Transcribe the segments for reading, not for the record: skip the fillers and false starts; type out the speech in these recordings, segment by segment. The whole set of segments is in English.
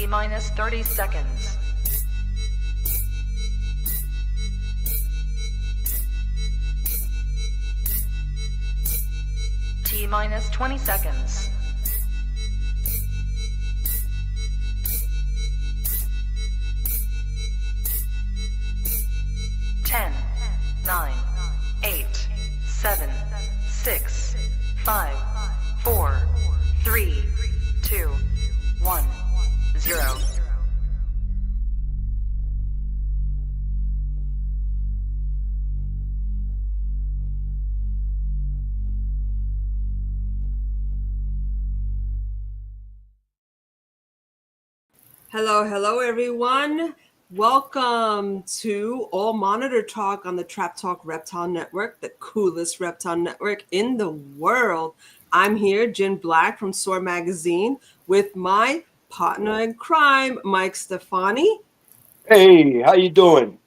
T-minus 30 seconds. T-minus 20 seconds. Ten, 9, 8, 7, 6, 5, 4, 3, 2, 1, 0. Hello, everyone. Welcome to All Monitor Talk on the Trap Talk Reptile Network, the coolest reptile network in the world. I'm here, Jen Black from Soar Magazine, with my partner in crime, Mike Stefani. Hey, how you doing?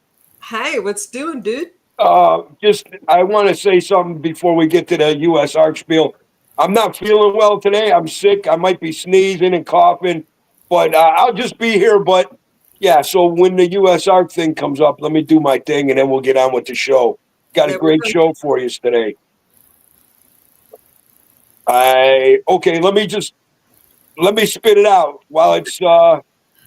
Hey, what's doing, dude? I want to say something before we get to the USARK spiel. I'm not feeling well today. I'm sick. I might be sneezing and coughing, but I'll just be here. But yeah, so when the USARK thing comes up, let me do my thing, and then we'll get on with the show. Got a great show for you today. Okay, let me spit it out while it's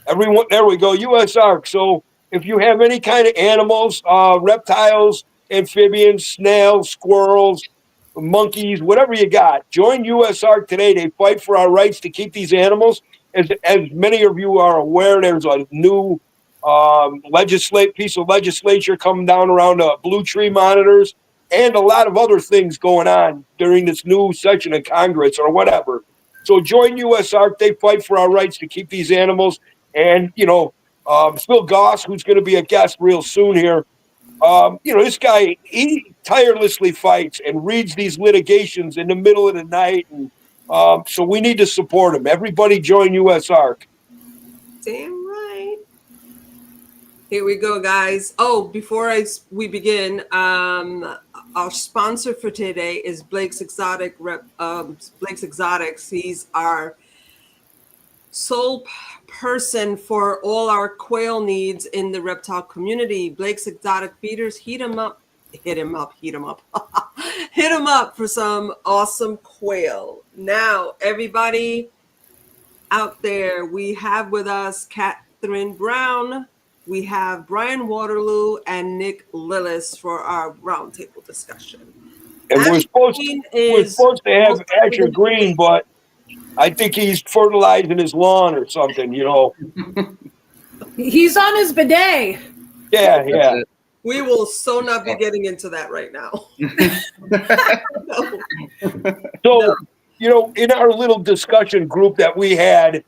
everyone. There we go. USARK. So if you have any kind of animals, reptiles, amphibians, snails, squirrels, monkeys, whatever you got, join USARK today. They fight for our rights to keep these animals. As many of you are aware, there's a new piece of legislature coming down around blue tree monitors and a lot of other things going on during this new session of Congress or whatever. So join USARK. They fight for our rights to keep these animals. And, Phil Goss, who's going to be a guest real soon here, this guy, he tirelessly fights and reads these litigations in the middle of the night. And so we need to support him. Everybody join USARK. Damn right. Here we go, guys. Oh, before we begin, our sponsor for today is Blake's Blake's Exotics. He's our sole person for all our quail needs in the reptile community. Blake's Exotic Feeders, hit him up for some awesome quail. Now, everybody out there, we have with us Catherine Brown, we have Brian Waterloo, and Nick Lillis for our roundtable discussion. And we're supposed to have Asher Green, but I think he's fertilizing his lawn or something, He's on his bidet. Yeah. We will so not be getting into that right now. So, in our little discussion group that we had,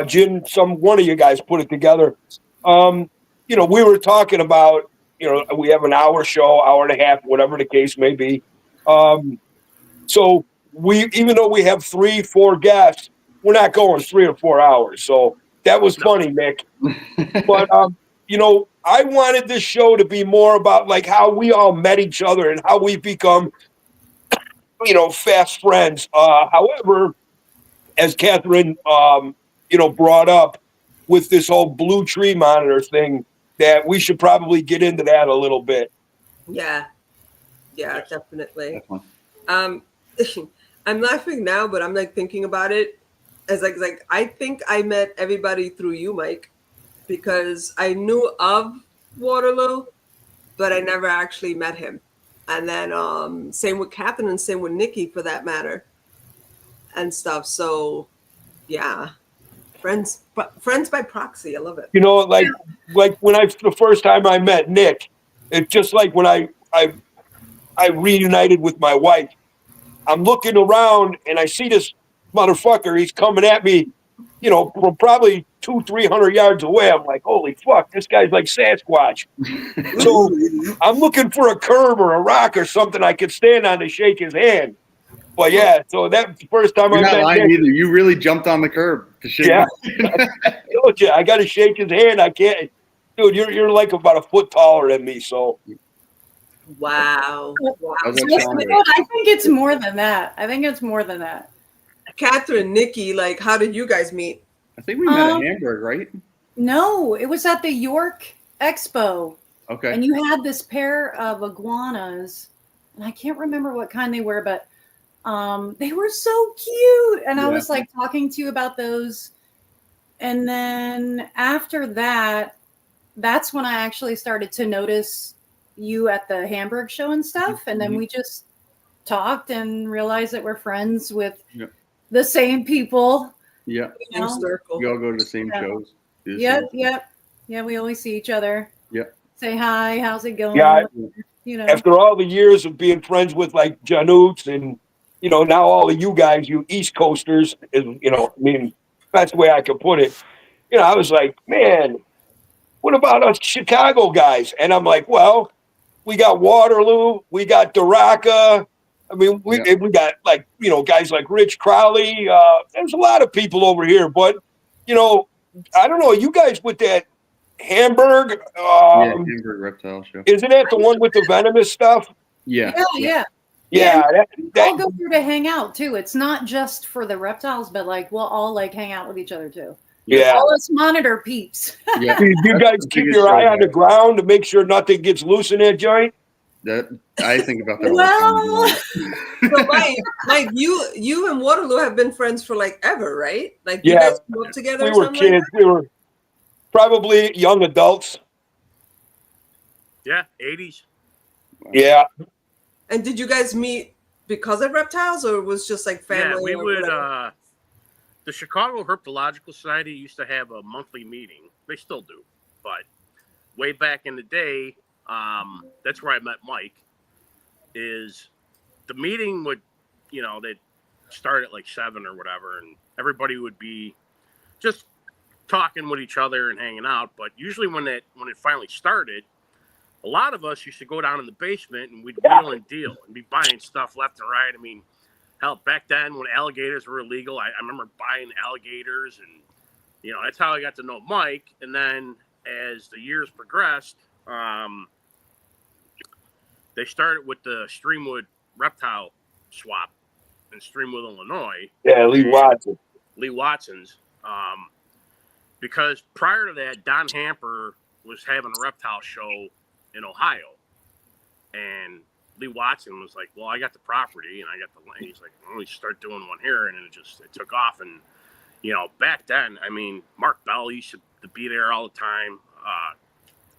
Jim, one of you guys put it together. We were talking about, we have an hour show, hour and a half, whatever the case may be. So even though we have 3-4 guests, we're not going 3 or 4 hours. So that was funny, Nick. But, I wanted this show to be more about like how we all met each other and how we become, fast friends. However, as Catherine, brought up with this whole blue tree monitor thing, that we should probably get into that a little bit. Yeah, definitely. I'm laughing now, but I'm like thinking about it as like I think I met everybody through you, Mike, because I knew of Waterloo, but I never actually met him. And then same with Catherine and same with Nikki for that matter and stuff. So yeah, friends by proxy. I love it. Like when the first time I met Nick, it's just like when I reunited with my wife. I'm looking around and I see this motherfucker. He's coming at me, from probably 200-300 yards away. I'm like, holy fuck, this guy's like Sasquatch. So I'm looking for a curb or a rock or something I could stand on to shake his hand. But yeah, so that's the first time You're I not met lying Nick. either. You really jumped on the curb to shake. Yeah, I told you, I got to shake his hand. I can't, dude. You're like about a foot taller than me, so. Wow. I think it's more than that. Catherine, Nikki, like, how did you guys meet? I think we met at Hamburg, right? No, it was at the York Expo. Okay. And you had this pair of iguanas, and I can't remember what kind they were, but they were so cute. And I was like talking to you about those. And then after that, that's when I actually started to notice you at the Hamburg show and stuff. And then we just talked and realized that we're friends with the same people. Yeah. You know? Circle. We all go to the same shows. Yep. Yeah, we always see each other. Yep. Say hi, how's it going? Yeah. You know. After all the years of being friends with like Janoots and, you know, now all of you guys, you East Coasters, you know, I mean, that's the way I could put it. You know, I was like, man, what about us Chicago guys? And I'm like, well, we got Waterloo, we got Daraca. I mean, we got like, you know, guys like Rich Crowley. There's a lot of people over here, but, you know, I don't know, you guys with that Hamburg. Hamburg Reptile show. Isn't that the one with the venomous stuff? Yeah. That, We'll go through to hang out too. It's not just for the reptiles, but like we'll all like hang out with each other too. Yeah. All us monitor peeps. Yeah. You guys keep your eye on the ground to make sure nothing gets loose in that joint? That I think about that. Well, So Mike, you and Waterloo have been friends for like ever, right? Like you Yeah. guys grew up together. We or were something kids. Like We were probably young adults. Yeah, 80s. Yeah. and did you guys meet because of reptiles, or it was just like family? Yeah, we or would. whatever? The Chicago Herpetological Society used to have a monthly meeting. They still do, but way back in the day, that's where I met Mike. Is the meeting would, you know, they'd start at like 7 or whatever, and everybody would be just talking with each other and hanging out. But usually when it finally started, a lot of us used to go down in the basement and we'd wheel and deal and be buying stuff left and right. I mean, hell, back then when alligators were illegal, I remember buying alligators, and you know, that's how I got to know Mike. And then as the years progressed, they started with the Streamwood reptile swap in Streamwood, Illinois. Yeah, Lee Watson. Lee Watson's. Because prior to that, Don Hamper was having a reptile show in Ohio. And Lee Watson was like, well, I got the property and I got the land. He's like, well, we start doing one here. And it took off. And, you know, back then, I mean, Mark Bell used to be there all the time.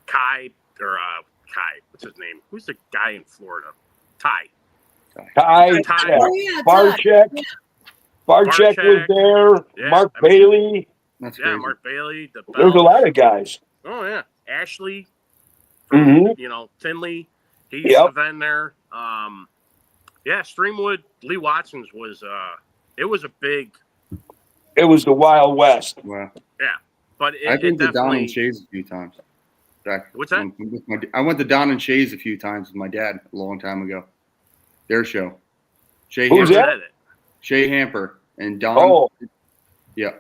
Kai, what's his name? Who's the guy in Florida? Ty. Ty. Ty. oh yeah, Barcheck. Todd. Barcheck was there. Yeah, Mark I mean, Bailey. That's Yeah, crazy. Mark Bailey. There's a lot of guys. Oh, yeah. Ashley. Mhm. You know, Tinley. He used to vend there. Yeah, Streamwood, Lee Watson's was, it was a big. It was the Wild West. Wow. Yeah. But I've been to Don definitely. and Shay's a few times. What's that? I went to Don and Shay's a few times with my dad a long time ago. Their show. Shay Who's Hamper. that? Shay Hamper and Don. Oh, Yeah.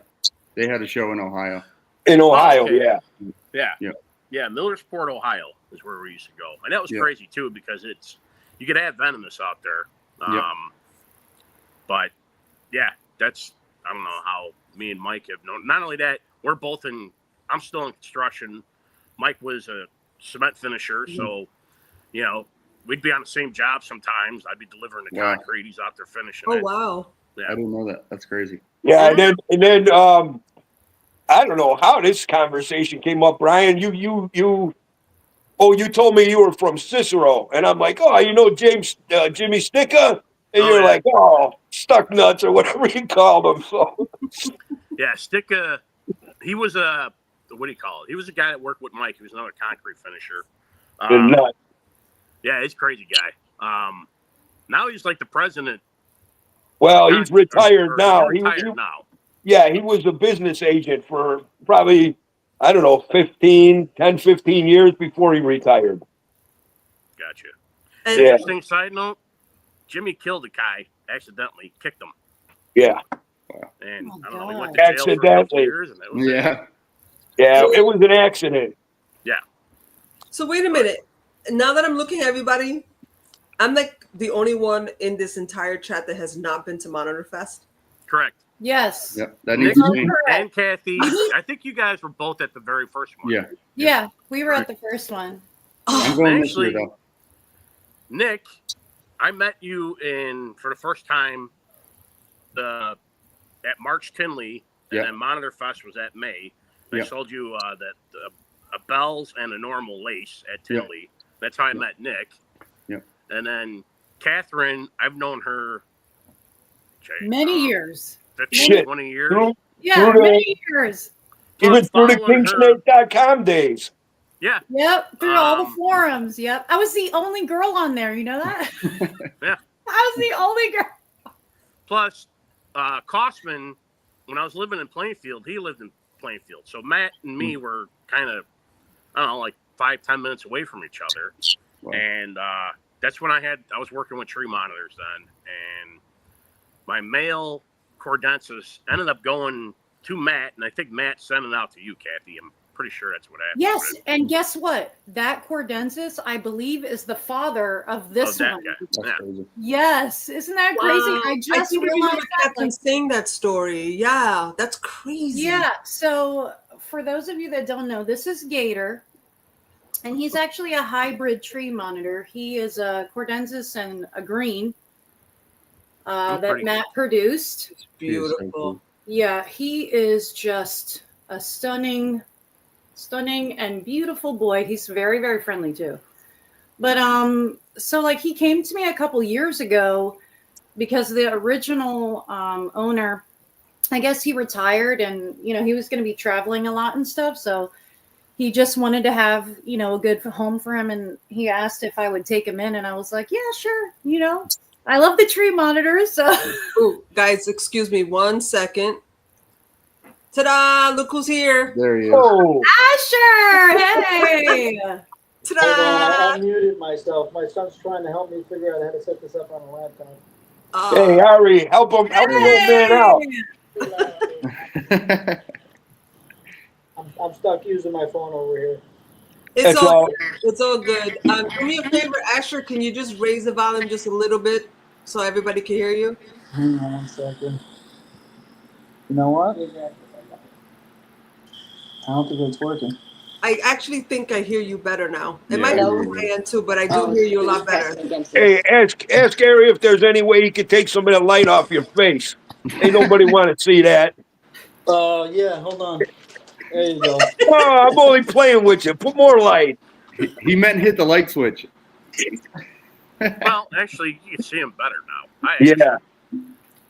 They had a show in Ohio. in Ohio, okay. yeah. Yeah, Millersport, Ohio is where we used to go. And that was crazy, too, because you could have venomous out there. But, yeah, I don't know how me and Mike have known. Not only that, I'm still in construction. Mike was a cement finisher, so, you know, we'd be on the same job sometimes. I'd be delivering the concrete. He's out there finishing Oh it. wow. Yeah. I didn't know that. That's crazy. Yeah, and then I don't know how this conversation came up, Brian. You told me you were from Cicero, and I'm like, oh, you know Jimmy Sticka, and you're like, oh, Stuck Nuts or whatever you called him. So Yeah, Sticka, he was what do you call it? He was a guy that worked with Mike. He was another concrete finisher. Yeah, he's a crazy guy. Now he's like the president. Well, he's retired now. He's retired now. Yeah, he was a business agent for probably, I don't know, 10, 15 years before he retired. Gotcha. And Interesting side note, Jimmy killed a guy accidentally, kicked him. Yeah. And Oh, I don't know, he went God. to jail for a couple Accidentally. years. And that was it. Yeah, it was an accident. So wait a minute. Now that I'm looking at everybody, I'm like the only one in this entire chat that has not been to Monitor Fest. Correct. Yes. Yep, that Nick needs to change. and Kathy, I think you guys were both at the very first one. Yeah. Yeah, we were at the first one. I'm going this year, Actually, though. Nick, I met you for the first time at March Tinley, and then Monitor Fest was at May. I sold you a bells and a normal lace at Tinley. That's how I met Nick. Yep. And then Catherine, I've known her Many years. 15, 20 years. Yeah, many years. Even through the Following her- kingsnake.com days. Yeah. Yep, through all the forums. Yep. I was the only girl on there. You know that? Yeah. I was the only girl. Plus, Kosman, when I was living in Plainfield, he lived in Plainfield. So Matt and me were kind of, I don't know, like 5-10 minutes away from each other. Wow. And that's when I was working with tree monitors then. And my male cordensis ended up going to Matt, and I think Matt sent it out to you, Kathy. I'm pretty sure that's what happened. Yes, and guess what? That cordensis, I believe, is the father of this one. That's crazy. Yes, isn't that crazy? Wow. I just didn't realized remember that. Catherine saying that story. Yeah, that's crazy. Yeah. So for those of you that don't know, this is Gator, and he's actually a hybrid tree monitor. He is a cordensis and a green that Matt produced. It's beautiful. Yeah, he is just a stunning and beautiful boy. He's very, very friendly too. But so like he came to me a couple years ago because the original owner, I guess he retired, and he was going to be traveling a lot and stuff. So he just wanted to have a good home for him, and he asked if I would take him in, and I was like, yeah, sure. I love the tree monitors. So. Ooh, guys, excuse me 1 second. Ta-da! Look who's here. There he is. Oh, Asher, hey. Ta-da! I unmuted myself. My son's trying to help me figure out how to set this up on a laptop. hey, Harry, help him old man out. I'm stuck using my phone over here. It's all good. It's all good. Do me a favor, Asher. Can you just raise the volume just a little bit so everybody can hear you? Hang on 1 second. You know what? I don't think it's working. I actually think I hear you better now. It Yeah, might be I on hear my you. end too, but I do hear you a lot better. Hey, ask Harry if there's any way he could take some of the light off your face. Ain't nobody want to see that. Yeah, hold on. There you go. Oh, I'm only playing with you. Put more light. He meant hit the light switch. Well, actually, you can see him better now. Yeah,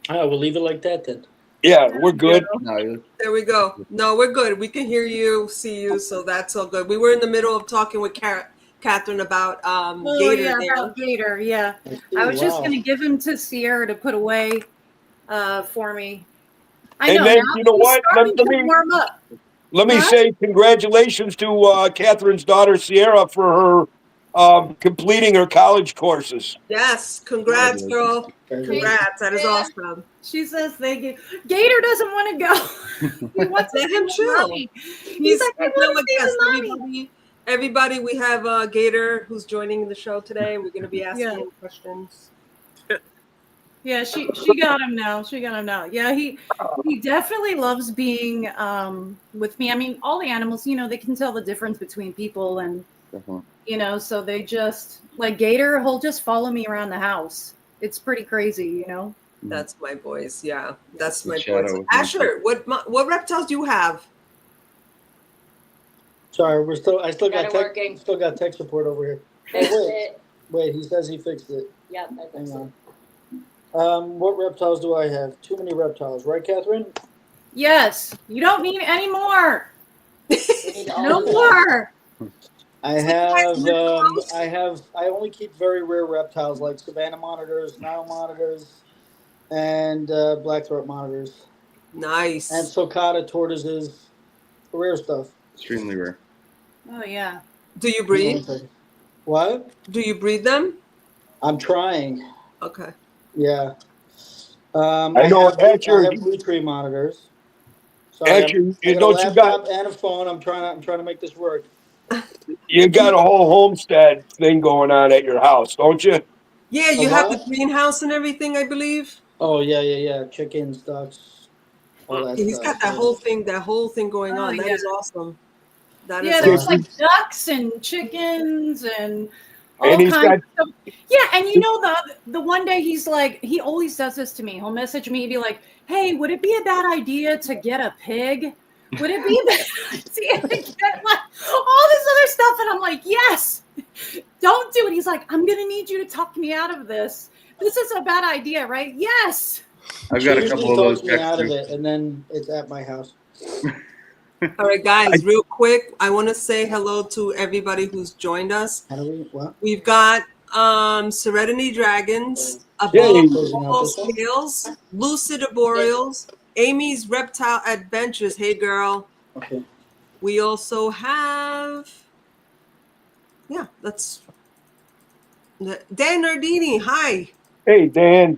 All right, we'll leave it like that then. yeah, we're good. No, There we go. No, we're good. We can hear you, see you, so that's all good. We were in the middle of talking with Catherine about Gator. Yeah, there. about Gator. Yeah, I was just gonna give him to Sierra to put away for me. I And know. then, now you know he's what? starting Let to me- warm up. Let me Huh? say congratulations to Catherine's daughter, Sierra, for her completing her college courses. Yes, congrats, girl. Congrats. That is awesome. She says Gator doesn't want to go. He wants Let to him see chill. mommy. He's like, I no, want to see yes, the mommy. everybody, we have Gator who's joining the show today. We're going to be asking him questions. Yeah, she got him now. She got him now. Yeah, he definitely loves being with me. I mean, all the animals, they can tell the difference between people, and definitely. so they just like Gator. He'll just follow me around the house. It's pretty crazy, That's my voice. Yeah, that's The my shadow voice. of Asher, what reptiles do you have? Sorry, I still Got got it working. still got tech support over here. Fixed Oh, it. wait, he says he fixed it. Yep, I fixed Hang it. on. What reptiles do I have? Too many reptiles, right, Catherine? Yes, you don't need any more. We need all No of them. more. I only keep very rare reptiles like savanna monitors, Nile monitors, and blackthroat monitors, Nice. and sulcata tortoises, rare stuff. Extremely rare. Oh yeah. Do you Hang on breed? a second. What? Do you breed them? I'm trying. Okay. Yeah. I know, I Asher, have blue tree monitors. Sorry, Asher, I got a don't you got laptop and a phone. I'm trying to make this work. you got a whole homestead thing going on at your house, don't you? Yeah, you A have the what? greenhouse and everything, I believe. Oh yeah. Chickens, ducks, all that He's stuff. got that whole thing going Oh, on. That yeah. is awesome. That is Yeah, awesome. there's like ducks and chickens and all And he's kinds of stuff. Yeah, and you know the one day he's like, he always does this to me. He'll message me and be like, "Hey, would it be a bad idea to get a pig? Would it be a bad idea to get like all this other stuff?" And I'm like, "Yes, don't do it." He's like, "I'm gonna need you to talk me out of this. This is a bad idea, right?" Yes. I've got a She couple usually of those talks me out of texts. it, and then it's at my house. All right, guys, real quick, I want to say hello to everybody who's joined us. How do we? What? We've got Serenity Dragons, Yay. Above Scales, Lucid Arboreals, Amy's Reptile Adventures. Hey, girl. Okay. We also have, yeah, that's Dan Nardini. Hi. Hey, Dan.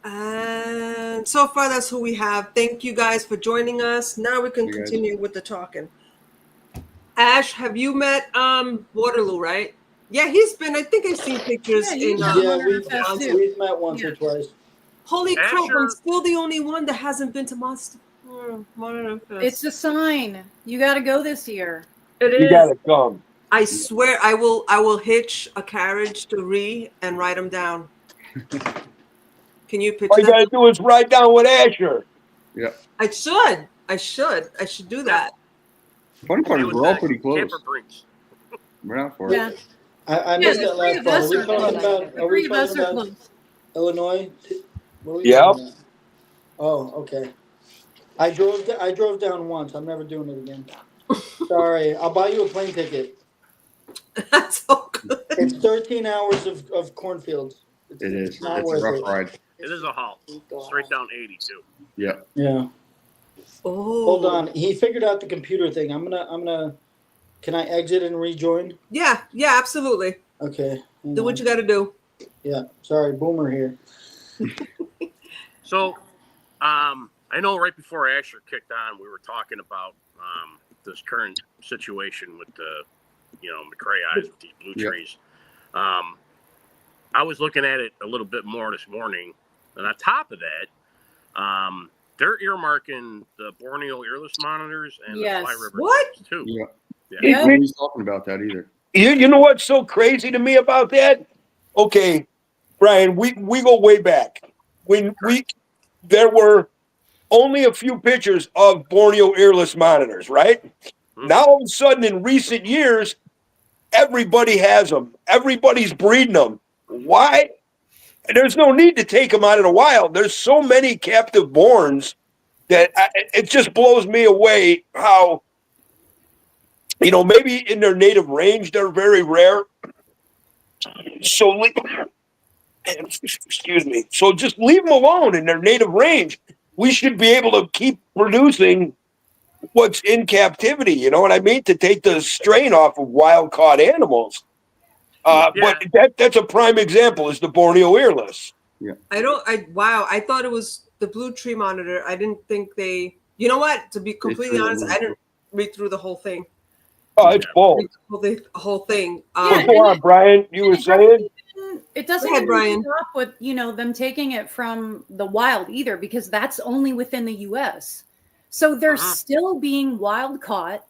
And so far, that's who we have. Thank you guys for joining us. Now we can You guys. continue with the talking. Ash, have you met Waterloo, right? Yeah, he's been. I think I've seen pictures Yeah, in. he's Yeah, Motor we've, Fest too. we've met once or Yeah. twice. Holy crap! Asher- I'm still the only one that hasn't been to Monster. It's a sign. You got to go this year. It You is. gotta come. I swear, I will hitch a carriage to Ree and write them down. Can you All picture you gotta that? do is ride down with Asher. I should do that. Funny part is we're all pretty close. Camper Brinks. We're not far. Yeah. I Yeah, missed the that three last of part. Are us we are talking close. about? The Are three we of us talking are about close. Illinois? What are we Yep. talking about? Oh, okay. I drove down once. I'm never doing it again. Sorry. I'll buy you a plane ticket. That's so good. It's 13 hours of cornfields. It's, It it's is. not It's a worth rough it. ride. It is a haul. Straight down 82. Yeah. Yeah. Oh, Hold on. He figured out the computer thing. I'm gonna. Can I exit and rejoin? Yeah, absolutely. Okay. hang Do on. what you got to do. Yeah. Sorry, Boomer here. So, I know right before Asher kicked on, we were talking about this current situation with the, McCray eyes with these blue Yeah. trees. I was looking at it a little bit more this morning, and on top of that, they're earmarking the Borneo earless monitors and Yes. the Fly River What? Tails, too. Yeah. Yeah. Nobody's talking about that either. You know what's so crazy to me about that? Okay, Brian, we go way back. When there were only a few pictures of Borneo earless monitors, right? Hmm. Now all of a sudden in recent years, everybody has them. Everybody's breeding them. Why? There's no need to take them out of the wild. There's so many captive borns that it just blows me away how, maybe in their native range, they're very rare. So, excuse me. So just leave them alone in their native range. We should be able to keep producing what's in captivity. You know what I mean? To take the strain off of wild caught animals. But that's a prime example is the Borneo earless. Wow, I thought it was the blue tree monitor. I didn't think you know what? To be completely honest, I didn't read through the whole thing. Oh, it's bold. The whole thing. Yeah, Go on, Brian. You were saying? It doesn't Go ahead, even Brian. stop with them taking it from the wild either, because that's only within the U.S. So they're still being wild caught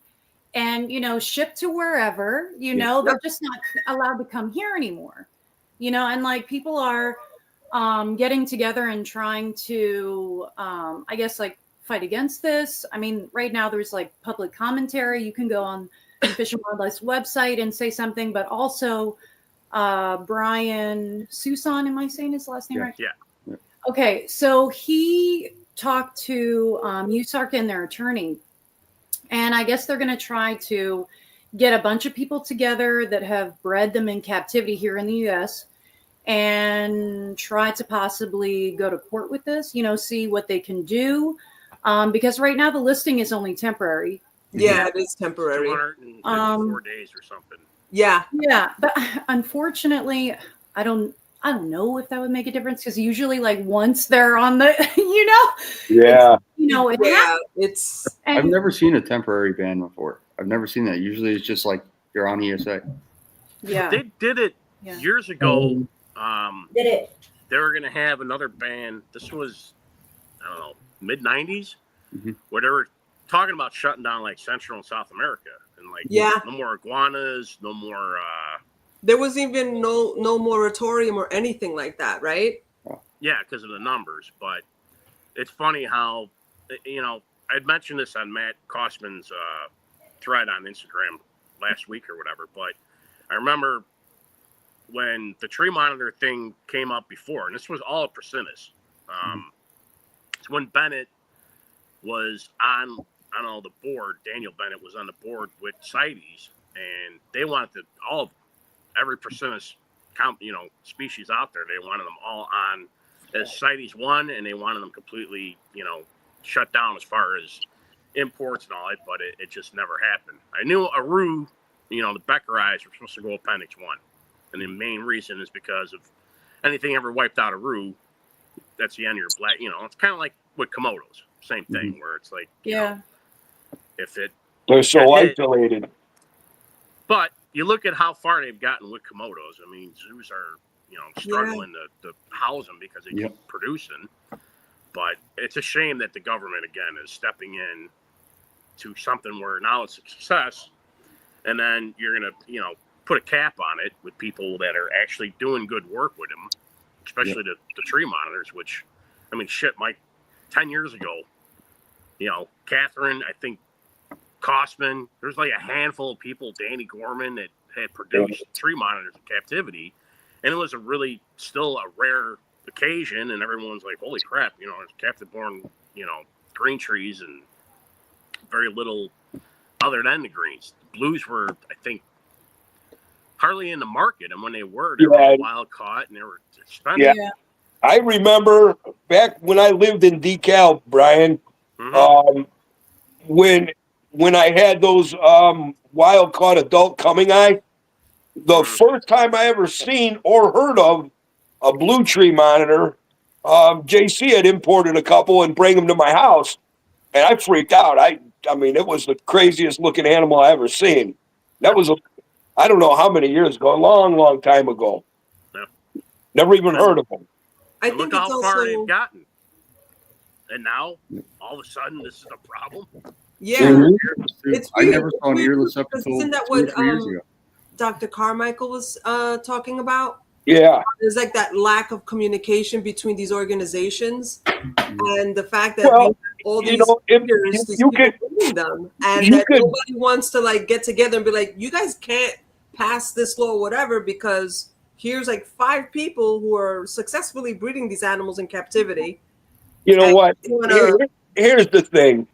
and shipped to wherever. They're just not allowed to come here anymore. And like people are getting together and trying to, I guess, like fight against this. I mean, right now there's like public commentary. You can go on Fish and Wildlife's website and say something, but also Brian Susan, am I saying his last name right? Yeah. Okay, so he talked to USARK and their attorney, and I guess they're going to try to get a bunch of people together that have bred them in captivity here in the U.S. and try to possibly go to court with this, see what they can do, because right now the listing is only temporary. Yeah, it is temporary. 254 days or something. Yeah. Yeah, but unfortunately, I don't know if that would make a difference, because usually, like, once they're on the, Yeah. it happens. I've never seen a temporary ban before. I've never seen that. Usually it's just like you're on ESA. Yeah. They did it years ago. Did it? They were going to have another ban. This was I don't know, mid 90s, Mhm. where they were talking about shutting down like Central and South America, and like Yeah. no more iguanas, no more. There was even no moratorium or anything like that, right? Yeah, because of the numbers. But it's funny how, I'd mentioned this on Matt Kosman's thread on Instagram last week or whatever. But I remember when the tree monitor thing came up before, and this was all at Persinis. It's when Bennett was on the board. Daniel Bennett was on the board with CITES, and they wanted every Persinis species out there. They wanted them all on as CITES 1, and they wanted them completely, shut down as far as imports and all that, but it just never happened. I knew Aru, the Becker eyes were supposed to go Appendix 1. And the main reason is because of anything ever wiped out Aru, that's the end of your black, it's kind of like with Komodos. Same thing, where it's like, if it... They're so got hit. isolated. But you look at how far they've gotten with Komodos. I mean, zoos are, struggling to house them because they keep producing. But it's a shame that the government, again, is stepping in to something where now it's a success. And then you're going to, put a cap on it with people that are actually doing good work with them, especially the tree monitors, which, I mean, shit, Mike, 10 years ago, Catherine, I think, Kosman, there's like a handful of people, Danny Gorman, that had produced tree monitors in captivity. And it was still a rare occasion, and everyone's like, holy crap, it's captive born, green trees and very little other than the greens. The blues were, I think, hardly in the market, and when they were all wild caught and they were expensive. Yeah. I remember back when I lived in DeKalb, Brian, when I had those wild caught adult coming eye, the first time I ever seen or heard of a blue tree monitor, JC had imported a couple and bring them to my house, and I freaked out. I mean, it was the craziest looking animal I ever seen. That was I don't know how many years ago, a long, long time ago. Yeah. Never even heard of them. I think look how far they've gotten. And now, all of a sudden, this is a problem. Yeah. It's I never saw an earless up because until isn't that 2 or what 3 years ago. Dr. Carmichael was talking about? Yeah. There's like that lack of communication between these organizations, and the fact that all these leaders, these people bringing them, and that nobody wants to like get together and be like, you guys can't pass this law or whatever, because here's like 5 people who are successfully breeding these animals in captivity. You know what? Here's the thing,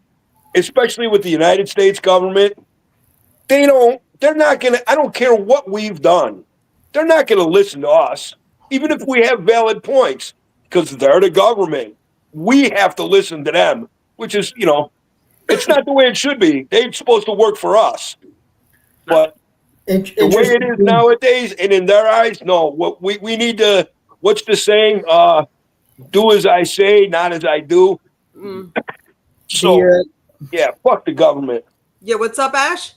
especially with the United States government, they're not going to, I don't care what we've done. They're not going to listen to us, even if we have valid points, because they're the government. We have to listen to them, which is, it's not the way it should be. They're supposed to work for us. But the way it is nowadays, and in their eyes, no. What we need to, what's the saying? Do as I say, not as I do. So, fuck the government. Yeah, what's up, Ash?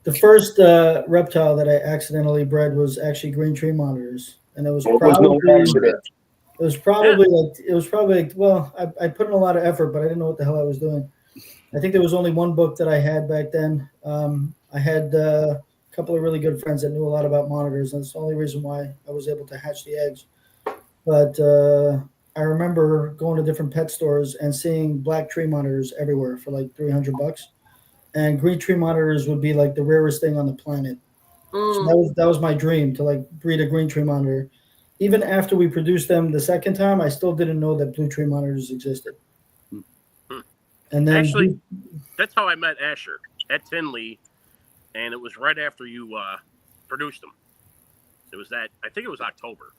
The first reptile that I accidentally bred was actually green tree monitors, and it was probably well, I put in a lot of effort, but I didn't know what the hell I was doing. I think there was only one book that I had back then. I had a couple of really good friends that knew a lot about monitors, and it's the only reason why I was able to hatch the eggs. But I remember going to different pet stores and seeing black tree monitors everywhere for like $300. And green tree monitors would be like the rarest thing on the planet. So that was my dream, to like breed a green tree monitor. Even after we produced them the second time, I still didn't know that blue tree monitors existed. And then actually, that's how I met Asher at Tinley, and it was right after you produced them. It was I think it was October.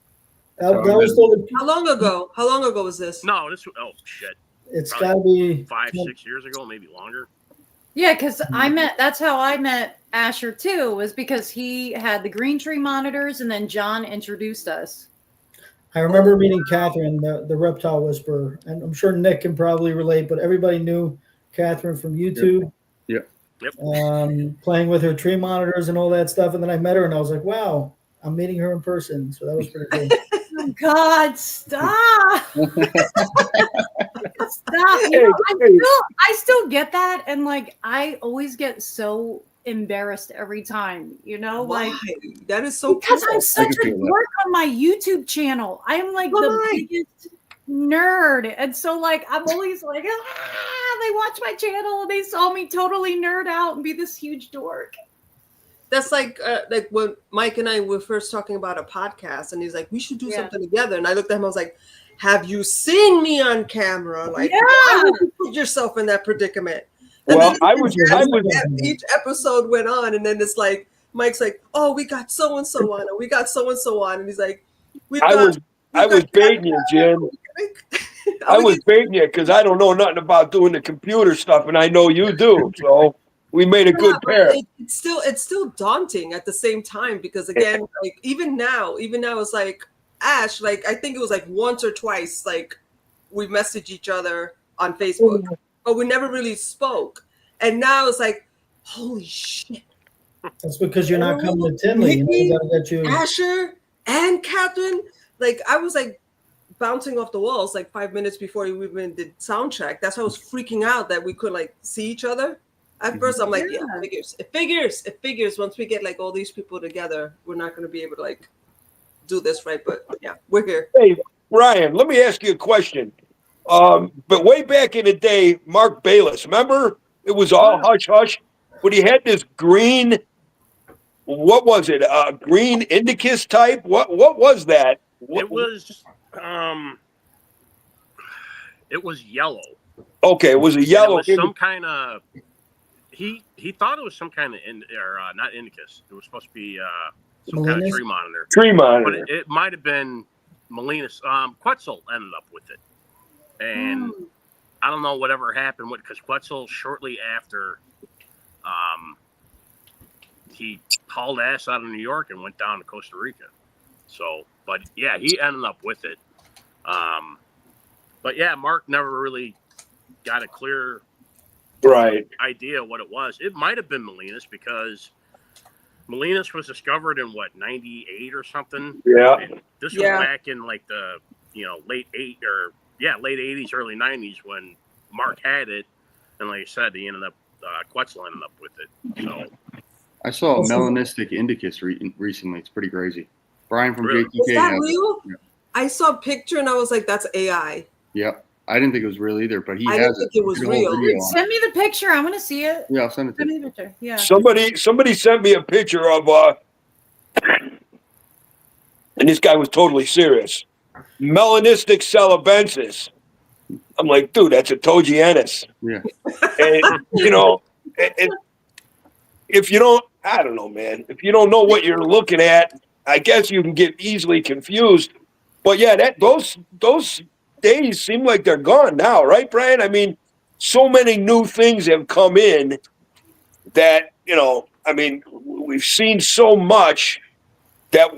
That was How long ago? How long ago was this? No, shit. It's got to be 5-6 years ago, maybe longer. Yeah, because that's how I met Asher too, was because he had the green tree monitors, and then John introduced us. I remember meeting Catherine, the reptile whisperer, and I'm sure Nick can probably relate, but everybody knew Catherine from YouTube. Yep. Playing with her tree monitors and all that stuff. And then I met her and I was like, wow, I'm meeting her in person. So that was pretty cool. Oh God, stop. Stop. Hey, hey. I still get that, and like I always get so embarrassed every time. Why? Like That is so because cool. I'm such can a feel that. dork on my YouTube channel. I am like the Why? biggest nerd, and so like I'm always like, they watch my channel and they saw me totally nerd out and be this huge dork. That's like when Mike and I were first talking about a podcast, and he's like, "We should do Yeah. something together." And I looked at him, I was like, "Have you seen me on camera? Like, Yeah. why would you put yourself in that predicament?" And Well, then I was each episode went on, and then it's like Mike's like, "Oh, we got so and so on, and we got so on," and he's like, I was baiting you, Jen. I was baiting you because I don't know nothing about doing the computer stuff, and I know you do. So we made a good pair. It's still daunting at the same time, because again, like even now it's like Ash, like I think it was like once or twice, like we messaged each other on Facebook, but we never really spoke. And now it's like, holy shit. That's because you're not coming to Tinley. You gotta get you. Asher and Catherine, like I was like bouncing off the walls like 5 minutes before we even did sound check. That's why I was freaking out that we could like see each other. At first, I'm like, yeah, it figures. Once we get like all these people together, we're not going to be able to like do this right. But yeah, we're here. Hey, Ryan, let me ask you a question. But way back in the day, Mark Bayless, remember? It was all hush hush, but he had this green. What was it? Green Indicus type? What was that? It was yellow. Okay, it was a yellow. It was some kind of. He thought it was some kind of not indicus. It was supposed to be some kind of tree monitor. Tree monitor. But it might have been Molinas. Quetzal ended up with it, and I don't know whatever happened with, because Quetzal shortly after, he hauled ass out of New York and went down to Costa Rica. So, but yeah, he ended up with it. But yeah, Mark never really got a clear idea what it was. It might have been Molinas, because Molinas was discovered in what, 98 or something. Yeah. And this was back in like the late 80s, early 90s when Mark had it, and like I said, he ended up Quetzal ended up with it. So I saw a melanistic indicus recently. It's pretty crazy. Brian from Really? JTK. Is that real? Yeah. I saw a picture and I was like, that's AI. Yep. I didn't think it was real either, but he I has didn't think it was There's a whole real. video on Send me the picture. I want to see it. Yeah, I'll send it to Send you. me the picture. Yeah. Somebody sent me a picture of and this guy was totally serious. Melanistic celebensis. I'm like, dude, that's a Togienus. Yeah. And, if you don't, I don't know, man. If you don't know what you're looking at, I guess you can get easily confused. But yeah, those days seem like they're gone now, right, Brian? I mean, so many new things have come in that, we've seen so much that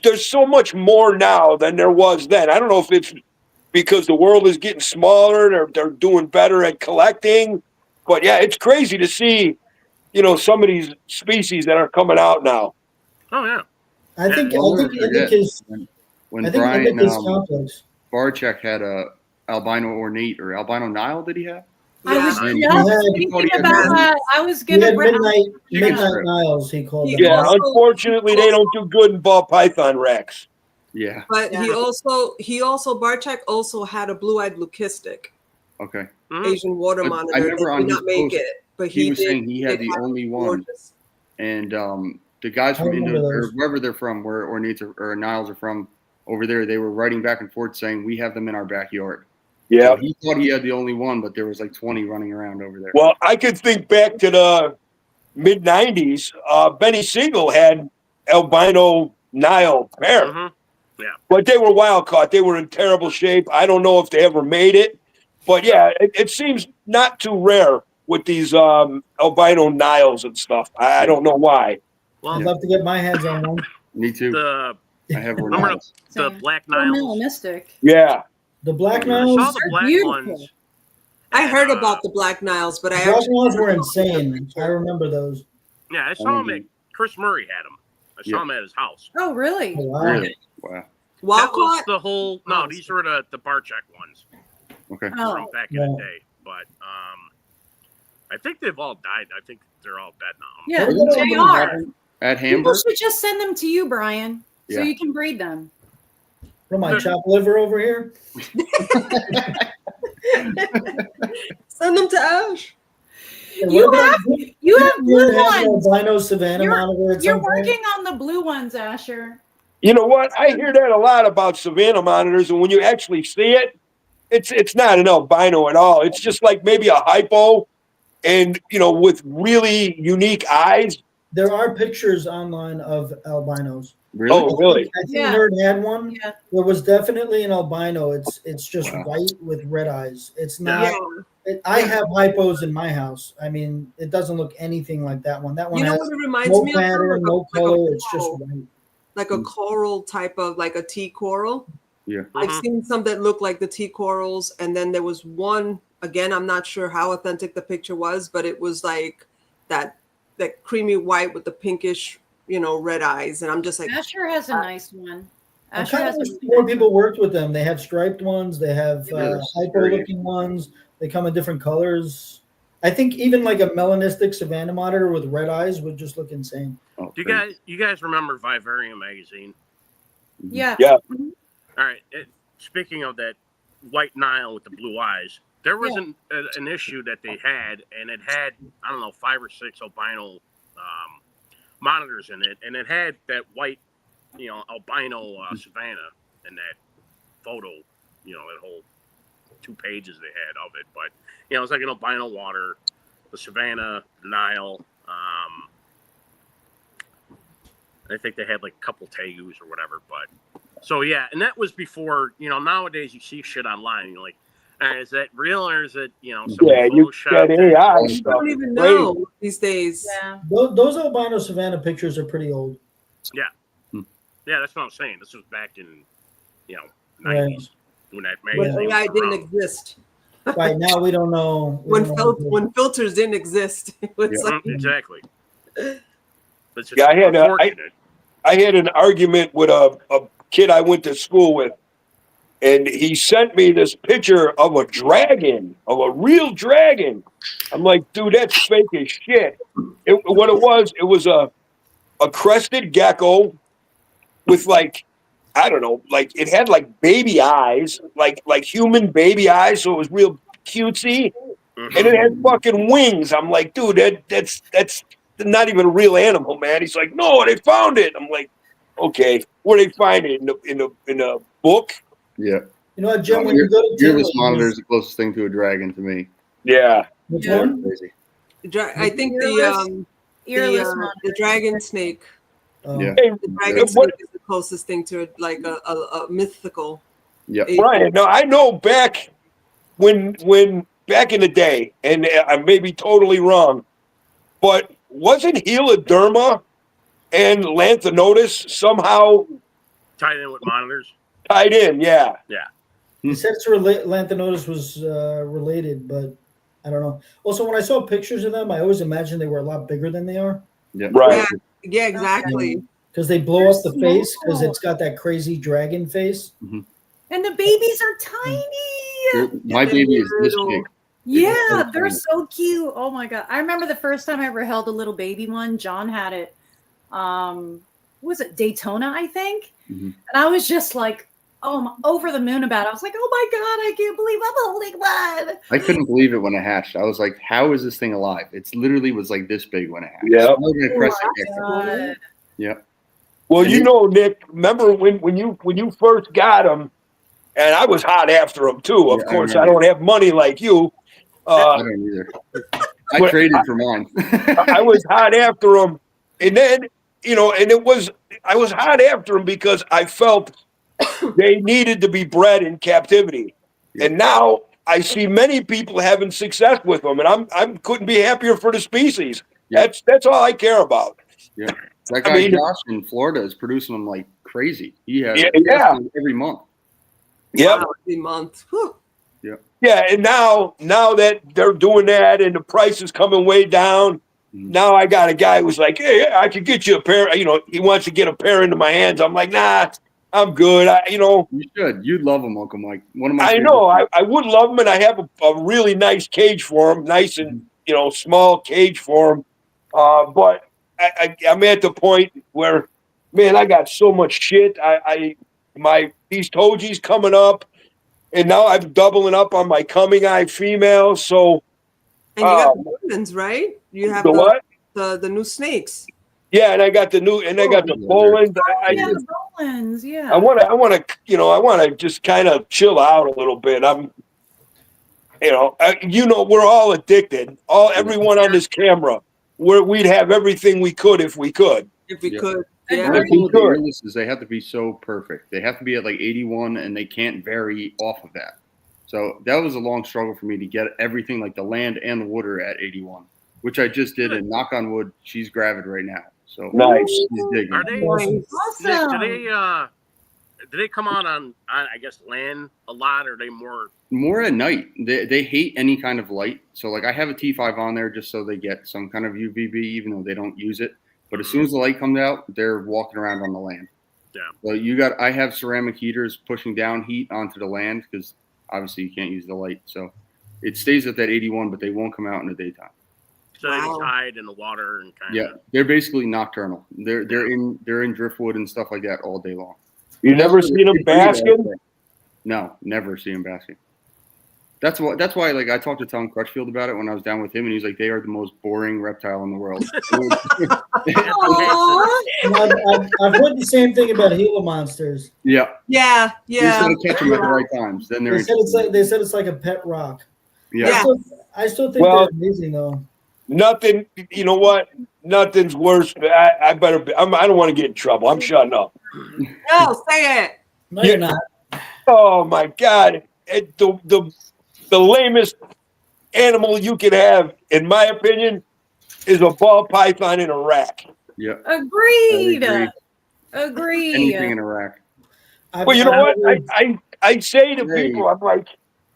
there's so much more now than there was then. I don't know if it's because the world is getting smaller and they're doing better at collecting. But yeah, it's crazy to see, some of these species that are coming out now. Oh yeah. I think Indicus when Brian complex. Barczyk had a albino ornate or albino Nile, did he have? I was And just he thinking had about that. I was He had gonna. midnight Niles, he called them. Yeah, Also- unfortunately, they don't do good in ball python racks. Yeah. But he also Barczyk also had a blue-eyed leucistic Okay. Asian water But monitor. I never That on did his not make post, it, but he was did. saying he had It the was only one. gorgeous. And the guys I from remember Indo or those. wherever they're from, where ornates or Niles are from, over there, they were writing back and forth saying we have them in our backyard. Yeah. So he thought he had the only one, but there was like 20 running around over there. Well, I could think back to the mid '90s. Benny Siegel had albino Nile pair, Mhm. Yeah. but they were wild caught. They were in terrible shape. I don't know if they ever made it, but yeah, it seems not too rare with these albino Niles and stuff. I don't know why. Well, I'd love to get my hands on one. Me too. the I have remember Niles. the black So Niles. melanistic. Yeah. The black I saw Niles, the black beautiful. ones. I heard And, about the Black Niles, but I black actually Niles were insane. I remember those. Yeah, I saw him at Chris Murray had him. I saw Yeah. him at his house. Oh, really? Oh, wow. Really? Wow. wild That was caught. the whole. No, these were the Barczyk ones. Okay. from back in Yeah. the day. But I think they've all died. I think they're all dead now. Yeah, Wasn't they something are. happened at People Hamburg? should just send them to you, Brian, so Yeah. you can breed them. What am I, chopped liver over here? Send them to Ash. You have blue ones. Albino Savannah You're- monitor at You're some point? working on the blue ones, Asher. You know what? I hear that a lot about Savannah monitors, and when you actually see it, it's not an albino at all. It's just like maybe a hypo, and with really unique eyes. There are pictures online of albinos. Really? Oh, really? I think Yeah. Nerd had one. Yeah. There was definitely an albino. It's just Wow. white with red eyes. It's not. Yeah. I have hypos in my house. I mean, it doesn't look anything like that one. That one You know has what it reminds no me of? pattern, no Like a color. It's just coral. white. Like a coral type of, like a tea coral. Yeah. I've seen some that look like the tea corals, and then there was one, again, I'm not sure how authentic the picture was, but it was like that creamy white with the pinkish, red eyes. And I'm just like, Asher has a nice one. I Asher kind has of a wish more people worked with them. They have striped ones. They have Yes. hyper-looking ones. They come in different colors. I think even like a melanistic Savannah monitor with red eyes would just look insane. Oh, Do thanks. you guys remember Vivarium magazine? Yeah. Yeah. All right. Speaking of that white Nile with the blue eyes, there was an issue that they had, and it had, I don't know, 5 or 6 albino monitors in it, and it had that white, albino Savannah in that photo, that whole 2 pages they had of it. But, it's like an albino water, the Savannah, the Nile. I think they had like a couple Tegus or whatever. But so, yeah. And that was before, nowadays you see shit online. And you're like, all right, is that real or is it, some Yeah, you Photoshop? got AI I stuff. don't even know these days. Yeah. Those albino Savannah pictures are pretty old. Yeah, that's what I'm saying. This was back in, Right. 90s when that When magazine AI was didn't around. exist. Right now, we don't know. We don't know. When filters didn't exist. It was Yeah. like, Exactly. It's just Yeah, unfortunate. I had an argument with a kid I went to school with, and he sent me this picture of a dragon, of a real dragon. I'm like, dude, that's fake as shit. It was a crested gecko with like, I don't know, like it had like baby eyes, like human baby eyes, so it was real cutesy, Mhm. and it had fucking wings. I'm like, dude, that's not even a real animal, man. He's like, no, they found it. I'm like, okay, where they find it in a book? Yeah. You know what, Jim? When you go to Gearless Taylor's- monitor is the closest thing to a dragon to me. Yeah. Which Yeah. one? Crazy. I think Earless the monitor. dragon snake. Yeah. Hey, The dragon what, snake is the closest thing to like a mythical. Yep. Brian, no, I know back when back in the day, and I may be totally wrong, but wasn't Heloderma and Lanthanotus somehow Tied in with monitors. tied in? Yeah. He said Lanthanotus was related, but I don't know. Also, when I saw pictures of them, I always imagined they were a lot bigger than they are Yep. Right. Yeah, exactly. because they blow up the They're face because small. it's got that crazy dragon face. And the babies are tiny. My baby is this big. Yeah, they're so cute. Oh my god. I remember the first time I ever held a little baby one. John had it. Was it Daytona, I think? Mhm. And I was just like, I'm over the moon about it. I was like, oh my god, I can't believe I'm holding one. I couldn't believe it when it hatched. I was like, how is this thing alive? It's literally was like this big when it hatched. Yep. More than a Oh crescent my gecko. God. Yep. Well, Nick, remember when you first got them, and I was hot after them too. Of Yeah, I course, I remember. don't have money like you. I don't either. I But traded for mine. I was hot after them, and then I was hot after them because I felt they needed to be bred in captivity, and now I see many people having success with them, and I'm couldn't be happier for the species. Yeah. That's all I care about. Yeah. That guy I mean- Josh in Florida is producing them like crazy. He has Yeah. every month. Yep. Wow, every month. Whew. Yeah, and now that they're doing that and the price is coming way down, now I got a guy who's like, hey, I could get you a pair. He wants to get a pair into my hands. I'm like, nah, I'm good. You should. You'd love them, Uncle Mike. One of my. I know. I would love them, and I have a really nice cage for them, nice and small cage for them. But I'm at the point where, man, I got so much shit. These Toji's coming up, and now I'm doubling up on my coming eye females. So, and you got the Bolins, right? You have the what? The new snakes. Yeah, and I got the Bolins. The Bolins, yeah. I want to just kind of chill out a little bit. We're all addicted. Everyone on this camera, we'd have everything we could if we could. If we could. Yeah. The thing with the illness is they have to be so perfect. They have to be at like 81, and they can't vary off of that. So that was a long struggle for me to get everything, like the land and the water, at 81, which I just did. And knock on wood, she's gravid right now. So nice. She's digging. Are they? Awesome. Do they come out on I guess land a lot, or are they more at night? They hate any kind of light. So like I have a T5 on there just so they get some kind of UVB, even though they don't use it. But as soon as the light comes out, they're walking around on the land. Yeah. So I have ceramic heaters pushing down heat onto the land because obviously you can't use the light. So it stays at that 81, but they won't come out in the daytime. So they hide in the water and kind of. Yeah, they're basically nocturnal. They're in driftwood and stuff like that all day long. You never seen them basking? No, never see them basking. That's why like I talked to Tom Crutchfield about it when I was down with him, and he's like, they are the most boring reptile in the world. I've heard the same thing about Gila monsters. Yeah. Yeah. You just gotta catch them at the right times. Then they said it's like a pet rock. Yeah. I still think they're amazing though. Nothing. You know what? Nothing's worse. I don't want to get in trouble. I'm shutting up. No, say it. No, you're not. Oh my God! The lamest animal you can have, in my opinion, is a ball python in a rack. Yeah. Agreed. Anything in a rack. Well, you know what? I say to people, I'm like,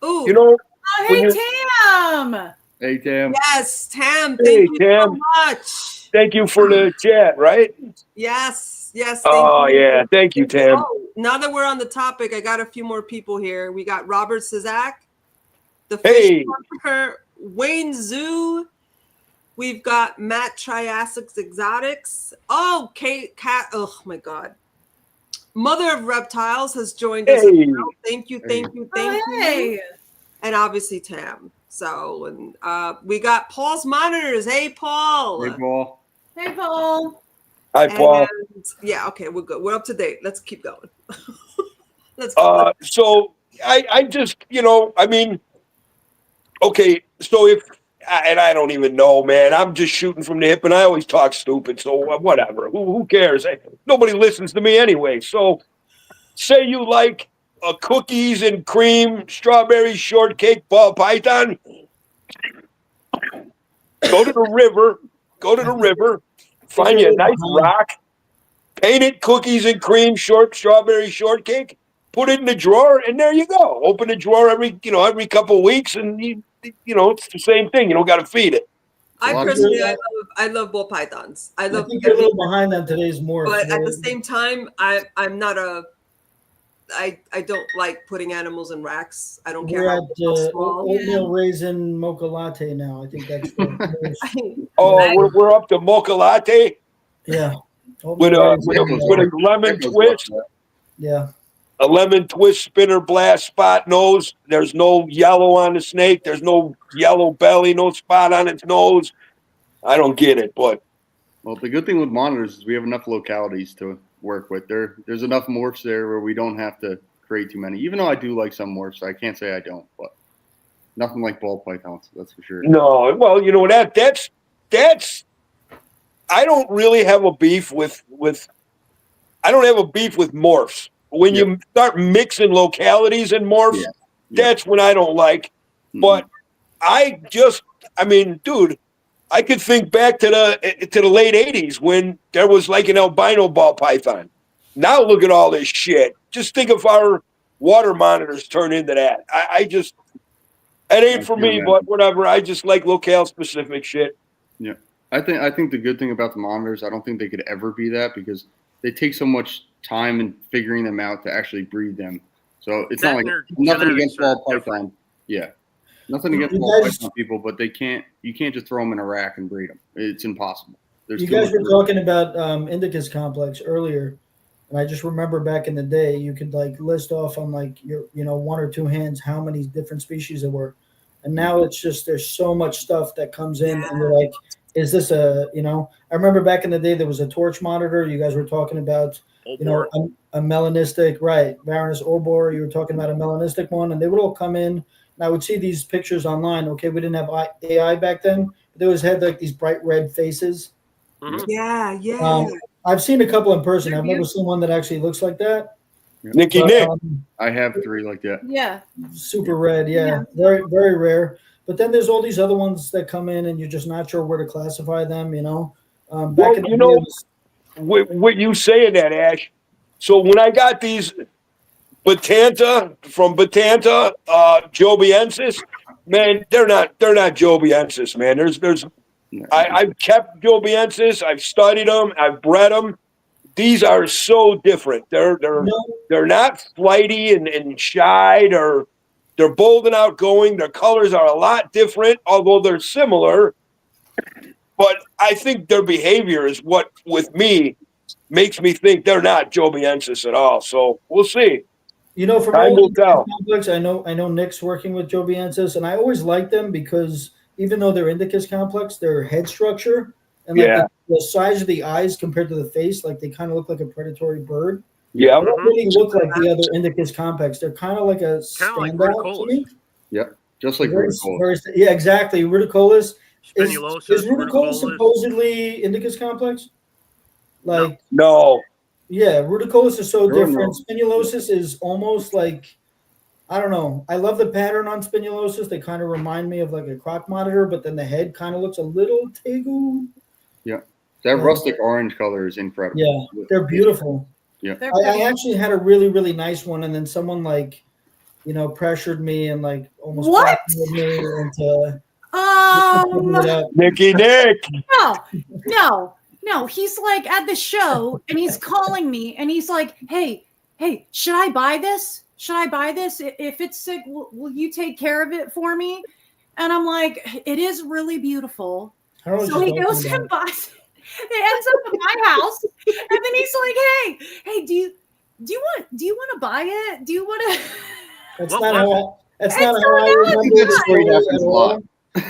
ooh. you know. Oh, hey, Tam. Hey, Tam. Yes, Tam. Thank you so much. Thank you for the chat, right? Yes. Oh, yeah. Thank you, Tam. Oh, now that we're on the topic, I got a few more people here. We got Robert Sizak, the Hey. fish farmer, Wayne Zoo. We've got Matt Triassics Exotics. Oh, Kate Cat. Oh, my God. Mother of Reptiles has joined us. Hey. Thank you. And obviously Tam. So, and we got Paul's Monitors. Hey, Paul. Hey, Paul. Hey, Paul. Hi, Paul. And, yeah, okay, we're good. We're up to date. Let's keep going. So I just, okay, so and I don't even know, man. I'm just shooting from the hip, and I always talk stupid, so whatever. Who cares? Nobody listens to me anyway. So say you like a cookies and cream strawberry shortcake ball python. Go to the river, find you a nice rock, paint it cookies and cream strawberry shortcake, put it in the drawer, and there you go. Open the drawer every couple of weeks, and it's the same thing. You don't got to feed it. I personally, I love ball pythons. I think you're a little behind on today's morphs. But at the same time, I'm not I don't like putting animals in racks. I don't care how small. Oatmeal raisin mocha latte now. I think that's the we're up to mocha latte. Yeah. With a lemon twist. Yeah. A lemon twist spinner blast spot nose. There's no yellow on the snake. There's no yellow belly, no spot on its nose. I don't get it, but. Well, the good thing with monitors is we have enough localities to work with. There's enough morphs there where we don't have to create too many. Even though I do like some morphs, I can't say I don't, but nothing like ball pythons, that's for sure. No, well, that's I don't really have a beef with morphs. When you start mixing localities and morphs, that's when I don't like. But dude, I could think back to the late 80s when there was like an albino ball python. Now look at all this shit. Just think if our water monitors turn into that. It ain't for me, but whatever. I just like locale specific shit. Yeah. I think the good thing about the monitors, I don't think they could ever be that because they take so much time in figuring them out to actually breed them. So it's That not like and their nothing genetics against ball are different. python. Yeah, nothing against You ball guys- python people, but you can't just throw them in a rack and breed them. It's impossible. There's You too guys much were room. talking about Indicus complex earlier, and I just remember back in the day, you could like list off on like your, one or two hands how many different species there were, and now it's just there's so much stuff that comes in, and you're like, is this a I remember back in the day there was a torch monitor. You guys were talking about Obor. a melanistic, right? Varanus Obor. You were talking about a melanistic one, and they would all come in, and I would see these pictures online. Okay, we didn't have AI back then, but they always had like these bright red faces. Mhm. Yeah. I've seen a couple in person. They're I've never beautiful. seen one that actually looks like that. Nicky But, Nick. I have 3 like that. Yeah. Super red, yeah, very very rare. But then there's all these other ones that come in, and you're just not sure where to classify them. Back Well, in the you day, know- it was- What you saying that, Ash? So when I got these Batanta from Batanta, Jobiensis, man, they're not Jobiensis, man. I've kept Jobiensis, I've studied them, I've bred them. These are so different. They're not flighty and shy. They're bold and outgoing. Their colors are a lot different, although they're similar. But I think their behavior is what, with me, makes me think they're not Jobiensis at all. So we'll see. from Time all will the tell. complex, I know Nick's working with Jobiensis, and I always like them because even though they're Indicus complex, their head structure and like Yeah. the size of the eyes compared to the face, like they kind of look like a predatory bird. Yeah. They don't really look like the other Indicus complex. They're kind of like a Kinda like standout to me. Yep, just like Very- Ruticola. very- yeah, exactly. Ruticolis. Is Spinulosus, Ruticolis Ruticolis. supposedly Indicus complex? Like, No. yeah, Ruticolis is so Sure, different. no. Spinulosus is almost like, I don't know. I love the pattern on Spinulosus. They kind of remind me of like a croc monitor, but then the head kind of looks a little tegu. That rustic orange color is incredible. Yeah, they're beautiful. They're I pretty. actually had a really, really nice one, and then someone like, pressured me and like almost What? blackmailed me into picking it up. Nicky Nick. No. He's like at the show and he's calling me and he's like, hey, should I buy this? If it's sick, will you take care of it for me? And I'm like, it is really beautiful. I don't know So what he you're goes talking and about. buys it. It ends up at my house. And then he's like, hey, do you want to buy it? Do you want to? That's What not was how. That's It's not how I not remember that the story story happens at a all. lot.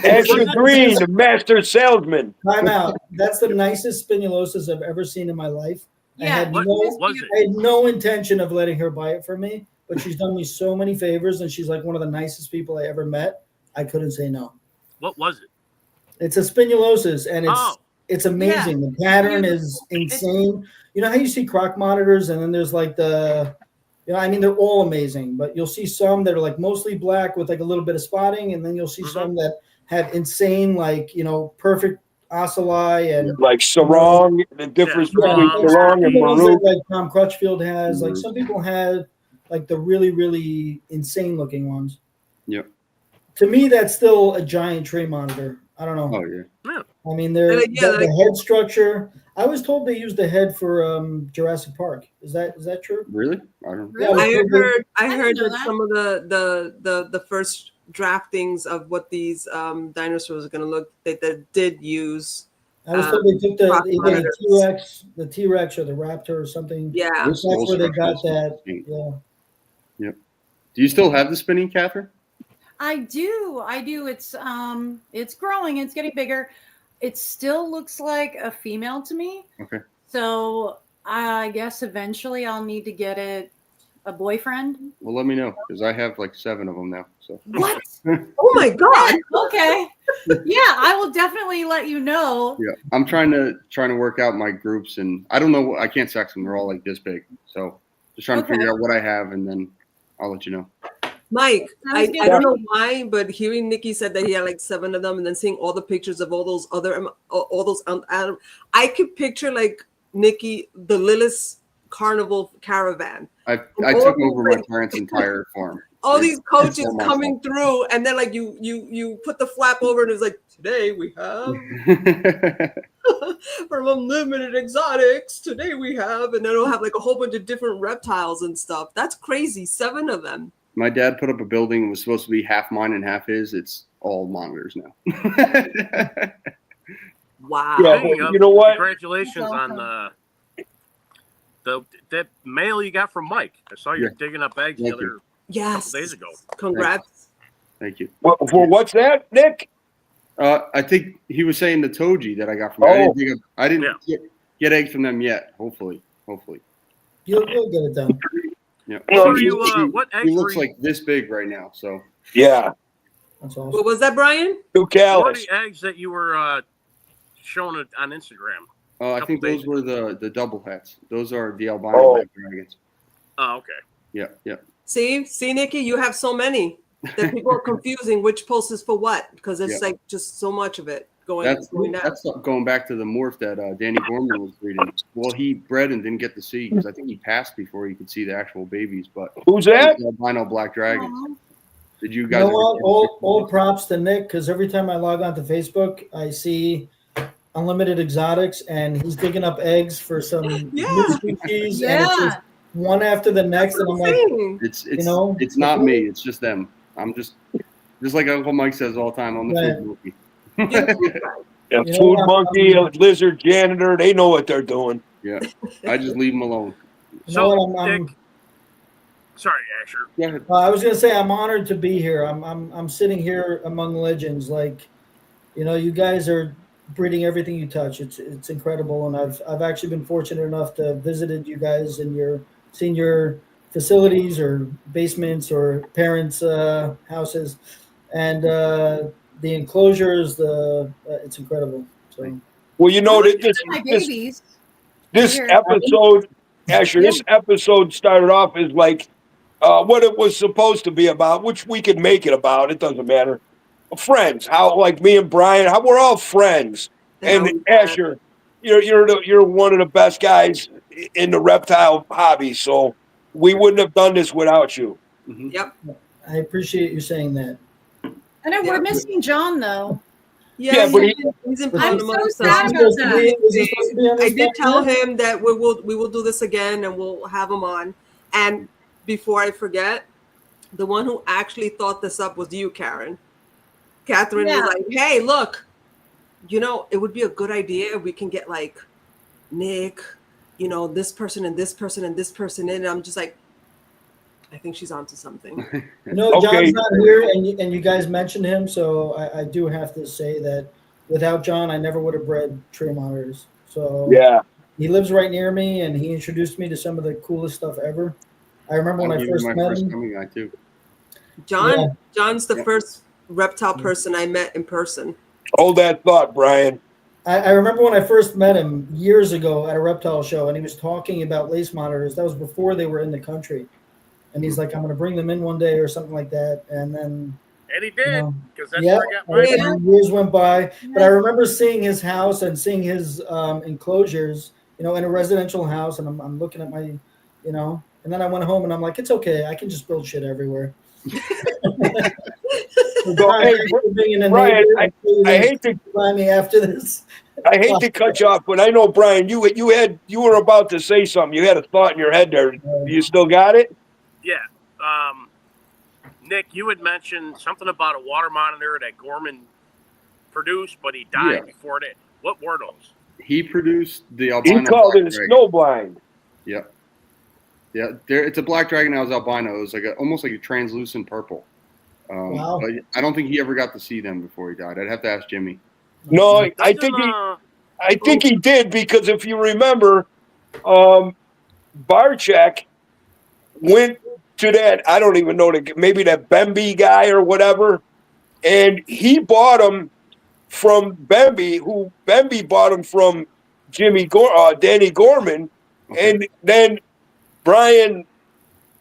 Asher Green, the master salesman. Time out. That's the nicest spinulosus I've ever seen in my life. Yeah. I had What no, was it? I had no intention of letting her buy it for me, but she's done me so many favors, and she's like one of the nicest people I ever met. I couldn't say no. What was it? It's a spinulosus, and Oh. it's amazing. The pattern is insane. You know how you see croc monitors, and then there's like they're all amazing, but you'll see some that are like mostly black with like a little bit of spotting, and then you'll see some that have insane, like, perfect ocelli and Like sarong, the difference Yeah, between sarong. sarong and the ones maroon. that, like Tom Crutchfield has. Like Mhm. some people have like the really, really insane looking ones. Yep. To me, that's still a giant tree monitor. I don't know. Oh yeah. I mean, they're Yeah, the head structure. I was told they used the head for Jurassic Park. Is that true? Really? I don't. Yeah, I heard didn't know that that. some of the first draftings of what these dinosaurs are going to look, they did use. I was told they took Rock either monitors. the T-Rex or the Raptor or something. Yeah. This That's whole where they structure got is that. insane. Yeah. Do you still have the spinning, Catherine? I do. It's growing. It's getting bigger. It still looks like a female to me. Okay. So I guess eventually I'll need to get it a boyfriend. Well, let me know because I have like 7 of them now. So What? Oh my God. Okay. Yeah, I will definitely let you know. yeah, I'm trying to work out my groups, and I don't know. I can't sex them. They're all like this big. So just trying to Okay. figure out what I have, and then I'll let you know. Mike, Sounds I good. don't know why, but hearing Nikki said that he had like 7 of them, and then seeing all the pictures of all those other, all those, I could picture like Nikki, the Lilith Carnival caravan. I took over my parents' entire farm. all these coaches It's all my coming through, and then like you put the flap over, and it's like, today we have from Unlimited Exotics. Today we have, and then it'll have like a whole bunch of different reptiles and stuff. That's crazy. 7 of them. My dad put up a building. It was supposed to be half mine and half his. It's all monitors now. Wow. Yeah, Hey, you know what? Congratulations That's on that mail you got from Mike. I saw you Yeah. digging up eggs the Thank other you. Yes. couple days ago. Congrats. Thank you. For what's that, Nick? I think he was saying the Toji that I got from. Oh. I didn't get eggs from them yet. Hopefully. You'll get it done. Yeah. Well, What are you? What eggs He were looks you? like this big right now. So Yeah, That's awesome. What was that, Brian? 2 What are callus. the eggs that you were showing it on Instagram? I think Couple those days were the double hats. Those are the albino Oh. black dragons. Oh, okay. Yeah. See, Nikki, you have so many that people are confusing which post is for what, because it's Yeah. like just so much of it going That's down. going back to the morph that Danny Gorman was breeding. Well, he bred and didn't get to see because I think he passed before he could see the actual babies. But Who's that? the albino black dragons. Did you You guys? know ever what? get All props to Nick, because every time I log on to Facebook, I see Unlimited Exotics, and he's digging up eggs for some Yeah. new species, and it's Yeah. just one after the next, and I'm like, It's You know, it's not me. It's just them. I'm just like Uncle Mike says all the time. I'm the Right. food monkey. A You know food what? monkey, a lizard janitor. They know what they're doing. Yeah, I just leave them alone. you know So, what? I'm Nick, sorry, Asher. Go ahead. I was gonna say I'm honored to be here. I'm sitting here among legends. Like, you guys are breeding everything you touch. It's incredible, and I've actually been fortunate enough to visited you guys in your senior facilities or basements or parents' houses, and the enclosures. It's incredible. So Well, My babies. this Here. episode, Asher, this episode started off as like what it was supposed to be about, which we could make it about. It doesn't matter. Friends, how like me and Brian, how we're all friends. And Asher, you're one of the best guys in the reptile hobby, so we wouldn't have done this without you. Mhm. Yep. I appreciate you saying that. I know we're missing John though. Yeah, but he's in I'm Panama. so sad about that. Was he supposed to be on I this did tell podcast? him that we will do this again and we'll have him on. And before I forget, the one who actually thought this up was you, Karen. Catherine Yeah. was like, "Hey, look, it would be a good idea if we can get like Nick, this person and this person and this person in." And I'm just like, I think she's onto something. Okay. John's not here, and you guys mentioned him, so I do have to say that without John, I never would have bred trio monitors. So Yeah. he lives right near me, and he introduced me to some of the coolest stuff ever. I remember when I He was first my met first him. coming guy too. John's the Yeah. first reptile person I met in person. Hold that thought, Brian. I remember when I first met him years ago at a reptile show, and he was talking about lace monitors. That was before they were in the country. And he's like, I'm going to bring them in one day or something like that. And then, And he did, because that's yeah, where I got mine. and years went by. But I remember seeing his house and seeing his enclosures, in a residential house. And I'm looking at my, and then I went home and I'm like, it's okay. I can just build shit everywhere. Brian, I hate to buy me after this. I hate to cut you off, but I know, Brian, you were about to say something. You had a thought in your head there. You still got it? Yeah. Nick, you had mentioned something about a water monitor that Gorman produced, but he died before that. What were those? He produced the albino. He called it a black dragon. snowblind. Yeah. Yeah, it's a black dragon that was albino. It was like almost like a translucent purple. Wow. But I don't think he ever got to see them before he died. I'd have to ask Jimmy. No, I Doesn't, think he did, because if you remember, Barchek went to that, I don't even know, maybe that Bemby guy or whatever, and he bought him from Bemby, who Bemby bought him from Danny Gorman, and then Brian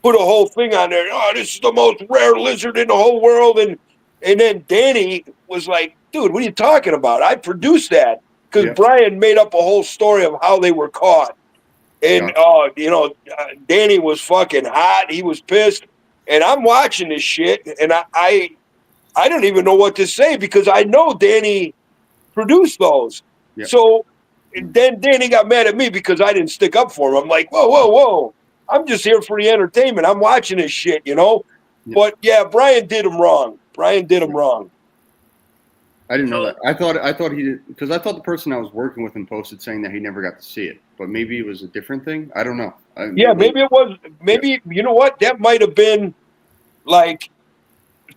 put a whole thing on there. Oh, this is the most rare lizard in the whole world, and then Danny was like, "Dude, what are you talking about? I produced that," because Brian made up a whole story of how they were caught. And Danny was fucking hot. He was pissed, and I'm watching this shit, and I don't even know what to say because I know Danny produced those. Yep. So then Danny got mad at me because I didn't stick up for him. I'm like, whoa. I'm just here for the entertainment. I'm watching this shit, you know? Yep. But yeah, Brian did him wrong. I didn't know that. I thought he did, because I thought the person I was working with him posted saying that he never got to see it. But maybe it was a different thing. I don't know. Maybe it was. Maybe, you know what? That might have been like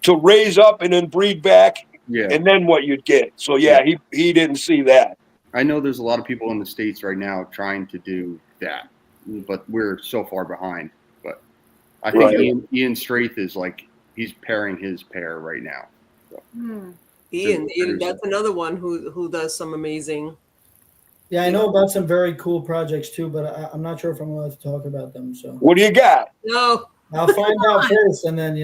to raise up and then breed back. Yeah. And then what you'd get. So yeah, he didn't see that. I know there's a lot of people in the States right now trying to do that, but we're so far behind. But I think Ian Straith is like, he's pairing his pair right now. So. Ian, that's another one who does some amazing. Yeah, I know about some very cool projects too, but I'm not sure if I'm allowed to talk about them. So what do you got? No, I'll find out first, and then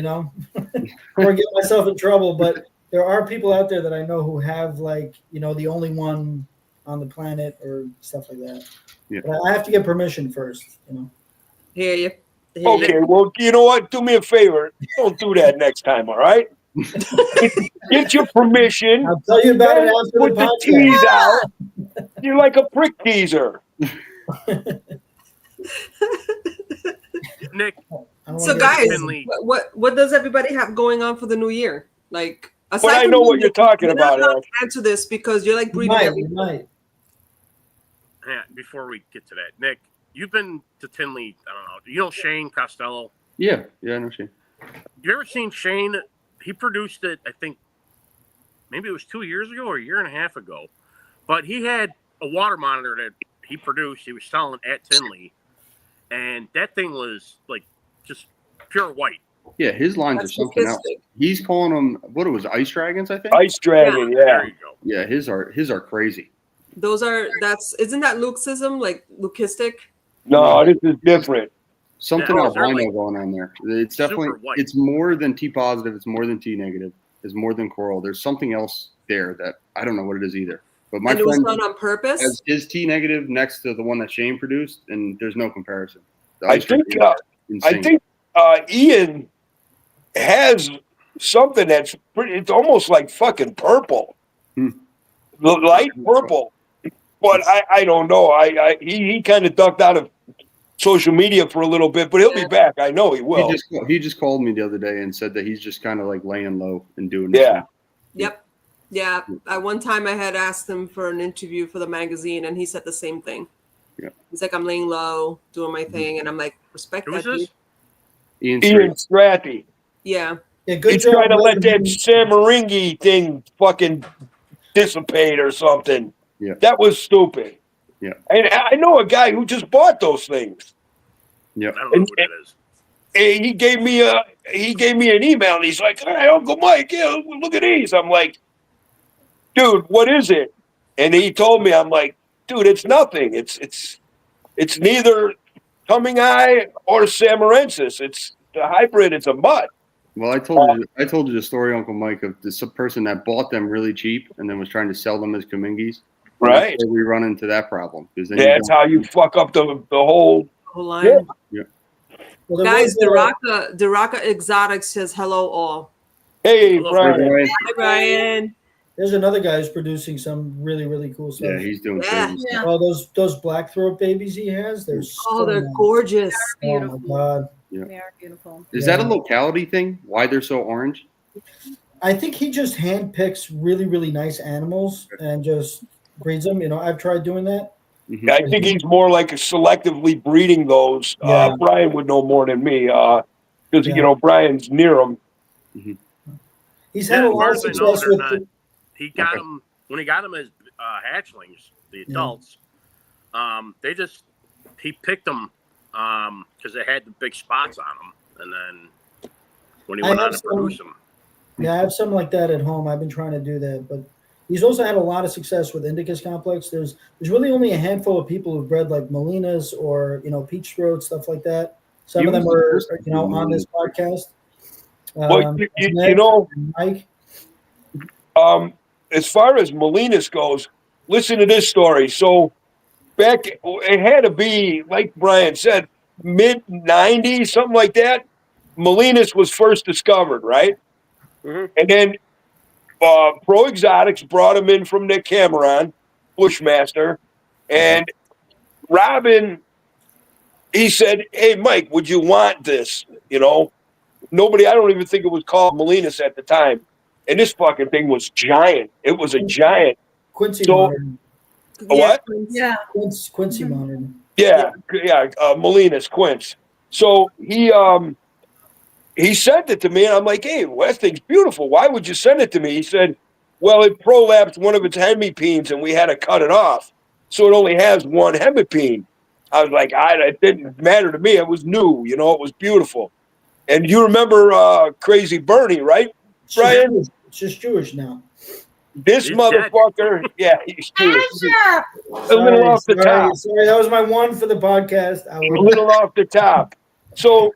or get myself in trouble. But there are people out there that I know who have the only one on the planet or stuff like that. Yeah. But I have to get permission first. Hear you. Okay, well, you know what? Do me a favor. Don't do that next time, all right? Get your permission. I'll tell you about it after put the tease out. You're like a prick teaser. Nick. So guys, what does everybody have going on for the new year? Like, aside I from know what you're talking about. Answer this because you're like breathing everything. Yeah, before we get to that, Nick, you've been to Tinley. I don't know. You know Shane Costello? Yeah, I know Shane. You ever seen Shane? He produced it, I think, maybe it was 2 years ago or a year and a half ago. But he had a water monitor that he produced. He was selling at Tinley, and that thing was like just pure white. Yeah, his lines are something else. He's calling them, what it was, Ice Dragons, I think? Ice Dragon, yeah. There you go. Yeah, his are crazy. Isn't that Lukeism, like Lukistic? No, this is different. Something albino going on there. It's definitely, it's more than T positive. It's more than T negative. It's more than coral. There's something else there that I don't know what it is either. But my friend, it was done on purpose? has his T negative next to the one that Shane produced, and there's no comparison. I think Ian has something that's pretty, it's almost like fucking purple. The light purple. But I don't know. He kind of ducked out of social media for a little bit, but he'll be back. I know he will. He just called me the other day and said that he's just kind of like laying low and doing Yep. Yeah. At one time I had asked him for an interview for the magazine and he said the same thing. Yeah. He's like, I'm laying low, doing my thing, and I'm like, respect Who that. is this? Ian Strathy. Yeah. He's trying to let that Samaringi thing fucking dissipate or something. Yeah. That was stupid. Yeah. And I know a guy who just bought those things. Yeah. I don't know who it is. And he gave me an email and he's like, "Hey, Uncle Mike, yeah, look at these." I'm like, "Dude, what is it?" And he told me, I'm like, "Dude, it's nothing. It's neither coming eye or samarensis. It's the hybrid. It's a mutt." Well, I told you the story, Uncle Mike, of this person that bought them really cheap and then was trying to sell them as Kamingis. Right. We run into that problem. That's how you fuck up the whole line. Yeah. Well, guys, Deraka Exotic says hello all. Hey, Brian. Hi, Brian. There's another guy who's producing some really, really cool stuff. Yeah, he's doing crazy stuff. Oh, those black throat babies he has, they're they're gorgeous. They're beautiful. Oh my God. Yeah. They are beautiful. Is that a locality thing? Why they're so orange? I think he just handpicks really, really nice animals and just breeds them. I've tried doing that. Mm-hmm. I think he's more like selectively breeding those. Yeah. Brian would know more than me because Brian's near him. Mm-hmm. He's had a lot of success with. He got them when he got them as hatchlings, the adults. He picked them because they had the big spots on them, and then when he went on to produce them. Yeah, I have something like that at home. I've been trying to do that, but he's also had a lot of success with Indicus complex. There's really only a handful of people who've bred like Molinas or peach throat, stuff like that. Some of them are on this podcast. Well, Mike. As far as Molinas goes, listen to this story. So back, it had to be, like Brian said, mid-90s, something like that. Molinas was first discovered, right? Mhm. And then Pro Exotics brought him in from Nick Cameron, Bushmaster, and Robin, he said, "Hey, Mike, would you want this?" You know, nobody, I don't even think it was called Molinas at the time. And this fucking thing was giant. It was a giant. Quincy So, modern. what? Yeah. Quincy modern. Yeah, Molinas, Quince. So he sent it to me, and I'm like, "Hey, well, that thing's beautiful. Why would you send it to me?" He said, "Well, it prolapsed one of its hemipenes, and we had to cut it off, so it only has one hemipene." I was like, "It didn't matter to me. It was new, you know. It was beautiful." And you remember Crazy Bernie, right, Brian? It's just Jewish now. This He's motherfucker, yeah, he's Jewish. A little Sorry, off the top. Sorry, that was my one for the podcast. A little off the top. So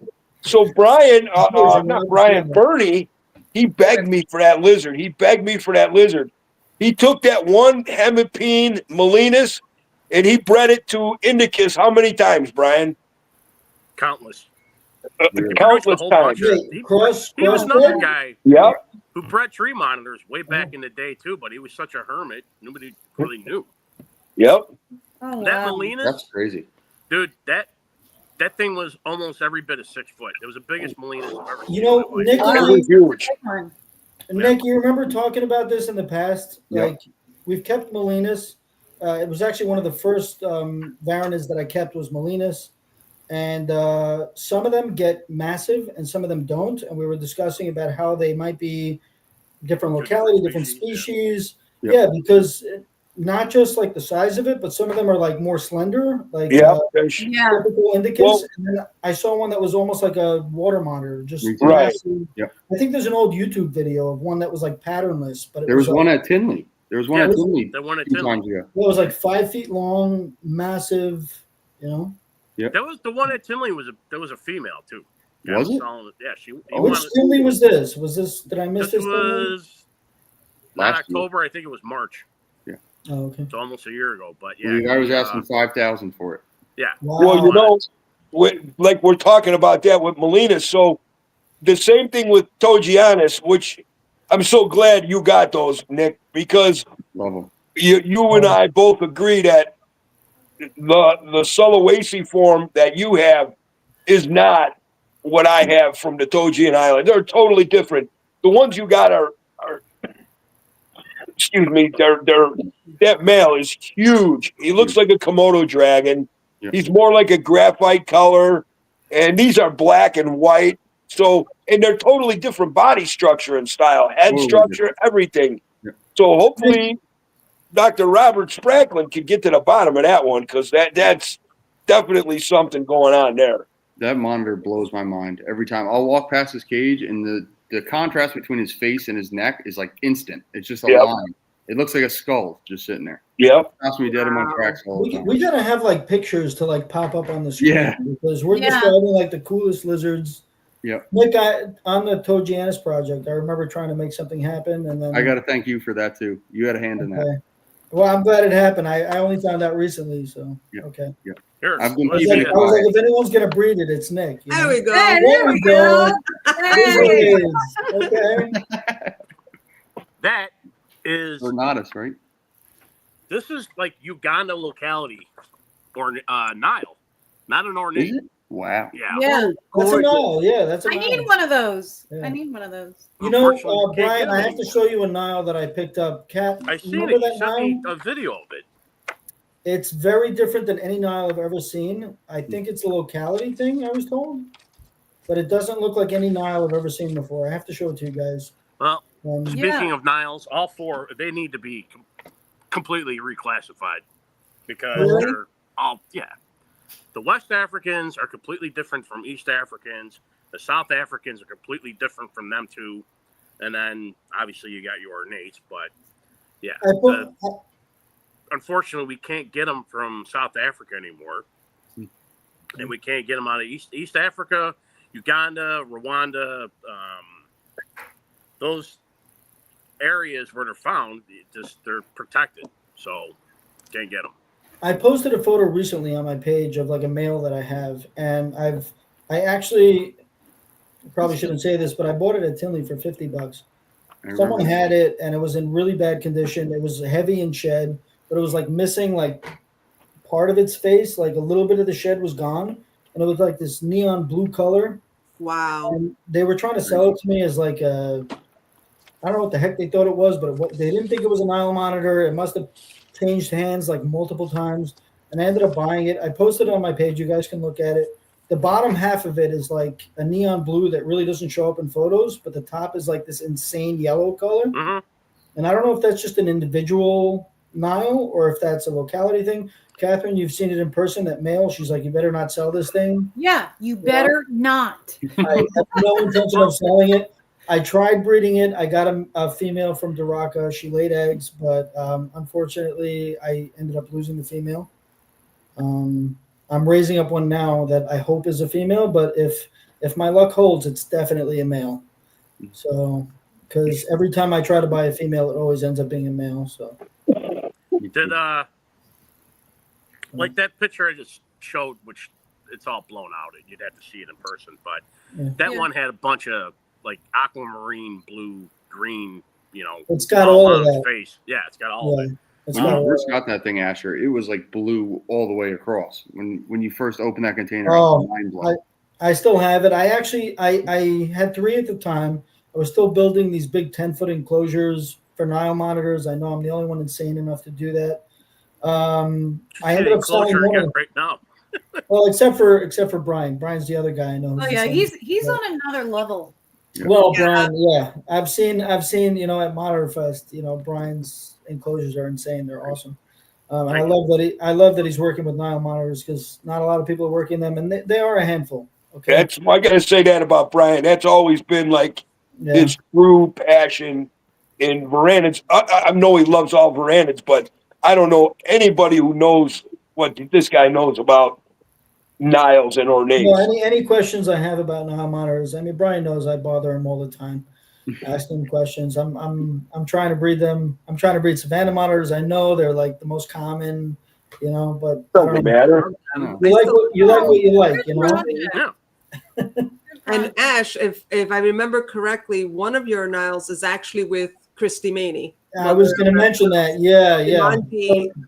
Brian, not Brian, Bernie, he begged me for that lizard. He took that one hemipene Molinas and he bred it to Indicus how many times, Brian? Countless. Countless Whole times. bunch of- he was another guy Yep. who bred tree monitors way back in the day too, but he was such a hermit, nobody really knew. Yep. Oh, That wow. Molinas, That's crazy. dude, that thing was almost every bit of 6 foot. It was the biggest Molinas I've ever seen. You know, in my life. It was huge. Nick, you remember talking about this in the past? Yep. Like, we've kept Molinas. It was actually one of the first Varanids that I kept was Molinas. And some of them get massive and some of them don't. And we were discussing about how they might be different locality, different species. Yep. Yeah, because not just like the size of it, but some of them are like more slender, like Yeah. typical Indicus. Well- and then I saw one that was almost like a water monitor, just Me too. Right. massive. Yep. I think there's an old YouTube video of one that was like patternless, but it There was like, one at Tinley. There was one Yeah, at Tinley that one at 2 Tinley. times ago. it was like 5 feet long, massive, you know. That was the one at Tinley was a female too. Was it? Yeah, she. Which Tinley was this? Was this? Did I miss This this? Tinley? was not Last year. October. I think it was March. Oh, okay. So almost a year ago. But yeah, I was asking 5,000 for it. Yeah. Wow. Well, you know, we're talking about that with Molina. So the same thing with Togiannis, which I'm so glad you got those, Nick, because Love them. you and I both agree that the Sulawesi form that you have is not what I have from the Togian Island. They're totally different. The ones you got are excuse me, that male is huge. He looks like a Komodo dragon. Yeah. He's more like a graphite color, and these are black and white. So, and they're totally different body structure and style, head Totally structure, everything. Yeah. So hopefully Dr. Robert Sprackland could get to the bottom of that one, because that's definitely something going on there. That monitor blows my mind every time. I'll walk past his cage, and the contrast between his face and his neck is like instant. It's just a Yep. line. It looks like a skull just sitting there. Yep. Knocks me dead in my tracks all the time. We gotta have like pictures to like pop up on the screen, Yeah. because we're Yeah. describing like the coolest lizards. Yep. Nick, on the Togiannis project, I remember trying to make something happen, and then I got to thank you for that too. You had a hand in that. Okay. Well, I'm glad it happened. I only found out recently, so Yeah. okay. Here, I've been I was, keeping like, it I was quiet. like, if anyone's gonna breed it, it's Nick. You There know? we go. Hey, There we go. Hey. There it is. Okay. that is Ornatus, right? this is like Uganda locality or Nile, not an Is ornate. it? Wow. Yeah. Yeah. That's a Nile. Yeah, that's a I Nile. need one of those. Yeah. I need one of those. You know, Unfortunately, can't Brian, get I them have to show you a Nile that I picked up. Cat, I seen remember it. You that sent me Nile? a video of it. It's very different than any Nile I've ever seen. I think it's a locality thing, I was told. But it doesn't look like any Nile I've ever seen before. I have to show it to you guys. Well, Um, speaking of Niles, all four they need to be completely reclassified because Really? they're all The West Africans are completely different from East Africans. The South Africans are completely different from them too. And then obviously you got your ornates, but yeah. I put, Unfortunately, we can't get them from South Africa anymore, and we can't get them out of East Africa, Uganda, Rwanda. Those areas where they're found, they're protected, so can't get them. I posted a photo recently on my page of like a male that I have, and I actually probably shouldn't say this, but I bought it at Tinley for $50. I Someone remember. had it and it was in really bad condition. It was heavy in shed, but it was like missing like part of its face, like a little bit of the shed was gone, and it was like this neon blue color. Wow. And they were trying to sell it to me as like a, I don't know what the heck they thought it was, but they didn't think it was a Nile monitor. It must have changed hands like multiple times, and I ended up buying it. I posted it on my page. You guys can look at it. The bottom half of it is like a neon blue that really doesn't show up in photos, but the top is like this insane yellow color. Mm-hmm. And I don't know if that's just an individual Nile or if that's a locality thing. Catherine, you've seen it in person, that male. She's like, you better not sell this thing. Yeah, you better not. I have no intention of selling it. I tried breeding it. I got a female from Daraka. She laid eggs, but unfortunately, I ended up losing the female. I'm raising up one now that I hope is a female, but if my luck holds, it's definitely a male. So, because every time I try to buy a female, it always ends up being a male. So, You did like that picture I just showed, which it's all blown out. You'd have to see it in person, but Yeah. that one had a bunch of like aquamarine, blue, green. You know, it's got all of on its that. face. Yeah, it's got all of Yeah, it. it's When got you all first of got that thing, Asher, it was like blue all the way across. When you first opened that container, Oh, I was mind blown. I still have it. I actually I had 3 at the time. I was still building these big 10-foot enclosures for Nile monitors. I know I'm the only one insane enough to do that. I ended up selling Enclosure one again of them. right now. Well, except for Brian. Brian's the other guy I know. Oh who's yeah, the same. he's on another level. Well, Brian, yeah, I've seen, you know, at Monitor Fest, you know, Brian's enclosures are insane. They're awesome. And I love that he's working with Nile monitors because not a lot of people are working them, and they are a handful. Okay. That's I gotta say that about Brian. That's always been like Yeah. his true passion in Varanids. I know he loves all Varanids, but I don't know anybody who knows what this guy knows about Niles and ornates. No, any questions I have about Nile monitors? I mean, Brian knows I bother him all the time, asking him questions. I'm trying to breed them. I'm trying to breed Savannah monitors. I know they're like the most common, you know, but I Doesn't don't know. matter. You like what you like, you know. Yeah. And Ash, if I remember correctly, one of your Niles is actually with Christy Maney. I was going to mention that. Yeah.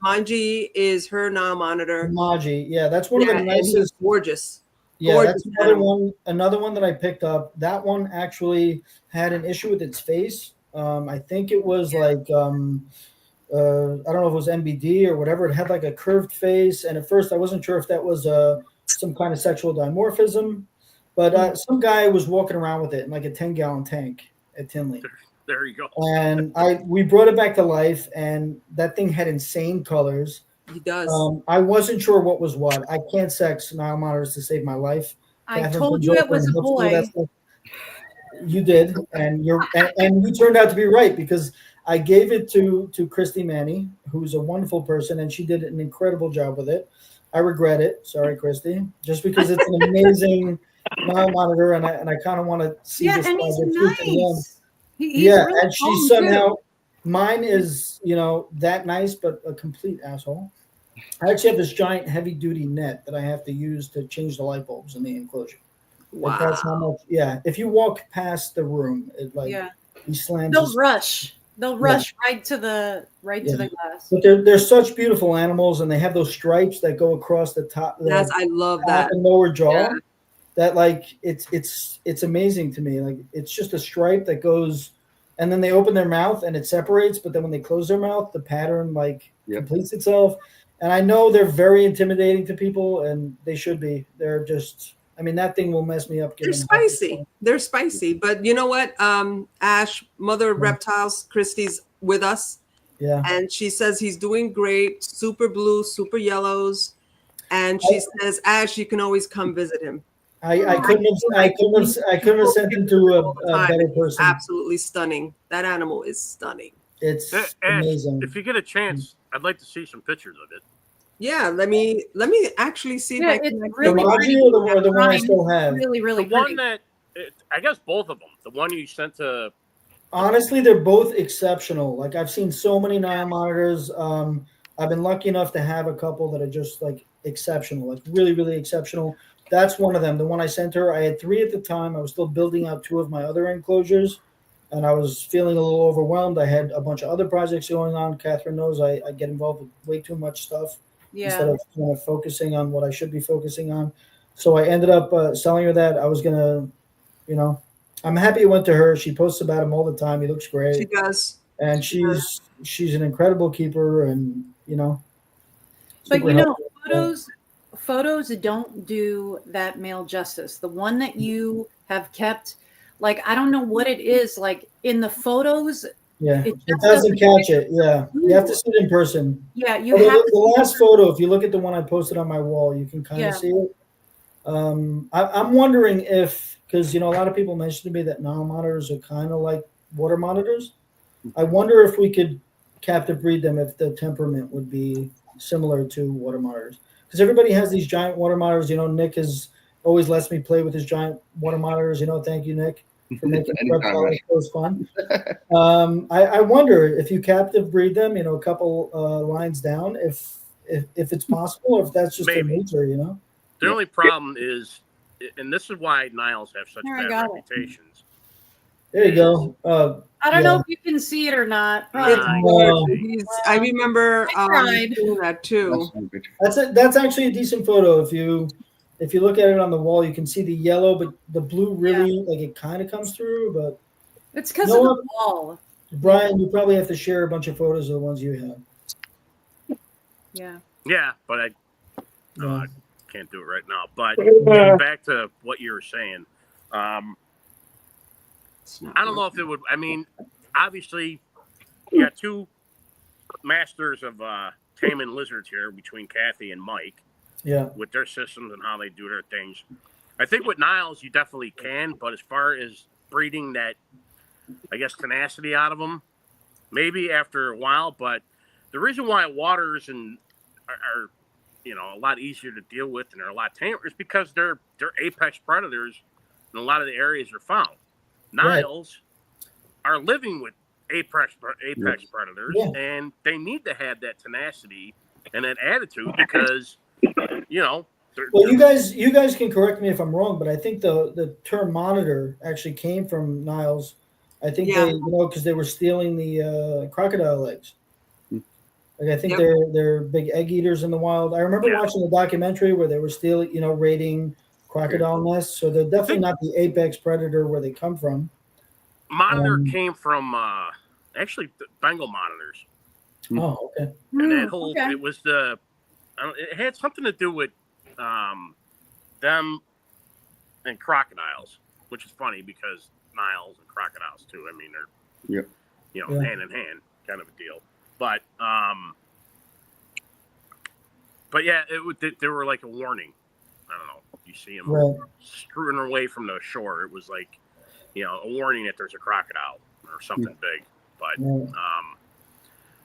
Manji is her Nile monitor. Maji, yeah, that's one of the and he's nicest. gorgeous. Yeah, gorgeous that's animal. another one that I picked up. That one actually had an issue with its face. I think it was like I don't know if it was MBD or whatever. It had like a curved face, and at first I wasn't sure if that was some kind of sexual dimorphism. But some guy was walking around with it in like a 10-gallon tank at Tinley. There you go. And we brought it back to life, and that thing had insane colors. He does. I wasn't sure what was what. I can't sex Nile monitors to save my life. I Catherine told comes you it over was and a helps me with that boy. stuff. You did, and you turned out to be right because I gave it to Christy Manny, who's a wonderful person, and she did an incredible job with it. I regret it. Sorry, Christy. Just because it's an amazing Nile monitor, and I kind of want to see Yeah, this and he's project through to the end. nice. He's Yeah, really and she calm, somehow too. mine is, you know, that nice but a complete asshole. I actually have this giant heavy duty net that I have to use to change the light bulbs in the enclosure. Like, that's how much. Yeah, if you walk past the room, it like he slams. They'll his, rush. They'll rush right to the glass. but they're such beautiful animals, and they have those stripes that go across the top. Yes, I love top that. and lower jaw. Yeah. That like it's amazing to me. Like, it's just a stripe that goes, and then they open their mouth and it separates. But then when they close their mouth, the pattern like completes itself. And I know they're very intimidating to people, and they should be. They're just. I mean, that thing will mess me up. They're spicy. They're spicy. But you know what? Ash, mother of reptiles, Christy's with us. Yeah. And she says he's doing great. Super blue, super yellows. And she says, Ash, you can always come visit him. I couldn't have sent him to a better person. Absolutely stunning. That animal is stunning. It's Ash, amazing. if you get a chance, I'd like to see some pictures of it. Yeah, let me actually see if I can. The Maji or the one I still have? Really, really The one that I guess both of them. The one you sent to. Honestly, they're both exceptional. Like, I've seen so many Nile monitors. I've been lucky enough to have a couple that are just like exceptional, like really, really exceptional. that's one of them. The one I sent her, I had 3 at the time. I was still building out 2 of my other enclosures, and I was feeling a little overwhelmed. I had a bunch of other projects going on. Catherine knows I get involved with way too much stuff instead of kind of focusing on what I should be focusing on. So I ended up selling her that. I was gonna, I'm happy it went to her. She posts about him all the time. He looks great. She does. And she's an incredible keeper, and But super helpful. photos don't do that male justice. The one that you have kept, like, I don't know what it is, like in the photos. Yeah, It it just doesn't doesn't catch it. Yeah, you have to see it in person. Yeah, you Although have the last photo, if you look at the one I posted on my wall, you can kind Yeah. of see it. I'm wondering if, because a lot of people mentioned to me that Nile monitors are kind of like water monitors. I wonder if we could captive breed them, if the temperament would be similar to water monitors. Because everybody has these giant water monitors. Nick has always lets me play with his giant water monitors. Thank you, Nick, for making reptile shows fun. I wonder if you captive breed them, a couple lines down, if it's possible, or if that's just their nature, The only problem is, and this is why Niles have such There, I bad got it. reputations. There you go. I don't know if you can see it or not. I remember tried. doing that too. That's actually a decent photo. If you look at it on the wall, you can see the yellow, but the blue really like it kind of comes through. But it's because of the wall. Brian, you probably have to share a bunch of photos of the ones you have. Yeah. Yeah, but I can't do it right now. But getting back to what you were saying, I don't know if it would. I mean, obviously, you got 2 masters of taming lizards here between Kathy and Mike. Yeah. With their systems and how they do their things. I think with Niles, you definitely can, but as far as breeding that, I guess, tenacity out of them, maybe after a while. But the reason why waters and are a lot easier to deal with and they're a lot tamer is because they're apex predators in a lot of the areas they're found. Niles are living with apex predators, and they need to have that tenacity and that attitude because well, you guys can correct me if I'm wrong, but I think the term monitor actually came from Niles. I think they because they were stealing the crocodile eggs. Like I think they're big egg eaters in the wild. I remember watching a documentary where they were stealing, raiding crocodile nests. So they're definitely not the apex predator where they come from. Monitor came from actually Bengal monitors. Oh, okay. And that whole it was it had something to do with them and crocodiles, which is funny because Niles and crocodiles too. I mean, they're hand in hand kind of a deal. But yeah, they were like a warning. I don't know. You see them screwing away from the shore. It was like a warning that there's a crocodile or something big. But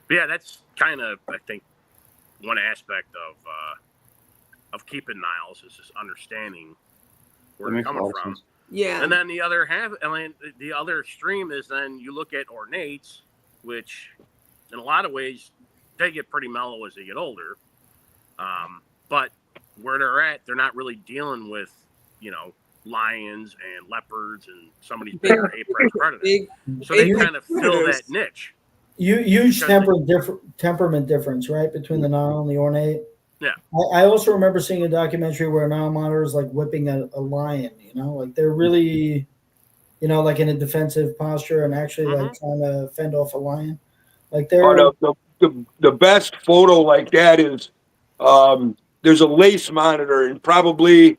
yeah, that's kind of I think one aspect of keeping Niles is just understanding where they're coming from. Yeah. And then the other half, the other extreme is then you look at ornates, which in a lot of ways they get pretty mellow as they get older. But where they're at, they're not really dealing with, lions and leopards and some of these bigger apex predators. So they kind of fill that niche. Huge temperament difference, right, between the Nile and the ornate. Yeah. I also remember seeing a documentary where a Nile monitor is like whipping a lion, like they're really, like in a defensive posture and actually like trying to fend off a lion. Like they're the best photo like that is there's a lace monitor and probably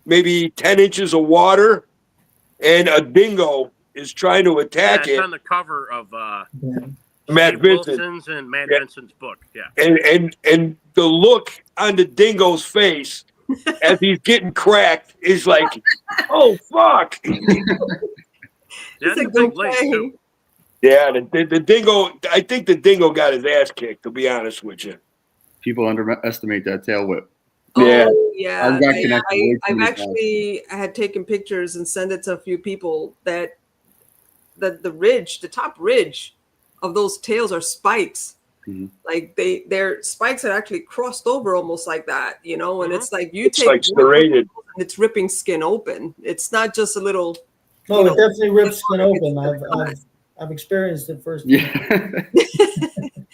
maybe 10 inches of water, and a dingo is trying to attack it. It's on the cover of Matt Vincent. Wilson's and Matt Vincent's book. Yeah. And the look on the dingo's face as he's getting cracked is like, oh fuck. That's a big lace too. Yeah, the dingo. I think the dingo got his ass kicked. To be honest with you, people underestimate that tail whip. Yeah, yeah. I've actually had taken pictures and sent it to a few people that the top ridge of those tails are spikes. Mm-hmm. Like they're spikes that actually crossed over almost like that, and it's like you take like serrated. it's ripping skin open. It's not just a little. No, you it know, definitely rips skin it's- open. I've experienced it first. Yeah.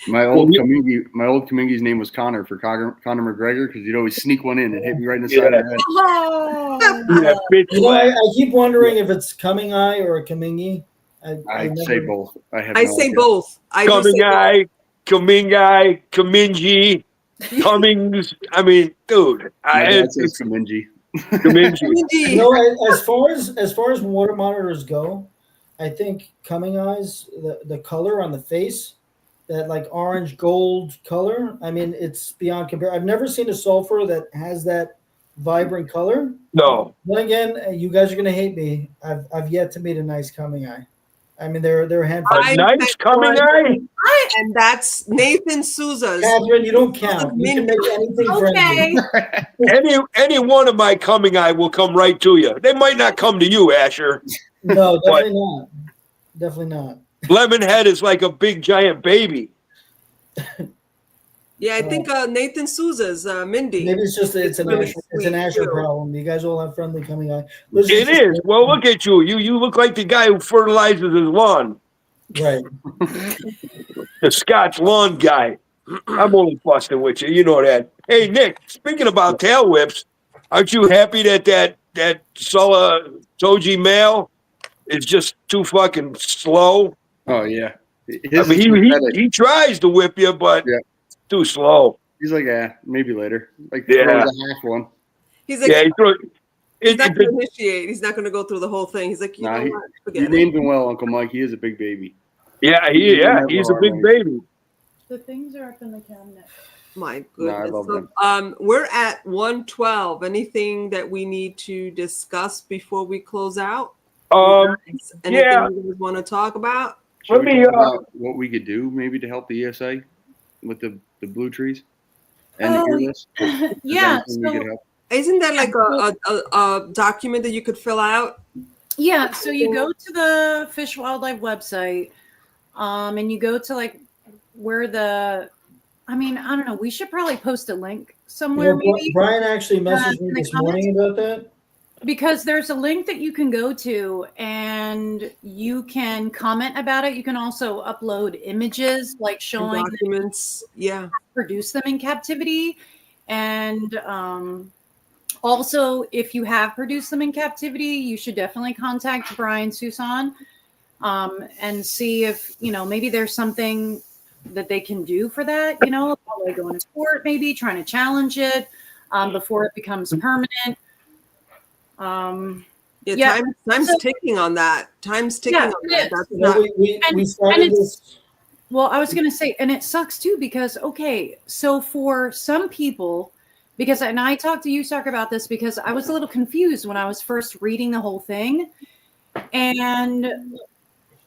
my old Kamingi's name was Connor for Conor McGregor because he'd always sneak one in and hit me right in the side of the head. Yeah, bitch You know, I slap. keep wondering if it's coming eye or a Kamingi. I say both. I say both. I do say both. Kamingai, Kamingai, Kaminji, Cummings. I mean, dude, My dad it's says Kaminji. Kaminji. You know, as far as water monitors go, I think coming eyes, the color on the face, that like orange gold color. I mean, it's beyond compare. I've never seen a sulfur that has that vibrant color. No. Then again, you guys are gonna hate me. I've yet to meet a nice coming eye. I mean, they're a handful. A nice coming eye? And that's Nathan Souza's. Catherine, you don't count. You can make anything friendly. Any one of my coming eye will come right to you. They might not come to you, Asher. No, definitely not. Definitely not. Lemonhead is like a big giant baby. Yeah, I think Nathan Souza's Mindy. Maybe it's just it's an Asher too. problem. You guys all have friendly coming eye. It is. Well, look at you. You look like the guy who fertilizes his lawn. Right. The Scotch lawn guy. I'm only busting with you. You know that. Hey, Nick, speaking about tail whips, aren't you happy that Sulla Toji male is just too fucking slow? Oh, yeah. I mean, he tries to whip you, but too slow. He's like, maybe later. Like, Yeah. throws a half one. He's like, Yeah, he's not going to initiate. He's not going to go through the whole thing. He's like, you know what? You Forget it. named him well, Uncle Mike. He is a big baby. Yeah, he's a big baby. The things are up in the cabinet. My No, I goodness. love So, we're at 1:12. Anything that we need to discuss before we close out? Anything yeah. you guys want to talk about? Should Let we me, talk about what we could do maybe to help the ESA with the blue trees and the earless? Yeah. Is there anything we could So, help? Isn't that like a document that you could fill out? yeah. So you go to the Fish Wildlife website, and you go to like where I don't know. We should probably post a link somewhere. Maybe Brian actually messaged me in the this morning about that. because there's a link that you can go to and you can comment about it. You can also upload images like showing Documents. Yeah. produce them in captivity. And also, if you have produced them in captivity, you should definitely contact Brian Susan and see if, maybe there's something that they can do for that, probably going to court, maybe trying to challenge it before it becomes permanent. Time's ticking on that. Time's ticking on that. That's not, We started this. Well, I was going to say, and it sucks too, because, okay, so for some people, and I talked to USARK about this because I was a little confused when I was first reading the whole thing. And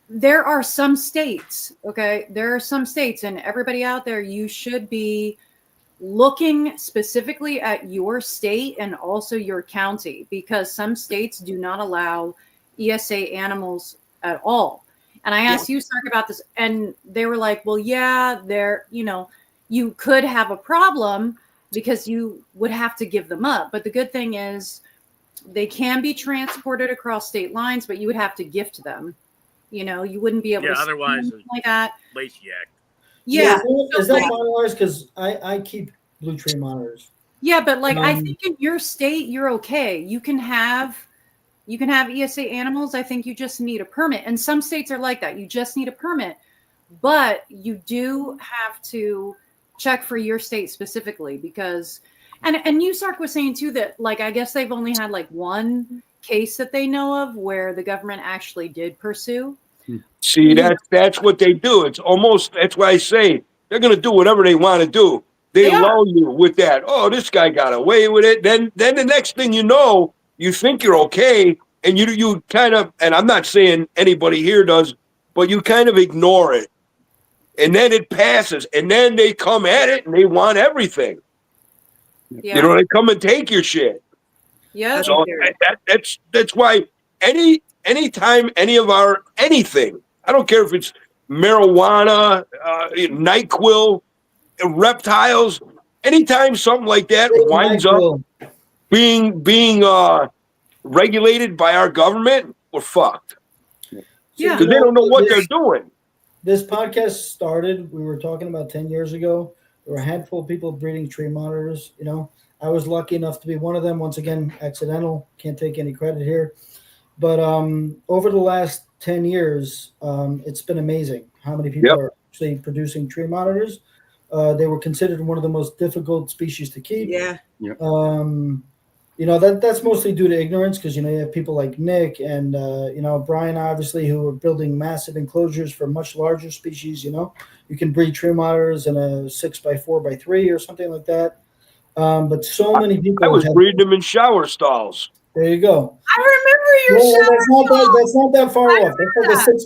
there are some states, okay? There are some states, and everybody out there, you should be looking specifically at your state and also your county, because some states do not allow ESA animals at all. And I asked USARK about this, and they were like, well, yeah, you could have a problem because you would have to give them up. But the good thing is they can be transported across state lines, but you would have to gift them. You wouldn't be able to otherwise like that. Lacey Act. Yeah. Is that finalized? Because I keep blue tree monitors. Yeah, but I think in your state you're okay. You can have ESA animals. I think you just need a permit. And some states are like that. You just need a permit. But you do have to check for your state specifically because and USARK was saying too that I guess they've only had one case that they know of where the government actually did pursue. See, that's what they do. It's almost, that's why I say they're going to do whatever they want to do. They lull you with that. Oh, this guy got away with it. Then the next thing you know, you think you're okay, and you kind of, and I'm not saying anybody here does, but you kind of ignore it. And then it passes, and then they come at it and they want everything. Yeah. They come and take your shit. Yeah. So that's why anytime any of our anything, I don't care if it's marijuana, NyQuil, reptiles, anytime something like that winds up, being regulated by our government, we're fucked. Yeah. Because they don't know what they're doing. This podcast started, we were talking about 10 years ago. There were a handful of people breeding tree monitors. You know, I was lucky enough to be one of them. Once again, accidental. Can't take any credit here. But over the last 10 years, it's been amazing how many people are actually producing tree monitors. They were considered one of the most difficult species to keep. Yeah. You know, that's mostly due to ignorance because, you know, you have people like Nick and, you know, Brian, obviously, who are building massive enclosures for much larger species. You know, you can breed tree monitors in a 6x4x3 or something like that. But so many people. I was breeding them in shower stalls. There you go. I remember your shower. That's not that far off. That's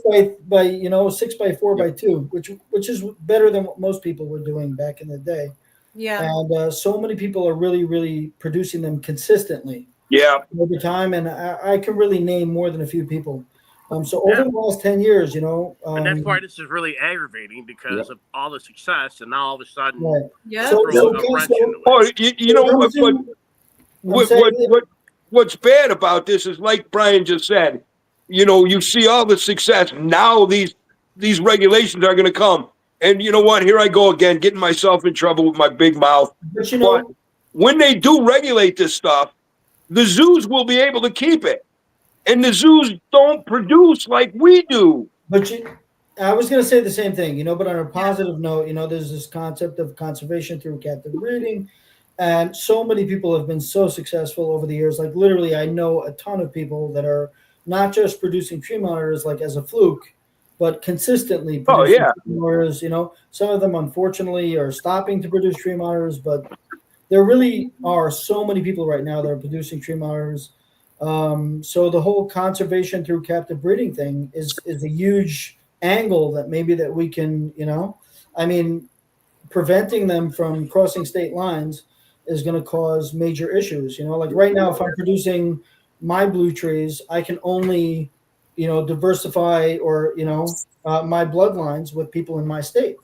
like a 6x4x2, which is better than what most people were doing back in the day. Yeah. And so many people are really, really producing them consistently. Yeah. Over time, and I can really name more than a few people. So over the last 10 years, you know, and that's why this is really aggravating because of all the success, and now all of a sudden, what's bad about this is, like Brian just said, you know, you see all the success. Now these regulations are going to come. And you know what? Here I go again, getting myself in trouble with my big mouth. But you know, when they do regulate this stuff, the zoos will be able to keep it. And the zoos don't produce like we do. But I was going to say the same thing, you know, but on a positive note, you know, there's this concept of conservation through captive breeding. And so many people have been so successful over the years. Like literally, I know a ton of people that are not just producing tree monitors like as a fluke, but consistently producing tree monitors. You know, some of them unfortunately are stopping to produce tree monitors, but there really are so many people right now that are producing tree monitors. So the whole conservation through captive breeding thing is a huge angle that maybe that we can, you know, I mean, preventing them from crossing state lines is going to cause major issues. You know, like right now, if I'm producing my blue trees, I can only, you know, diversify or, you know, my bloodlines with people in my state.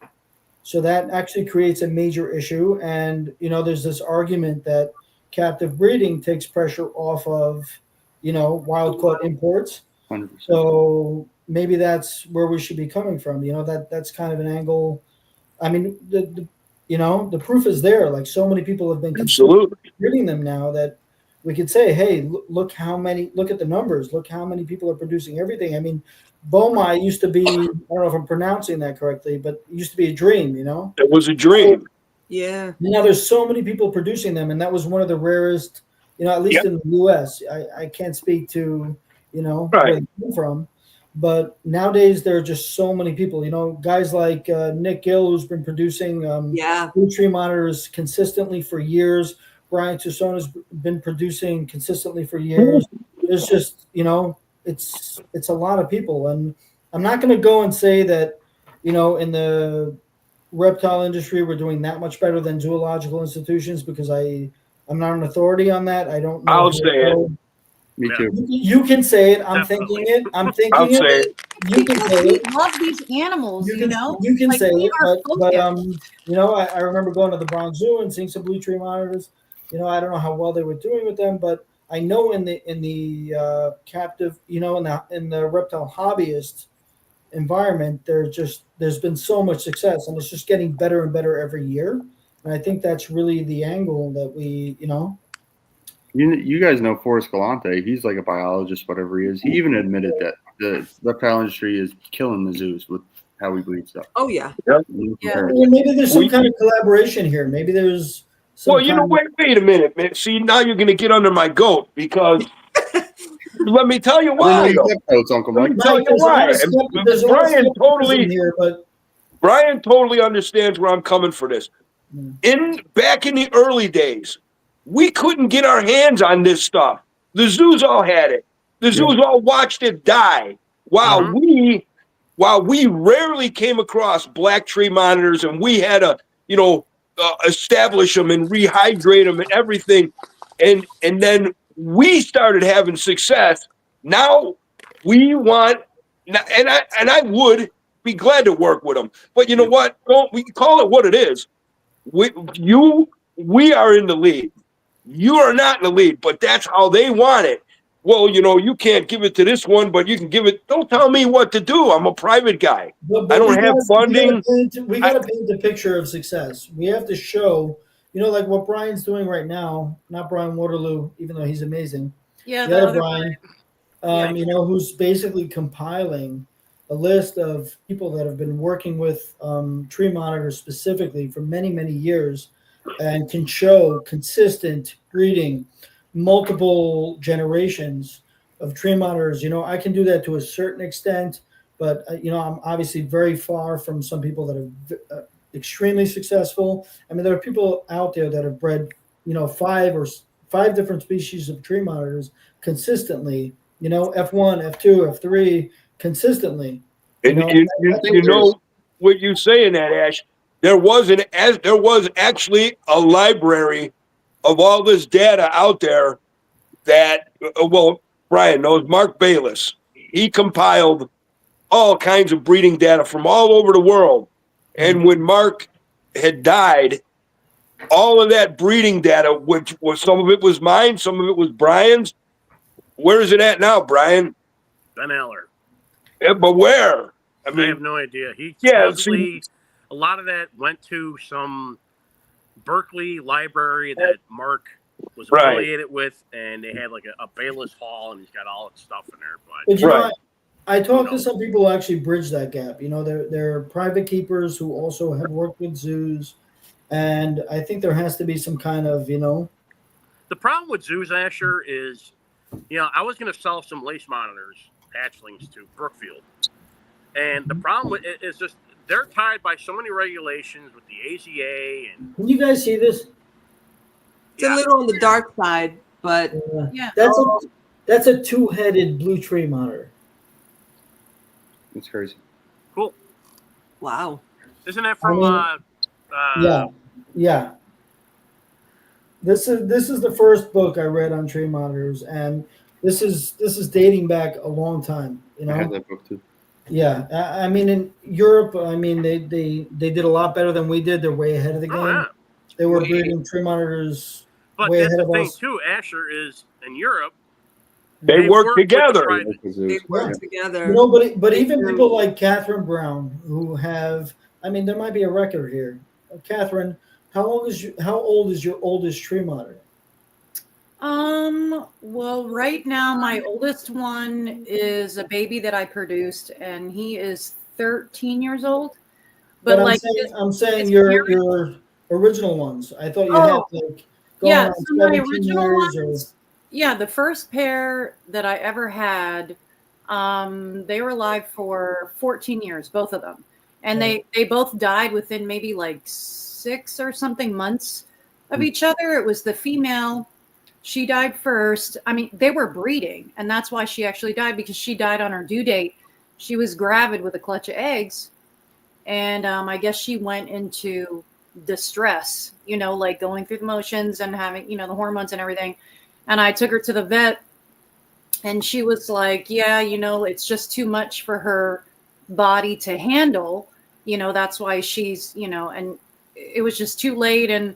So that actually creates a major issue. And, you know, there's this argument that captive breeding takes pressure off of, you know, wild caught imports. 100%. So maybe that's where we should be coming from. You know, that's kind of an angle. I mean, you know, the proof is there. Like so many people have been breeding them now that we could say, hey, look at the numbers. Look how many people are producing everything. I mean, Bomai used to be, I don't know if I'm pronouncing that correctly, but it used to be a dream, you know? It was a dream. Yeah. Now there's so many people producing them, and that was one of the rarest, you know, at least in the U.S. I can't speak to, you know, where they come from, but nowadays there are just so many people, you know, guys like Nick Gill, who's been producing blue tree monitors consistently for years. Brian Tucson has been producing consistently for years. There's just, you know, it's a lot of people, and I'm not going to go and say that, you know, in the reptile industry we're doing that much better than zoological institutions because I'm not an authority on that. I don't know. I'll say it. Me too. You can say it. I'm thinking it. I'll say it. You can say it. We love these animals, you know. You can like, say it, but focused. you know, I remember going to the Bronx Zoo and seeing some blue tree monitors. You know, I don't know how well they were doing with them, but I know in the captive, you know, in the reptile hobbyist environment, there's been so much success, and it's just getting better and better every year. And I think that's really the angle that we, you know. You guys know Forrest Galante. He's like a biologist, whatever he is. He even admitted that the reptile industry is killing the zoos with how we breed stuff. Oh yeah. Well, maybe there's some kind of collaboration here. Maybe there's. Well, you know, wait a minute, man. See, now you're going to get under my goat because let me tell you why. Uncle Mike. Tell you why. Brian totally understands where I'm coming for this. Back in the early days, we couldn't get our hands on this stuff. The zoos all had it. The zoos all watched it die. While we rarely came across black tree monitors, and we had to, you know, establish them and rehydrate them and everything, and then we started having success. Now we want, and I would be glad to work with them, but you know what? We call it what it is. We are in the lead. You are not in the lead, but that's how they want it. Well, you can't give it to this one, but you can give it. Don't tell me what to do. I'm a private guy. But I don't have funding. We got to paint the picture of success. We have to show, like what Brian's doing right now. Not Brian Waterloo, even though he's amazing. Yeah, The other Brian, who's basically compiling a list of people that have been working with tree monitors specifically for many, many years, and can show consistent breeding, multiple generations of tree monitors. I can do that to a certain extent, but I'm obviously very far from some people that are extremely successful. I mean, there are people out there that have bred, five different species of tree monitors consistently. F1, F2, F3 consistently. And what you say in that, Ash. There was actually a library of all this data out there that, Brian knows, Mark Bayless. He compiled all kinds of breeding data from all over the world. And when Mark had died, all of that breeding data, which was some of it was mine, some of it was Brian's. Where is it at now, Brian? Ben Eller. Yeah, but where? I have no idea. Supposedly, a lot of that went to some Berkeley library that Mark was affiliated with, and they had like a Bayless Hall, and he's got all that stuff in there. But I talked to some people who actually bridge that gap. They're private keepers who also have worked with zoos, and I think there has to be some kind of, The problem with zoos, Asher, is, I was going to sell some lace monitors, hatchlings, to Brookfield. And the problem with it is just they're tied by so many regulations with the AZA. And can you guys see this? It's a little on the dark side, but that's a two-headed blue tree monitor. That's crazy. Cool. Wow. Isn't that from? Yeah. This is the first book I read on tree monitors, and this is dating back a long time. I had that book too. Yeah, I mean, in Europe, they did a lot better than we did. They're way ahead of the game. Oh, yeah. They were breeding tree monitors but way that's ahead the of thing us. too, Asher, is in Europe. They work together. they work together. But even people like Catherine Brown, who have, there might be a record here. Catherine, how old is your oldest tree monitor? Well, right now my oldest one is a baby that I produced, and he is 13 years old. But I'm saying your original ones. I thought you had so my original ones. Yeah, the first pair that I ever had, they were alive for 14 years, both of them, and they both died within maybe like 6 or something months of each other. It was the female. She died first. They were breeding, and that's why she actually died, because she died on her due date. She was gravid with a clutch of eggs, and I guess she went into distress, like going through the motions and having, the hormones and everything. And I took her to the vet, and she was like, yeah, it's just too much for her body to handle. That's why she's, and it was just too late. And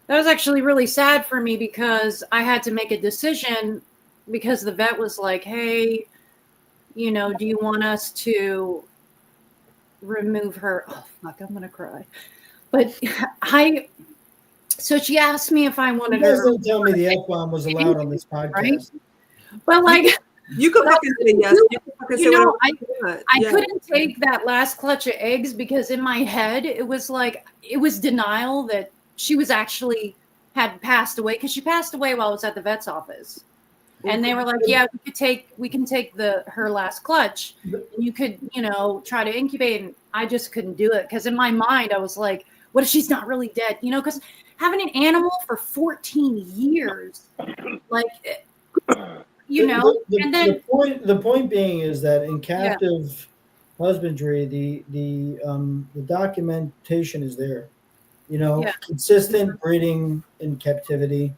that was actually really sad for me, because I had to make a decision, because the vet was like, hey, do you want us to remove her? Oh, fuck, I'm going to cry. But so she asked me if I wanted her. You guys her. don't tell me the F-bomb was allowed on this podcast. Right? But you could fucking say yes. I couldn't take that last clutch of eggs, because in my head it was denial that she was actually had passed away, because she passed away while I was at the vet's office. And they were like, yeah, we can take her last clutch, and you could, try to incubate. And I just couldn't do it, because in my mind I was like, what if she's not really dead? Because having an animal for 14 years, and then the point being is that in captive husbandry, the documentation is there. Consistent breeding in captivity.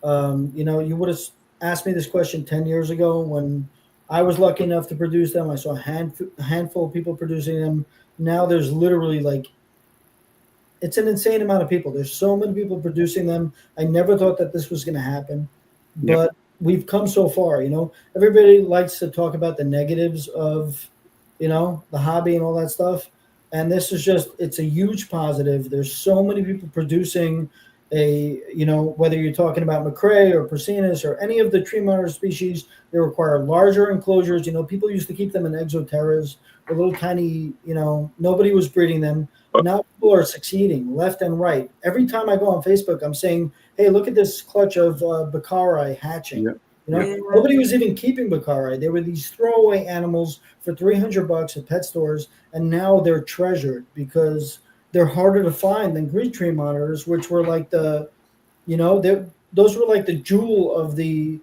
You would have asked me this question 10 years ago when I was lucky enough to produce them. I saw a handful of people producing them. Now there's literally like it's an insane amount of people. There's so many people producing them. I never thought that this was going to happen, but we've come so far. You know, everybody likes to talk about the negatives of, you know, the hobby and all that stuff. And this is just, it's a huge positive. There's so many people producing you know, whether you're talking about McCrae or Persinus or any of the tree monitor species, they require larger enclosures. You know, people used to keep them in exoterras, or little tiny, you know, nobody was breeding them. Now people are succeeding left and right. Every time I go on Facebook, I'm saying, hey, look at this clutch of Bacari hatching. Yep. You know, nobody was even keeping Bacari. They were these throwaway animals for $300 at pet stores, and now they're treasured because they're harder to find than green tree monitors, which were like the, you know, those were like the jewel of the,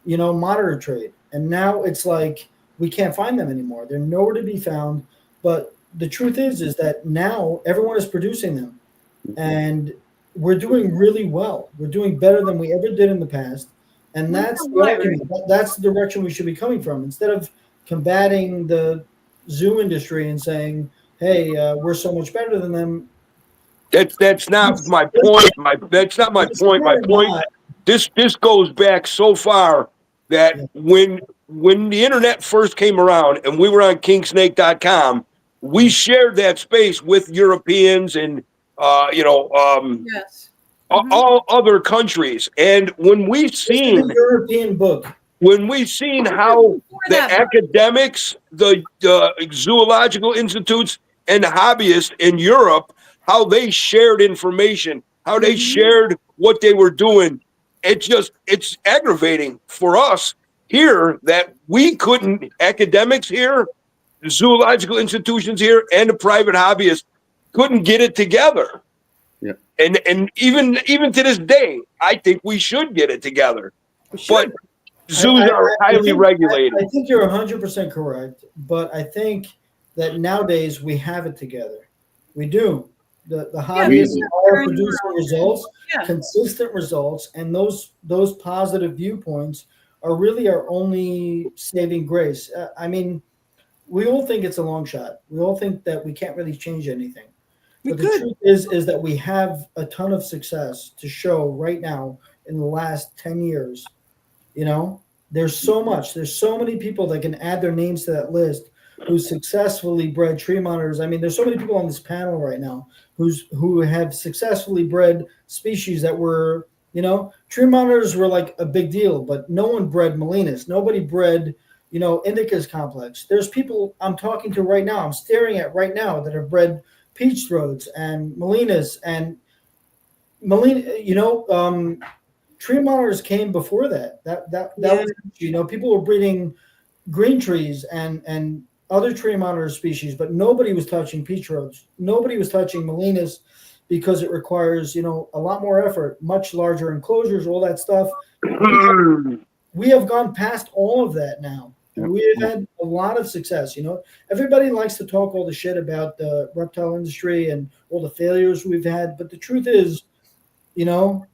you know, monitor trade. And now it's like we can't find them anymore. They're nowhere to be found. But the truth is that now everyone is producing them, and we're doing really well. We're doing better than we ever did in the past. And that's the argument. That's the direction we should be coming from. Instead of combating the zoo industry and saying, hey, we're so much better than them. That's not my point. That's not my point. My point. This goes back so far that when the internet first came around and we were on kingsnake.com, we shared that space with Europeans and all other countries. And when we've seen European book, when we've seen how the academics, the zoological institutes, and the hobbyists in Europe, how they shared information, how they shared what they were doing, it's aggravating for us here that we couldn't, academics here, the zoological institutions here, and the private hobbyists couldn't get it together. Yeah. And even to this day, I think we should get it together. But zoos are highly regulated. I think you're 100% correct, but I think that nowadays we have it together. We do. The hobbyists are producing results, consistent results, and those positive viewpoints are really our only saving grace. I mean, we all think it's a long shot. We all think that we can't really change anything. But the truth is that we have a ton of success to show right now in the last 10 years. You know, there's so much. There's so many people that can add their names to that list who successfully bred tree monitors. I mean, there's so many people on this panel right now who have successfully bred species that were, you know, tree monitors were like a big deal, but no one bred Molinas. Nobody bred, you know, Indica's complex. There's people I'm talking to right now, I'm staring at right now, that have bred peach throats and Molinas and you know, tree monitors came before that. That was, you know, people were breeding green trees and other tree monitor species, but nobody was touching peach throats. Nobody was touching Molinas because it requires, you know, a lot more effort, much larger enclosures, all that stuff. We have gone past all of that now. And we have had a lot of success. You know, everybody likes to talk all the shit about the reptile industry and all the failures we've had, but the truth is, you know,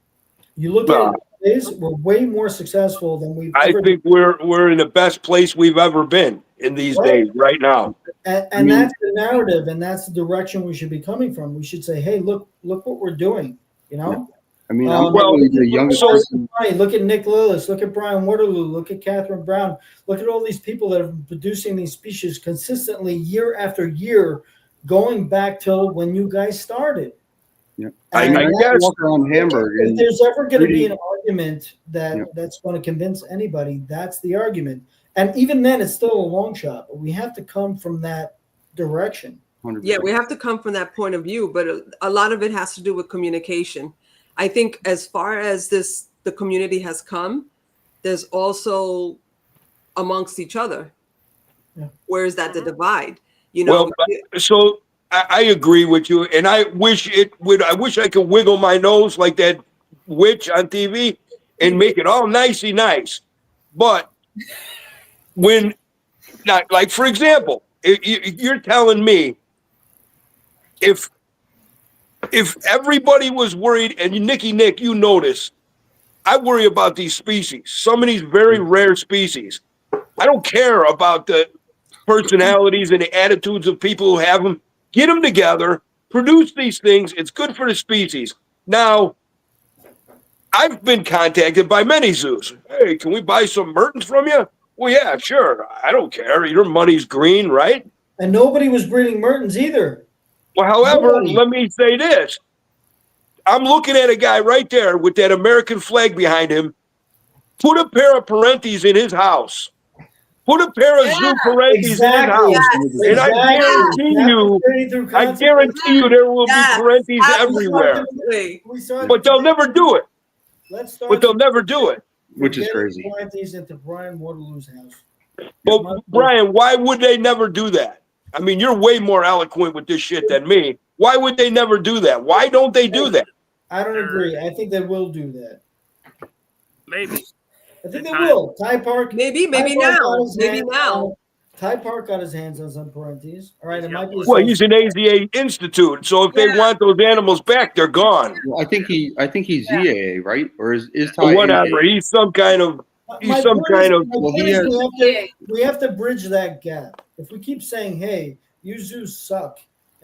you look at it, we're way more successful than we've ever think we're in the best place we've ever been in these days right now. And that's the narrative, and that's the direction we should be coming from. We should say, hey, look what we're doing, you know? I mean, I'm probably the youngest person. Look at Nick Lillis, look at Brian Waterloo, look at Catherine Brown, look at all these people that have been producing these species consistently year after year, going back till when you guys started. Yeah. I guess walk around Hamburg. If there's ever going to be an argument that's going to convince anybody, that's the argument. And even then, it's still a long shot. But we have to come from that direction. 100%. Yeah, we have to come from that point of view. But a lot of it has to do with communication. I think as far as the community has come, there's also amongst each other. Yeah. Where is that the divide? You know. Well, so I agree with you, and I wish I could wiggle my nose like that witch on TV and make it all nicey nice. But when, not like, for example, you're telling me if everybody was worried, and Nick, you notice, I worry about these species, some of these very rare species. I don't care about the personalities and the attitudes of people who have them. Get them together, produce these things. It's good for the species. Now, I've been contacted by many zoos. Hey, can we buy some Mertens from you? Well, yeah, sure. I don't care. Your money's green, right? And nobody was breeding Mertens either. Well, however, Nobody. let me say this. I'm looking at a guy right there with that American flag behind him. Put a pair of Parentes in his house. Put a pair of zoo Parentes in his house. And I guarantee you there will be Parentes everywhere. But they'll never do it. Let's start. But they'll never do it. Which is crazy. Parentes into Brian Waterloo's house. Well, Brian, why would they never do that? I mean, you're way more eloquent with this shit than me. Why would they never do that? Why don't they do that? I don't agree. I think they will do that. Maybe. I think they will. Ty Park. Maybe now. Ty Park got his hands on some Parentes. All right, it might be. Well, he's an AZA institute, so if they want those animals back, they're gone. Well, I think he's ZAA, right? Or is Ty whatever? AZA? He's some kind of. He's some kind of. We have to bridge that gap. If we keep saying, "Hey, you zoos suck,"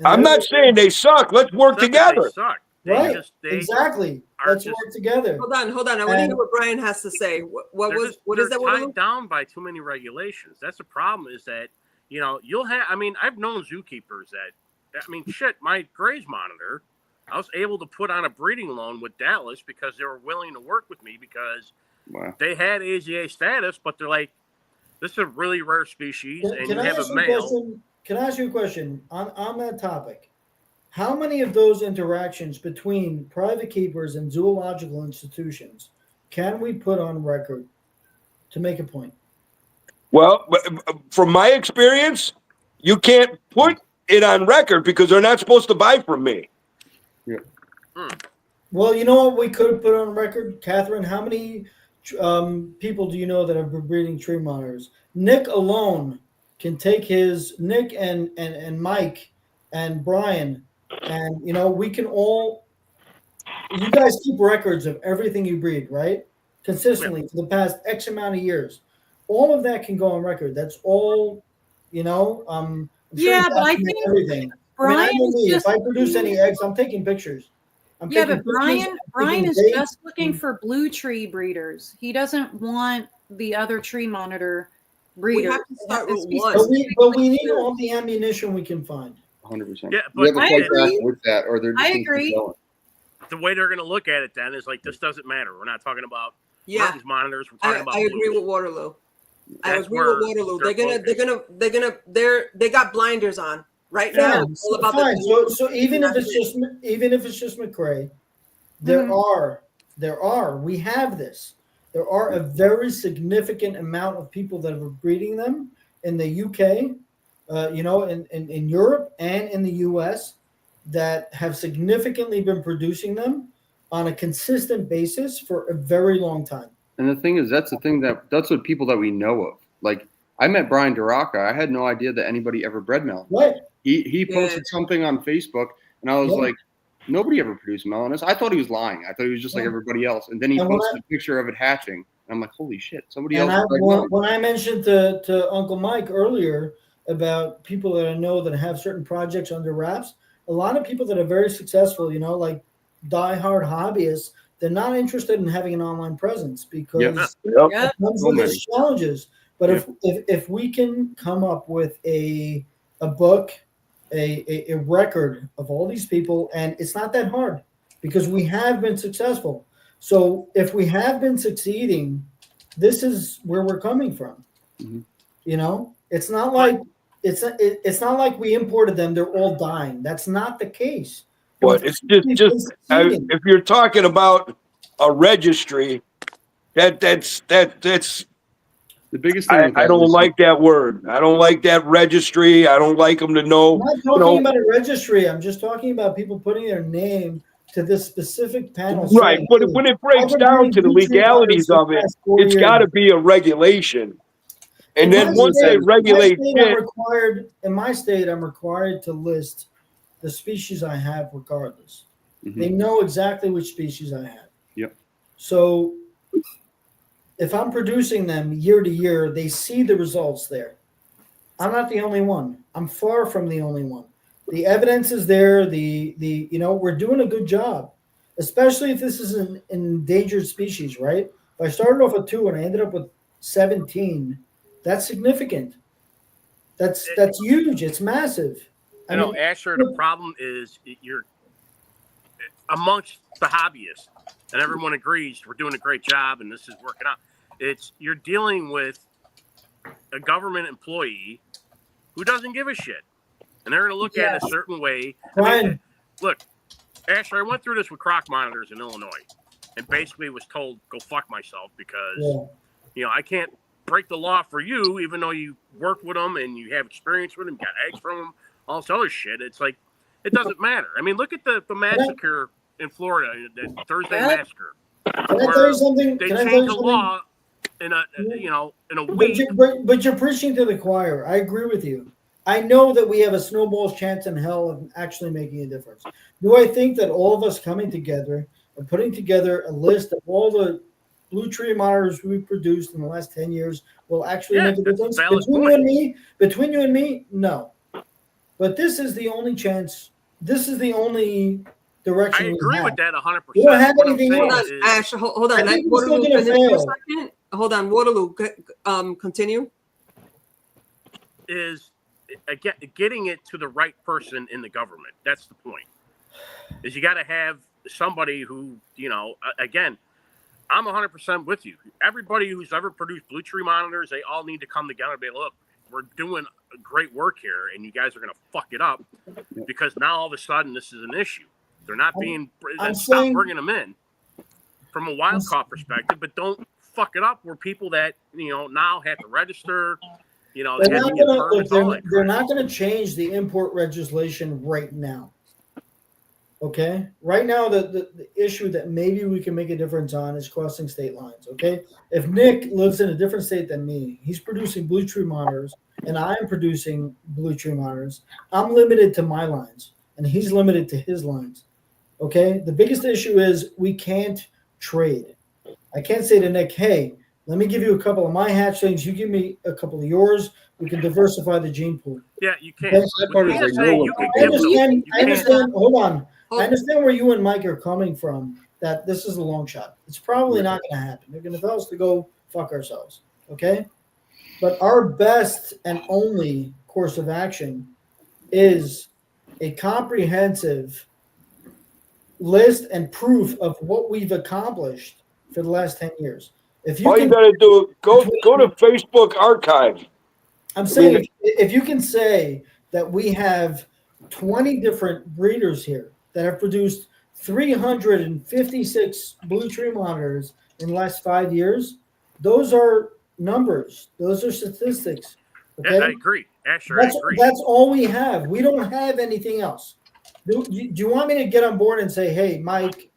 I'm not saying they suck. Let's work together. They suck. Right? Exactly. Let's work together. Hold on. I want to hear what Brian has to say. What is that? Tied down by too many regulations. That's the problem. Is that you'll have. I mean, I've known zookeepers that. I mean, shit. My graze monitor, I was able to put on a breeding loan with Dallas because they were willing to work with me because they had AZA status, but they're like, this is a really rare species, and you have a male. Can I ask you a question on that topic? How many of those interactions between private keepers and zoological institutions can we put on record to make a point? Well, from my experience, you can't put it on record because they're not supposed to buy from me. Yeah. Well, you know what we could put on record? Catherine, how many people do you know that have been breeding tree monitors? Nick alone can take Nick and Mike and Brian, and we can all. You guys keep records of everything you breed, right? Consistently for the past X amount of years. All of that can go on record. That's all, I'm sure but I think everything. Brian if I produce any eggs, I'm taking pictures. But Brian is just looking for blue tree breeders. He doesn't want the other tree monitor breeders. We have to start with one. But we need all the ammunition we can find. 100%. Yeah, we but have to fight back with that, or they're just I agree. The way they're going to look at it then is like, this doesn't matter. We're not talking about Mertens monitors. We're talking about. I agree with Waterloo. They got blinders on right now. All about fine. So even if it's just McRae, we have this. There are a very significant amount of people that are breeding them in the UK, in Europe and in the US that have significantly been producing them on a consistent basis for a very long time. And the thing is, that's what people that we know of. Like, I met Brian Duraca. I had no idea that anybody ever bred melon. Right. He posted something on Facebook, and I was like, nobody ever produced melons. I thought he was lying. I thought he was just like everybody else. And then he posted a picture of it hatching. And I'm like, holy shit, somebody else. When I mentioned to Uncle Mike earlier about people that I know that have certain projects under wraps, a lot of people that are very successful, like diehard hobbyists, they're not interested in having an online presence because it comes with its challenges. But if we can come up with a book, a record of all these people, and it's not that hard because we have been successful. So if we have been succeeding, this is where we're coming from. Mm-hmm. It's not like it's not like we imported them; they're all dying. That's not the case. But it's just if you're talking about a registry, that's the biggest thing. I don't like that word. I don't like that registry. I don't like them to know. I'm not talking about a registry. I'm just talking about people putting their name to this specific panel. Right, but when it breaks down to the legalities of it, it's got to be a regulation. And then once they regulate it, in my state, I'm required to list the species I have regardless. Mm-hmm. They know exactly which species I have. Yep. So if I'm producing them year to year, they see the results there. I'm not the only one. I'm far from the only one. The evidence is there. We're doing a good job, especially if this is an endangered species, right? If I started off with 2 and I ended up with 17, that's significant. That's huge. It's massive. You know, Asher, the problem is you're amongst the hobbyists, and everyone agrees we're doing a great job and this is working out. You're dealing with a government employee who doesn't give a shit, and they're going to look at it a certain way. Look, Asher, I went through this with croc monitors in Illinois, and basically was told go fuck myself because I can't break the law for you, even though you worked with them and you have experience with them, got eggs from them, all this other shit. It's like it doesn't matter. I mean, look at the massacre in Florida, the Thursday massacre. Can I tell you something? They changed the law in a week. But you're preaching to the choir. I agree with you. I know that we have a snowball's chance in hell of actually making a difference. Do I think that all of us coming together and putting together a list of all the blue tree monitors we produced in the last 10 years will actually make a difference? Between you and me, no. But this is the only chance. This is the only direction. I agree with that 100%. We don't have anything else. Ash, hold on. Let Waterloo finish for a second. Hold on, Waterloo. Continue. Is getting it to the right person in the government. That's the point. Is you got to have somebody who, again, I'm 100% with you. Everybody who's ever produced blue tree monitors, they all need to come together and be, look, we're doing great work here, and you guys are going to fuck it up because now all of a sudden this is an issue. They're not being stop bringing them in from a wild caught perspective, but don't fuck it up. We're people that now have to register. They're not going to change the import legislation right now. Okay, right now the issue that maybe we can make a difference on is crossing state lines. Okay, if Nick lives in a different state than me, he's producing blue tree monitors, and I'm producing blue tree monitors. I'm limited to my lines, and he's limited to his lines. Okay, the biggest issue is we can't trade. I can't say to Nick, "Hey, let me give you a couple of my hatchlings. You give me a couple of yours. We can diversify the gene pool." Yeah, you can't. Okay? I understand. Hold on. I understand where you and Mike are coming from, that this is a long shot. It's probably not going to happen. They're going to tell us to go fuck ourselves, okay? But our best and only course of action is a comprehensive list and proof of what we've accomplished for the last 10 years. If you all you got to do, go to Facebook archive. I'm saying if you can say that we have 20 different breeders here that have produced 356 blue tree monitors in the last 5 years, those are numbers. Those are statistics. Okay? Yeah, I agree. Asher, I agree. That's all we have. We don't have anything else. Do you want me to get on board and say, hey, Mike,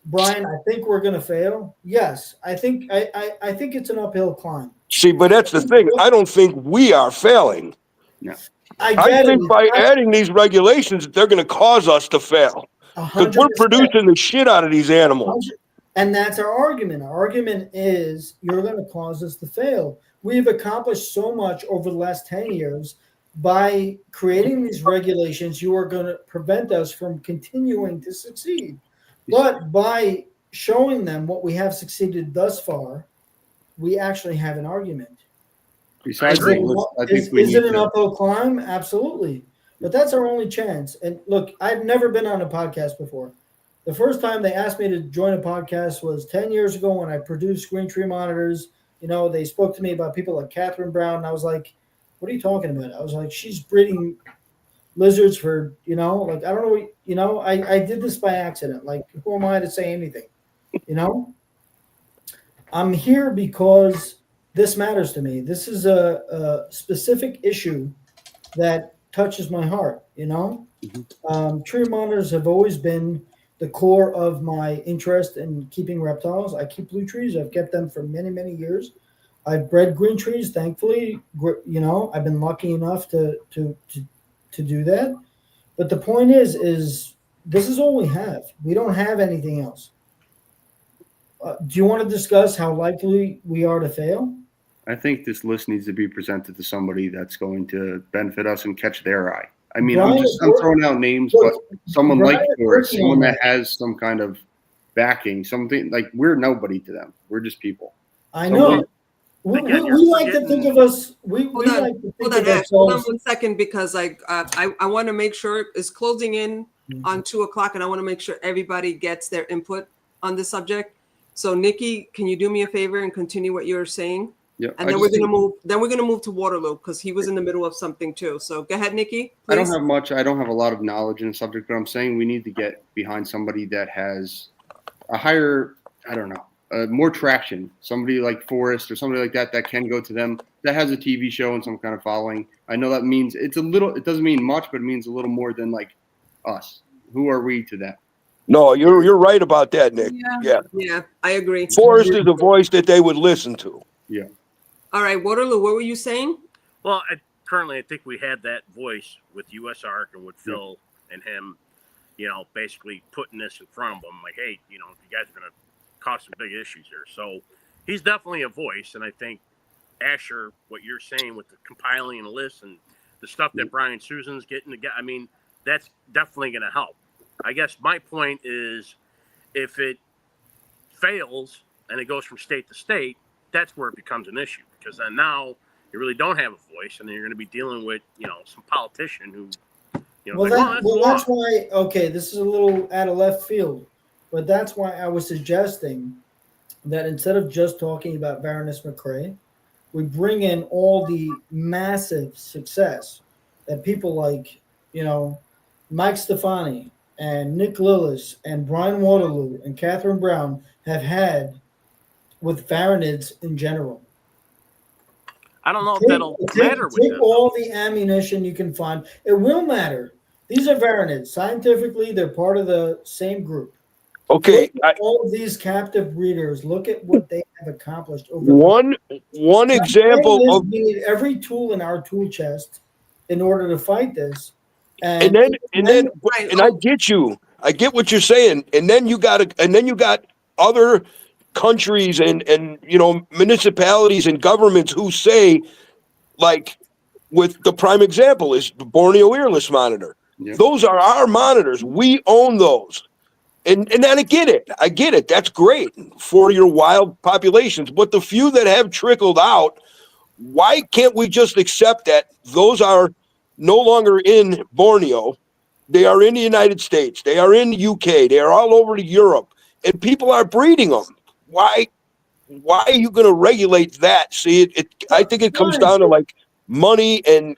Brian, I think we're going to fail? Yes. I think it's an uphill climb. See, but that's the thing. I don't think we are failing. No. I think by adding these regulations, they're going to cause us to fail because we're producing the shit out of these animals. And that's our argument. Our argument is you're going to cause us to fail. We've accomplished so much over the last 10 years. By creating these regulations, you are going to prevent us from continuing to succeed. But by showing them what we have succeeded thus far, we actually have an argument. Besides, is it an uphill climb? Absolutely. But that's our only chance. And look, I've never been on a podcast before. The first time they asked me to join a podcast was 10 years ago when I produced green tree monitors. They spoke to me about people like Catherine Brown, and I was like, what are you talking about? I was like, she's breeding lizards for, I don't know, I did this by accident. Like, who am I to say anything? I'm here because this matters to me. This is a specific issue that touches my heart, Tree monitors have always been the core of my interest in keeping reptiles. I keep blue trees. I've kept them for many, many years. I've bred green trees, thankfully. I've been lucky enough to do that. But the point is this is all we have. We don't have anything else. Do you want to discuss how likely we are to fail? I think this list needs to be presented to somebody that's going to benefit us and catch their eye. I mean, Brian I'm throwing out names, but someone Brian like is Forrest, working someone on that has some kind of backing, something like we're nobody to them. We're just people. I know. Again, We you're like to think of us. We Hold on, like to think hold on, of Ash, hold on ourselves. 1 second, because I want to make sure it's closing in on 2 o'clock, and I want to make sure everybody gets their input on this subject. So, Nikki, can you do me a favor and continue what you're saying? Yeah, And then we're gonna move. Then we're gonna move to Waterloo because he was in the middle of something too. So go ahead, Nikki. Please. I don't have much. I don't have a lot of knowledge in the subject, but I'm saying we need to get behind somebody that has a higher, I don't know, more traction. Somebody like Forrest or somebody like that that can go to them, that has a TV show and some kind of following. I know that means it's a little. It doesn't mean much, but it means a little more than like us. Who are we to them? No, you're right about that, Nick. Yeah, I agree. Forrest is a voice that they would listen to. Yeah. All right, Waterloo, what were you saying? Well, currently, I think we had that voice with USARK and with Phil and him, basically putting this in front of them, like, hey, you guys are going to cause some big issues here. So he's definitely a voice, and I think Asher, what you're saying with the compiling and lists and the stuff that Brian Susan's getting together, I mean, that's definitely going to help. I guess my point is, if it fails and it goes from state to state, that's where it becomes an issue, because then now you really don't have a voice, and then you're going to be dealing with some politician who that's why. Okay, this is a little out of left field, but that's why I was suggesting that instead of just talking about Baroness McCrae, we bring in all the massive success that people like Mike Stefani and Nick Lillis and Brian Waterloo and Catherine Brown have had with Varanids in general. I don't know if that'll matter with Take them. all the ammunition you can find. It will matter. These are Varanids. Scientifically, they're part of the same group. Okay. All of these captive breeders, look at what they have accomplished over one example of we need every tool in our tool chest in order to fight this. And I get you. I get what you're saying. And then you got other countries and municipalities and governments who say, like, with the prime example is the Borneo earless monitor. Yep. Those are our monitors. We own those. And I get it. I get it. That's great for your wild populations. But the few that have trickled out, why can't we just accept that those are no longer in Borneo? They are in the United States. They are in the UK. They are all over to Europe. And people are breeding them. Why are you going to regulate that? See, I think it comes down to like money and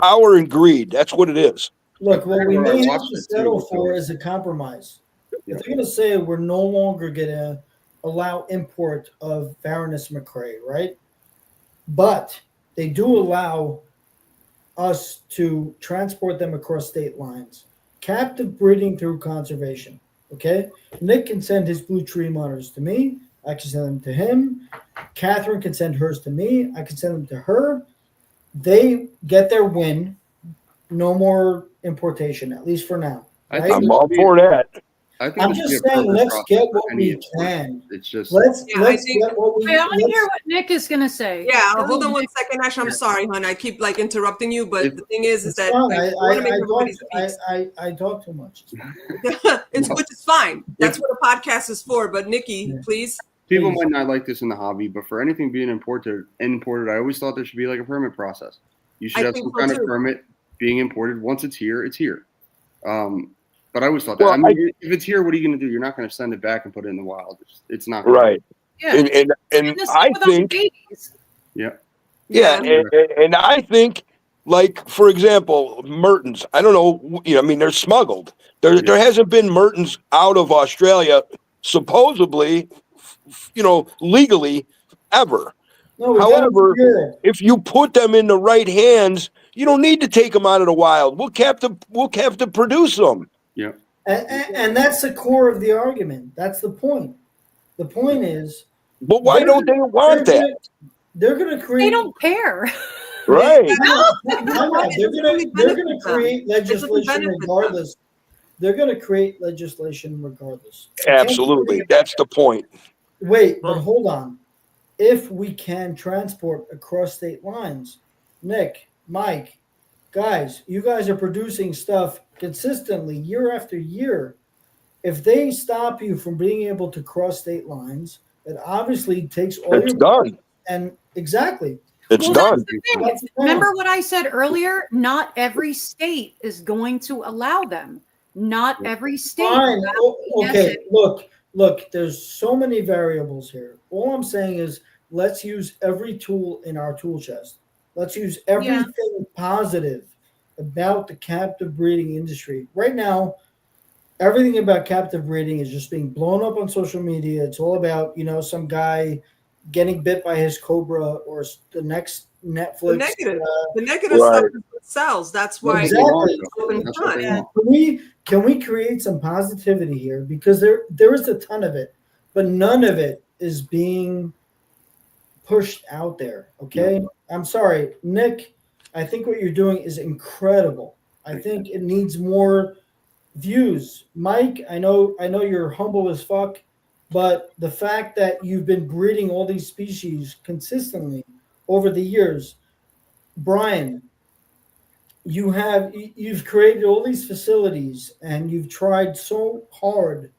power and greed. That's what it is. Look, what we may have to settle for is a compromise. If they're going to say we're no longer going to allow import of Baroness McCrae, right? But they do allow us to transport them across state lines. Captive breeding through conservation. Okay? Nick can send his blue tree monitors to me. I can send them to him. Catherine can send hers to me. I can send them to her. They get their win. No more importation, at least for now. Right? I'm all for that. I'm just saying, let's get what we can. It's just let's get what we. I want to hear what Nick is going to say. Yeah, hold on 1 second, Ash. I'm sorry, hon. I keep interrupting you, but the thing is that I talk too much. Which is fine. That's what a podcast is for. But Nikki, please. People might not like this in the hobby, but for anything being imported, I always thought there should be like a permit process. You should have some kind of permit being imported. Once it's here, it's here. But I always thought that. Well, if it's here, what are you going to do? You're not going to send it back and put it in the wild. It's not right. Yeah. And I think, and I think, like, for example, Mertens. I don't know. I mean, they're smuggled. There hasn't been Mertens out of Australia, supposedly, legally, ever. No, however, if you put them in the right hands, you don't need to take them out of the wild. We'll have to produce them. Yeah. And that's the core of the argument. That's the point. The point is, but why don't they want that? They're going to create. They don't care. Right. They're going to create legislation regardless. They're going to create legislation regardless. Absolutely. That's the point. Wait, but hold on. If we can transport across state lines, Nick, Mike, guys, you guys are producing stuff consistently year after year. If they stop you from being able to cross state lines, it obviously takes all It's your done. and exactly. It's Well, done. that's the thing. That's the thing. Remember what I said earlier? Not every state is going to allow them. Not every state. Fine. Yes, Okay. Look. There's so many variables here. All I'm saying is, let's use every tool in our tool chest. Let's use everything positive about the captive breeding industry. Right now, everything about captive breeding is just being blown up on social media. It's all about, some guy getting bit by his cobra or the next Netflix. The negative stuff is what sells. That's why Exactly. it's fun. Can we create some positivity here? Because there is a ton of it, but none of it is being pushed out there. Okay. I'm sorry, Nick. I think what you're doing is incredible. I think it needs more views. Mike, I know you're humble as fuck, but the fact that you've been breeding all these species consistently over the years, Brian, you've created all these facilities and you've tried so hard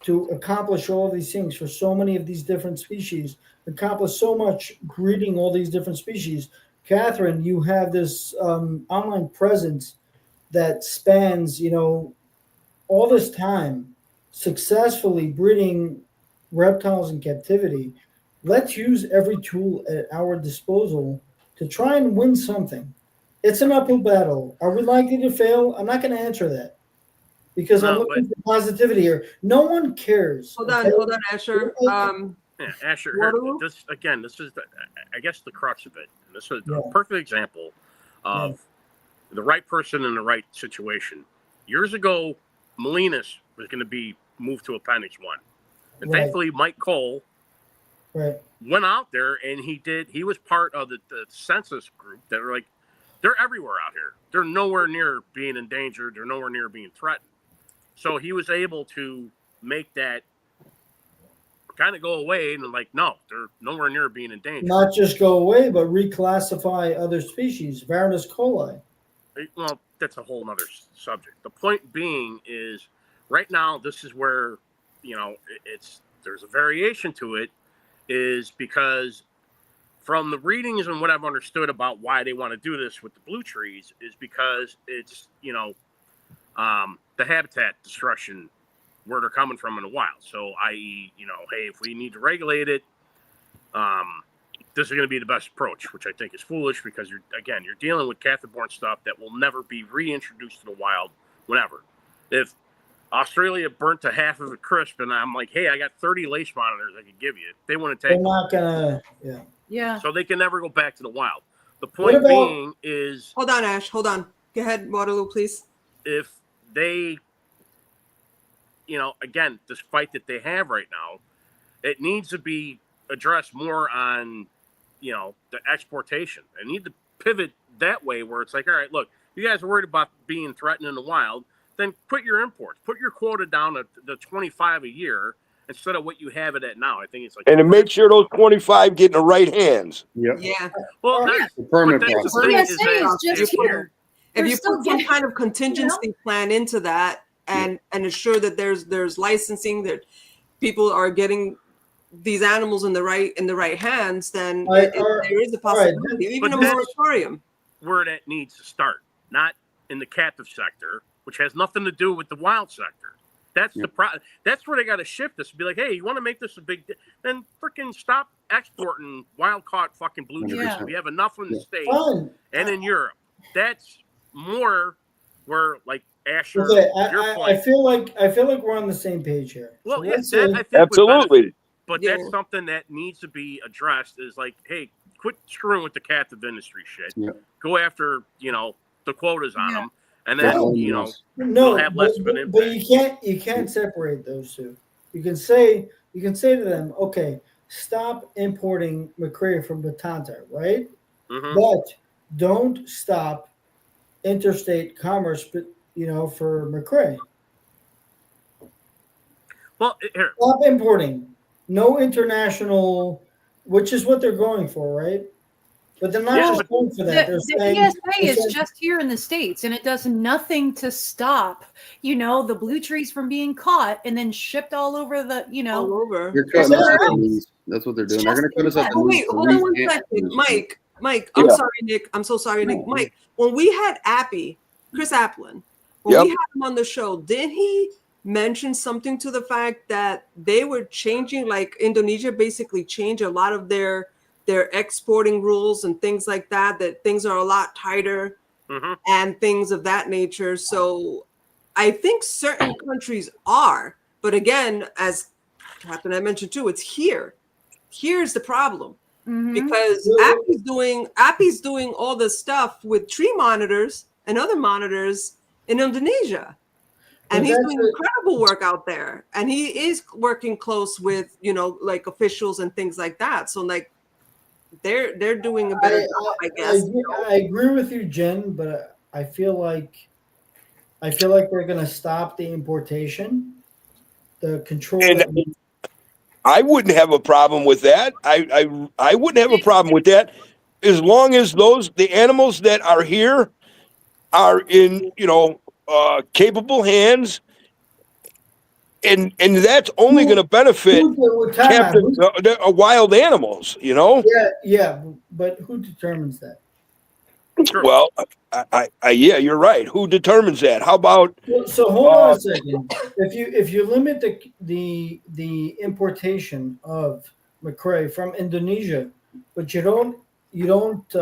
to accomplish all these things for so many of these different species, accomplish so much breeding all these different species. Catherine, you have this online presence that spans, all this time successfully breeding reptiles in captivity. Let's use every tool at our disposal to try and win something. It's an uphill battle. Are we likely to fail? I'm not going to answer that because I'm looking for positivity here. No one cares. Hold on, Asher. Yeah, Asher. Waterloo? This is I guess the crux of it. And this is a perfect example of the right person in the right situation. Years ago, Molinas was going to be moved to Appendix 1. And thankfully, Mike Cole went out there and he was part of the census group that were like, they're everywhere out here. They're nowhere near being endangered. They're nowhere near being threatened. So he was able to make that kind of go away and like, no, they're nowhere near being endangered. Not just go away, but reclassify other species, Varanus coli. Well, that's a whole nother subject. The point being is right now, this is where, there's a variation to it is because from the readings and what I've understood about why they want to do this with the blue trees is because it's, the habitat destruction where they're coming from in the wild. So, i.e., hey, if we need to regulate it, this is going to be the best approach, which I think is foolish because you're dealing with captive-born stuff that will never be reintroduced to the wild whenever. If Australia burnt to half of it crisp and I'm like, hey, I got 30 lace monitors I could give you, they want to take They're not going to, Yeah. So they can never go back to the wild. The point being is... Hold on, Ash. Hold on. Go ahead, Waterloo, please. If they, again, this fight that they have right now, it needs to be addressed more on, the exportation. They need to pivot that way where it's like, all right, look, you guys are worried about being threatened in the wild, then quit your imports. Put your quota down to the 25 a year instead of what you have it at now. I think it's like... And to make sure those 25 get in the right hands. Yep. Yeah. Well, that's The permanent but that's the process. thing is that just if you're- here. If you still put some getting- kind of contingency plan into that and ensure that there's licensing, that people are getting these animals in the right hands, then there is a possibility, even a But that's- moratorium. where that needs to start, not in the captive sector, which has nothing to do with the wild sector. That's the That's where they got to shift this. Be like, hey, you want to make this a big, then freaking stop exporting wild caught fucking blue trees. Yeah. We have enough in the States Fine. and in Europe. That's more where, like Asher, Okay, your I point. feel like we're on the same page here. Well, So yeah, let's that say- I think would benefit. Absolutely. But Yeah. that's something that needs to be addressed. Is like, hey, quit screwing with the captive industry shit. Yeah. Go after the quotas on Yeah. them, and then Yeah. no, they'll have less of an but impact. you can't separate those two. You can say to them, okay, stop importing McCrae from Batanta, right? Mhm. But don't stop interstate commerce, but for McCrae. Well, here, Stop importing. No international, which is what they're going for, right? But they're not Yeah, just going for that. They're The saying ESA they're is saying- just here in the States, and it does nothing to stop, the blue trees from being caught and then shipped all over the, All over. They're cutting us Somewhere at the else. knees. That's what they're doing. They're going to cut us at the Oh, knees. wait, so hold we on one can't second. do this. Mike, I'm Yeah. sorry, Nick. I'm so sorry, Nick. Mike, when we had Appy, Chris Applin, when Yep. we had him on the show, didn't he mention something to the fact that they were changing, like Indonesia basically changed a lot of their exporting rules and things like that, that things are a lot tighter Mhm. and things of that nature. So I think certain countries are, but again, as Captain I mentioned too, it's here. Here's the problem. Mhm. Because Appy's doing all the stuff with tree monitors and other monitors in Indonesia. And But he's that's doing the- incredible work out there. And he is working close with, like officials and things like that. So like they're doing a better job, I guess. I agree with you, Jen, but I feel like they're going to stop the importation, the control. And that we- I wouldn't have a problem with that. I wouldn't have a problem with that as long as the animals that are here are in capable hands, and that's only going to benefit time out. wild animals. Yeah, but who determines that? Sure. Well, yeah, you're right. Who determines that? How about So hold on a second. If you limit the importation of McCrae from Indonesia, but you don't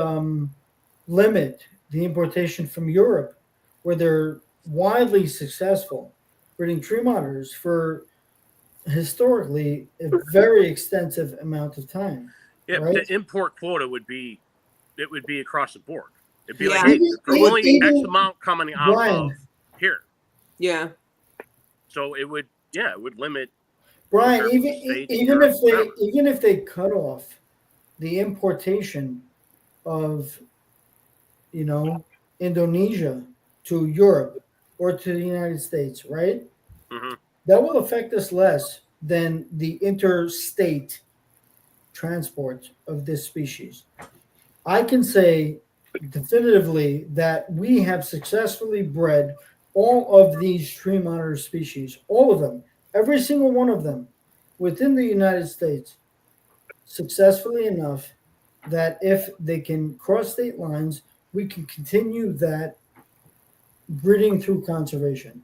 limit the importation from Europe, where they're widely successful breeding tree monitors for historically a very extensive amount of time. Yeah, right? the import quota would be across the board. It'd be Yeah. like, hey, there's only Even- X amount coming out Brian. of here. Yeah. So it would limit. Brian, Or even states, even or if they whatever. even if they cut off the importation of Indonesia to Europe or to the United States, right? Mhm. That will affect us less than the interstate transport of this species. I can say definitively that we have successfully bred all of these tree monitor species, all of them, every single one of them, within the United States, successfully enough that if they can cross state lines, we can continue that breeding through conservation.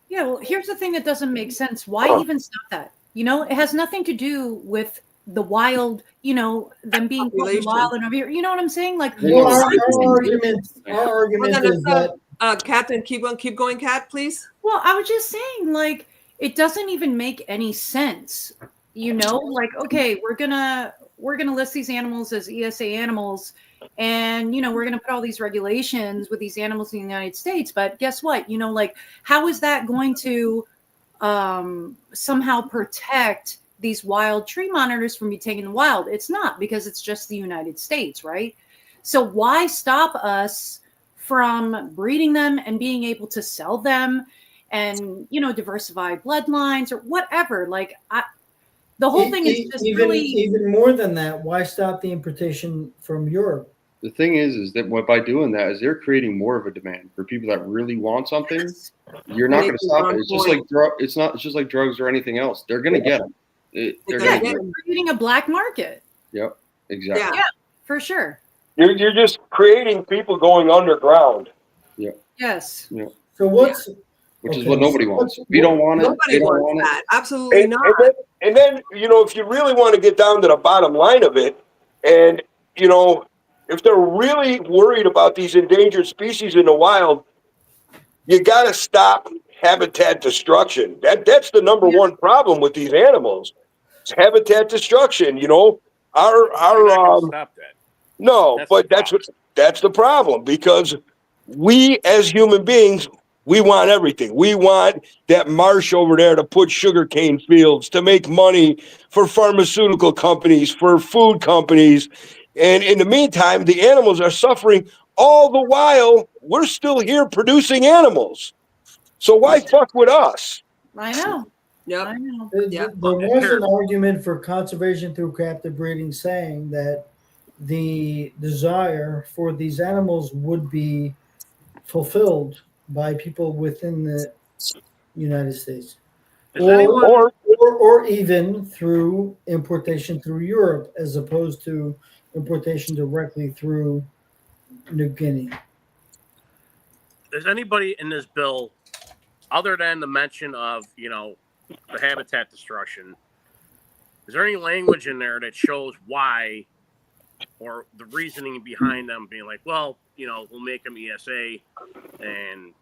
Yeah, well, here's the thing that doesn't make sense. Why even stop that? It has nothing to do with the wild, them being put in Population. wild and over here. You know what I'm saying? Like, Well, our Hold argument on, is that Captain, keep going, Cat, please. well, I was just saying, like, it doesn't even make any sense. Like, okay, we're gonna list these animals as ESA animals, and we're gonna put all these regulations with these animals in the United States. But guess what? Like, how is that going to somehow protect these wild tree monitors from being taken in the wild? It's not, because it's just the United States, right? So why stop us from breeding them and being able to sell them and diversify bloodlines or whatever? Like, the whole thing is just even more than that. Why stop the importation from Europe? The thing is that by doing that, is they're creating more of a demand for people that really want something. You're not going to stop it. It's just like it's just like drugs or anything else. They're going to get them. They're Yeah, going to yeah. get them. creating a black market. Yep, exactly. Yeah. Yeah, for sure. you're just creating people going underground? Yes. So what's Which is Okay, what nobody so wants. what's- We don't want it. Nobody They don't wants want it. that. Absolutely And, not. and then if you really want to get down to the bottom line of it, and if they're really worried about these endangered species in the wild, you got to stop habitat destruction. That's the number one problem with these animals. It's habitat destruction. You're not gonna stop that. No, That's but the that's the problem, because we as human beings, we want everything. We want that marsh over there to put sugarcane fields, to make money for pharmaceutical companies, for food companies. And in the meantime, the animals are suffering all the while we're still here producing animals. So why fuck with us? I know. Yep. I know. There Yeah. was an argument for conservation through captive breeding, saying that the desire for these animals would be fulfilled by people within the United States, Is anyone or even through importation through Europe, as opposed to importation directly through New Guinea. is anybody in this bill, other than the mention of the habitat destruction, is there any language in there that shows why or the reasoning behind them being like, well, we'll make them ESA and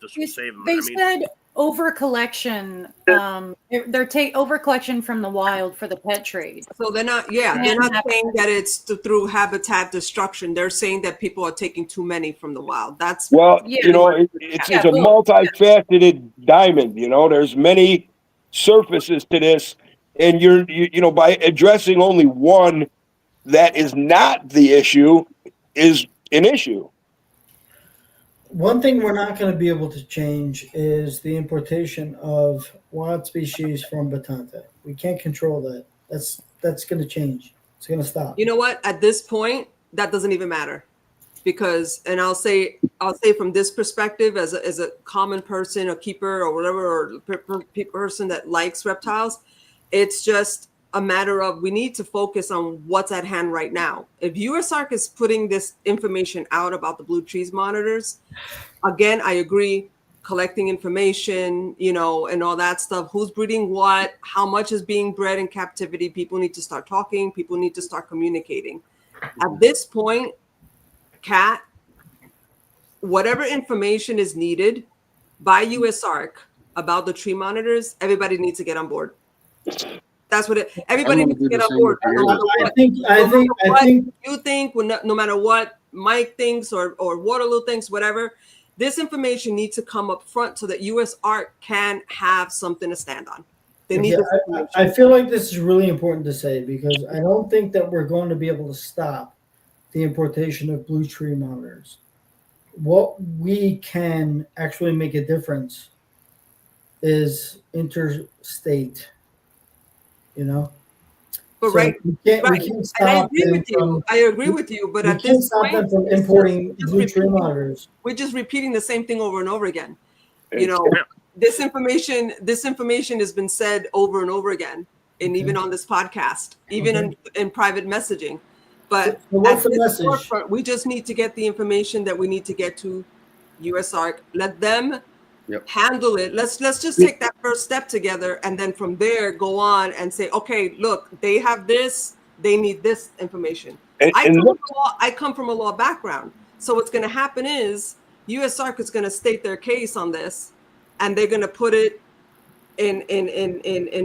this will save them? They said over collection. They're over collection from the wild for the pet trade. So they're not saying that it's through habitat destruction. They're saying that people are taking too many from the wild. It's a multifaceted diamond. There's many surfaces to this, and you're by addressing only one that is not the issue is an issue. One thing we're not going to be able to change is the importation of wild species from Batanta. We can't control that. That's going to change. It's going to stop. You know what? At this point, that doesn't even matter, because, and I'll say from this perspective, as a common person, a keeper or whatever, or person that likes reptiles, it's just a matter of we need to focus on what's at hand right now. If USARK is putting this information out about the blue trees monitors, again, I agree, collecting information, and all that stuff, who's breeding what, how much is being bred in captivity, people need to start talking, people need to start communicating. At this point, Kat, whatever information is needed by USARK about the tree monitors, everybody needs to get on board. That's what everybody needs to get on board. I think you think, no matter what Mike thinks or Waterloo thinks, whatever, this information needs to come up front so that USARK can have something to stand on. They need this information. I feel like this is really important to say, because I don't think that we're going to be able to stop the importation of blue tree monitors. What we can actually make a difference is interstate. But so we can't stop I agree with you. But at this point, them from importing blue tree monitors. We're just repeating the same thing over and over again. This information has been said over and over again, and even on this podcast, even in private messaging. But what's the message? Forefront, we just need to get the information that we need to get to USARK. Let them handle it. Let's just take that first step together, and then from there go on and say, okay, look, they have this, they need this information. I come from a law background, so what's going to happen is USARK is going to state their case on this, and they're going to put it in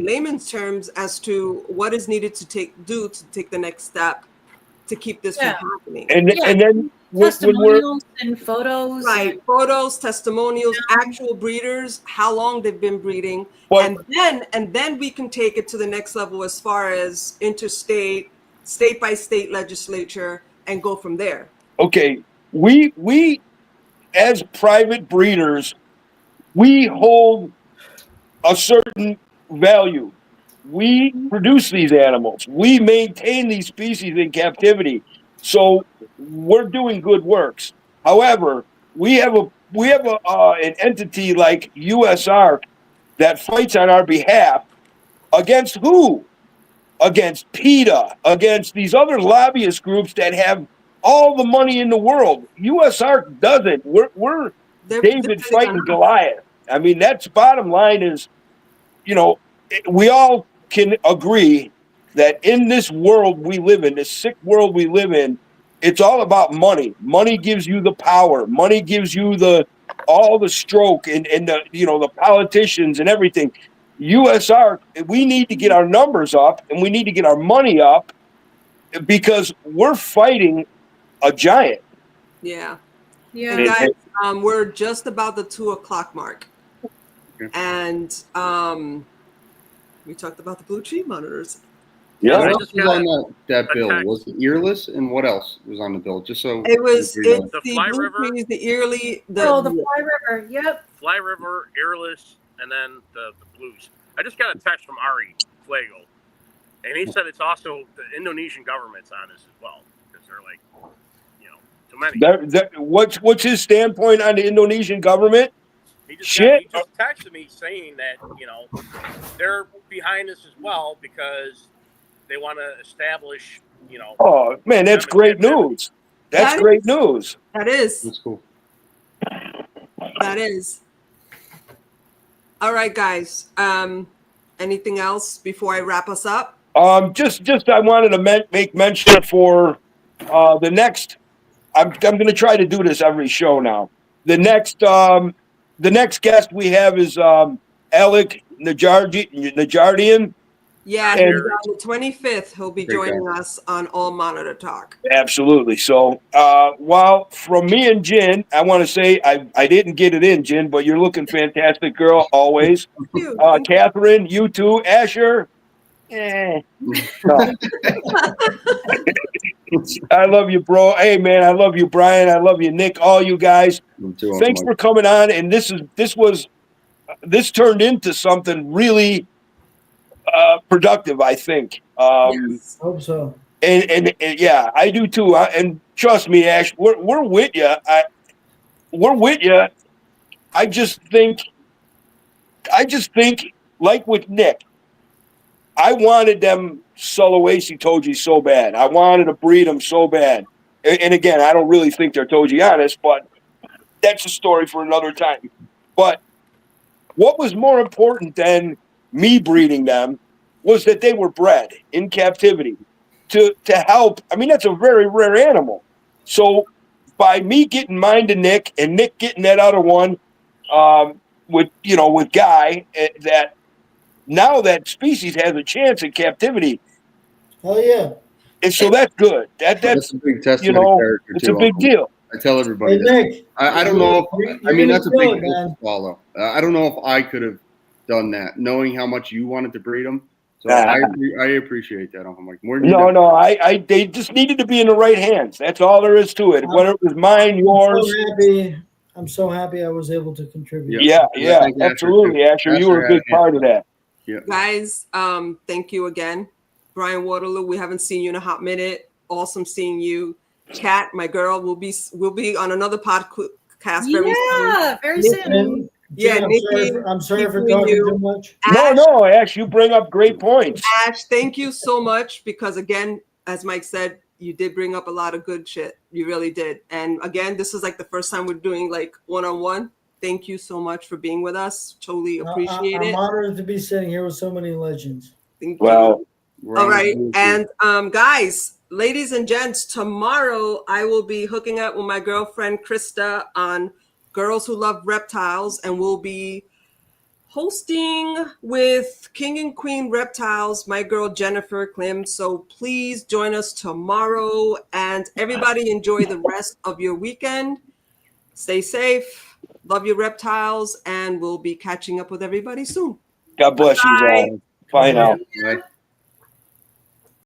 layman's terms as to what is needed to take the next step to keep this from happening. And then testimonials and photos, right? Photos, testimonials, actual breeders, how long they've been breeding, and then we can take it to the next level as far as interstate, state by state legislature, and go from there. Okay, we as private breeders, we hold a certain value. We produce these animals. We maintain these species in captivity. So we're doing good works. However, we have an entity like USARK that fights on our behalf against who? Against PETA, against these other lobbyist groups that have all the money in the world. USARK doesn't. We're David fighting Goliath. I mean, that's bottom line is, we all can agree that in this world we live in, this sick world we live in, it's all about money. Money gives you the power. Money gives you all the stroke and the politicians and everything. USARK, we need to get our numbers up and we need to get our money up because we're fighting a giant. Yeah. And guys, we're just about the 2:00 mark. And we talked about the blue tree monitors. Yeah. What else was on that bill? Was it earless, and what else was on the bill? Just so it was the the Fly blue River, trees, the early, the Fly River. Yep. Fly River, earless, and then the blues. I just got a text from Ari Flagel. And he said it's also the Indonesian government's on this as well because they're like, too many. What's his standpoint on the Indonesian government? He Shit. just texted me saying that they're behind this as well because they want to establish Oh man, that's great news. That's great news. That is. That's cool. That is. All right, guys. Anything else before I wrap us up? Just I wanted to make mention for the next. I'm going to try to do this every show now. The next guest we have is Alec Najardian. Yeah, And on the 25th, he'll be joining us on All Monitor Talk. Absolutely. So, while from me and Jen, I want to say I didn't get it in, Jen, but you're looking fantastic, girl, always. Catherine, you too. Asher. No. I love you, bro. Hey, man, I love you, Brian. I love you, Nick. All you guys. Thanks for coming on. And this turned into something really productive, I think. Yes. Hope so. And yeah, I do too. And trust me, Ash, we're with you. We're with you. I just think, like with Nick, I wanted them Sulawesi Toji so bad. I wanted to breed them so bad. And again, I don't really think they're Tojianis, but that's a story for another time. But what was more important than me breeding them was that they were bred in captivity to help. I mean, that's a very rare animal. So by me getting mine to Nick and Nick getting that other one with Guy, that now that species has a chance in captivity. Oh yeah. And so that's good. That's a big testament to character it's too. a big deal. I tell everybody. Hey, Nick, I don't know if I mean that's a big man. to swallow. I don't know if I could have done that, knowing how much you wanted to breed them. So I appreciate that. I'm like more. They just needed to be in the right hands. That's all there is to it. Whether it was mine, yours. I'm so happy I was able to contribute. Yeah, absolutely, Asher. You were a big part of that. Yeah. Guys, thank you again. Brian Waterloo, we haven't seen you in a hot minute. Awesome seeing you. Kat, my girl, will be on another podcast very soon. Very soon. Yeah, I'm sorry for talking too much. Ash, No, Ash, you bring up great points. Ash, thank you so much because again, as Mike said, you did bring up a lot of good shit. You really did. And again, this is like the first time we're doing like one-on-one. Thank you so much for being with us. Totally appreciate it. I'm honored to be sitting here with so many legends. Thank you. Well, all right. And guys, ladies and gents, tomorrow I will be hooking up with my girlfriend Krista on Girls Who Love Reptiles, and we'll be hosting with King and Queen Reptiles, my girl Jennifer Klim. So please join us tomorrow, and everybody enjoy the rest of your weekend. Stay safe. Love your reptiles, and we'll be catching up with everybody soon. God bless you all. Bye now. Bye.